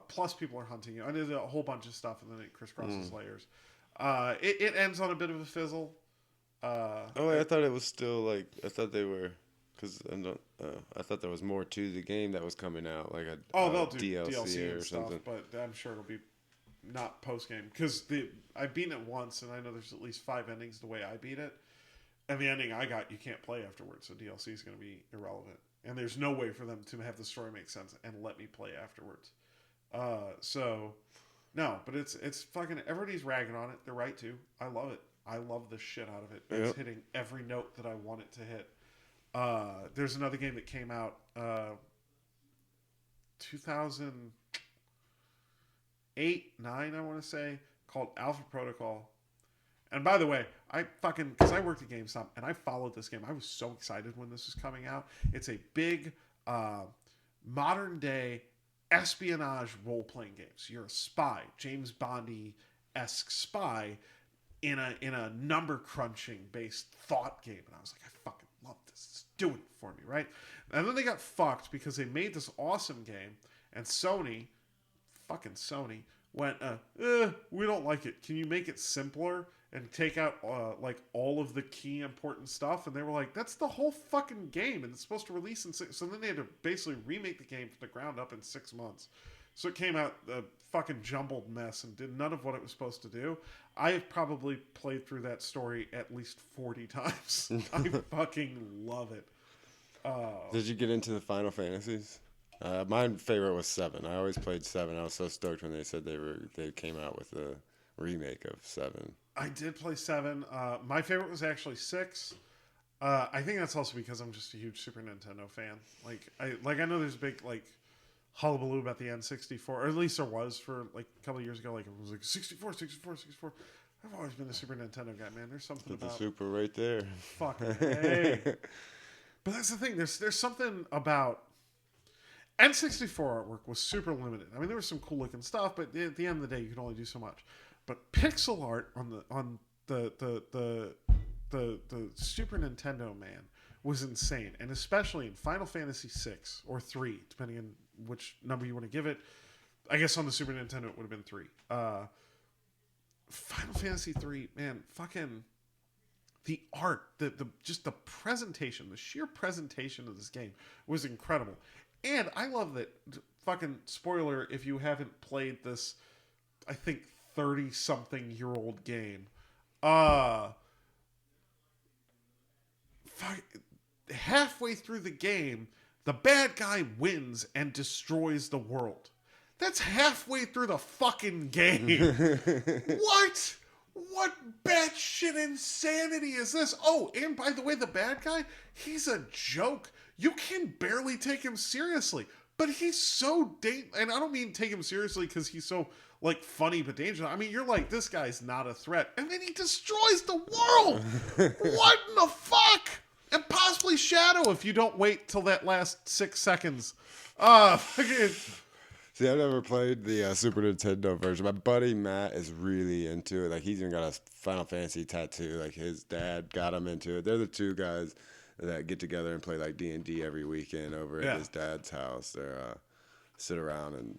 Plus, people are hunting you. And there's a whole bunch of stuff, and then it crisscrosses layers. It ends on a bit of a fizzle. I thought it was still like, I thought they were. Because I thought there was more to the game that was coming out, like they'll do DLC or or stuff, something. but I'm sure it'll be not post game, because I've beaten it once, and I know there's at least 5 endings the way I beat it, and the ending I got you can't play afterwards, so DLC is going to be irrelevant, and there's no way for them to have the story make sense and let me play afterwards. So no, but it's fucking, everybody's ragging on it. They're right to. I love it. I love the shit out of it. It's hitting every note that I want it to hit. There's another game that came out 2008, 9, I want to say, called Alpha Protocol. And by the way, because I worked at GameStop and I followed this game. I was so excited when this was coming out. It's a big modern day espionage role-playing game. So you're a spy, James Bondy-esque spy in a number crunching based thought game. And I was like, I fucking love this. It's doing it for me, right? And then they got fucked because they made this awesome game, and Sony went, we don't like it. Can you make it simpler and take out like all of the key important stuff? And they were like, that's the whole fucking game, and it's supposed to release in 6. So then they had to basically remake the game from the ground up in 6 months. So it came out a fucking jumbled mess and did none of what it was supposed to do. I have probably played through that story at least 40 times. I fucking love it. Did you get into the Final Fantasies? My favorite was 7. I always played 7. I was so stoked when they said they came out with a remake of 7. I did play 7. My favorite was actually 6. I think that's also because I'm just a huge Super Nintendo fan. I know there's a big like hullabaloo about the N64, or at least there was for like a couple of years ago. Like it was like 64, 64, 64. I've always been a Super Nintendo guy, man. There's something Put about the Super right there. fucking hey. But that's the thing. There's something about N64 artwork was super limited. I mean, there was some cool looking stuff, but at the end of the day, you could only do so much. But pixel art on the Super Nintendo, man, was insane, and especially in Final Fantasy 6 or 3, depending on which number you want to give it. I guess on the Super Nintendo it would have been 3. Final Fantasy 3, man, fucking the art, the just the presentation, the sheer presentation of this game was incredible. And I love that, fucking spoiler if you haven't played this, I think 30-something-year-old game. Halfway through the game, the bad guy wins and destroys the world. That's halfway through the fucking game. What? What batshit insanity is this? Oh, and by the way, the bad guy, he's a joke. You can barely take him seriously. But he's so and I don't mean take him seriously because he's so, like, funny but dangerous. I mean, you're like, this guy's not a threat. And then he destroys the world! What in the fuck? And possibly Shadow if you don't wait till that last 6 seconds. Fucking... See, I've never played the Super Nintendo version. My buddy Matt is really into it. Like, he's even got a Final Fantasy tattoo. Like, his dad got him into it. They're the two guys that get together and play, like, D&D every weekend over at his dad's house. They're sit around and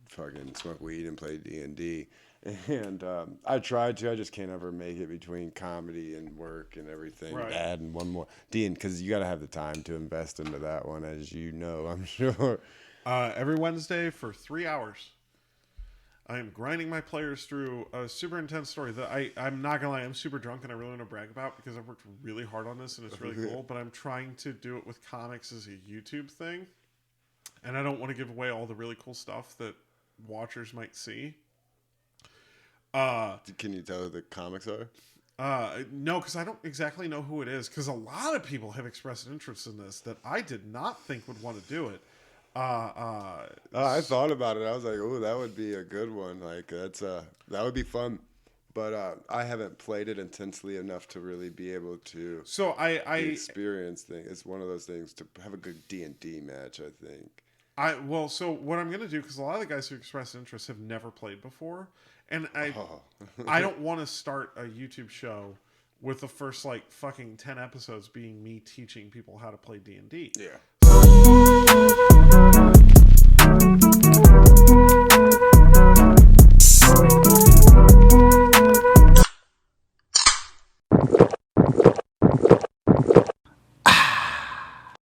fucking smoke weed and play D&D. And I tried to. I just can't ever make it between comedy and work and everything. Right. Add one more. Because you got to have the time to invest into that one, as you know, I'm sure. Every Wednesday for 3 hours, I am grinding my players through a super intense story that I'm not gonna lie, I'm super drunk and I really want to brag about because I've worked really hard on this and it's really cool. But I'm trying to do it with comics as a YouTube thing, and I don't want to give away all the really cool stuff that watchers might see. Can you tell who the comics are? No, because I don't exactly know who it is. Because a lot of people have expressed interest in this that I did not think would want to do it. I thought about it. I was like, "Oh, that would be a good one. Like, that would be fun." But I haven't played it intensely enough to really be able to. So I experience thing. It's one of those things to have a good D&D match, I think. So what I'm gonna do, because a lot of the guys who expressed interest have never played before, and I don't want to start a YouTube show with the first like fucking 10 episodes being me teaching people how to play D&D. Yeah.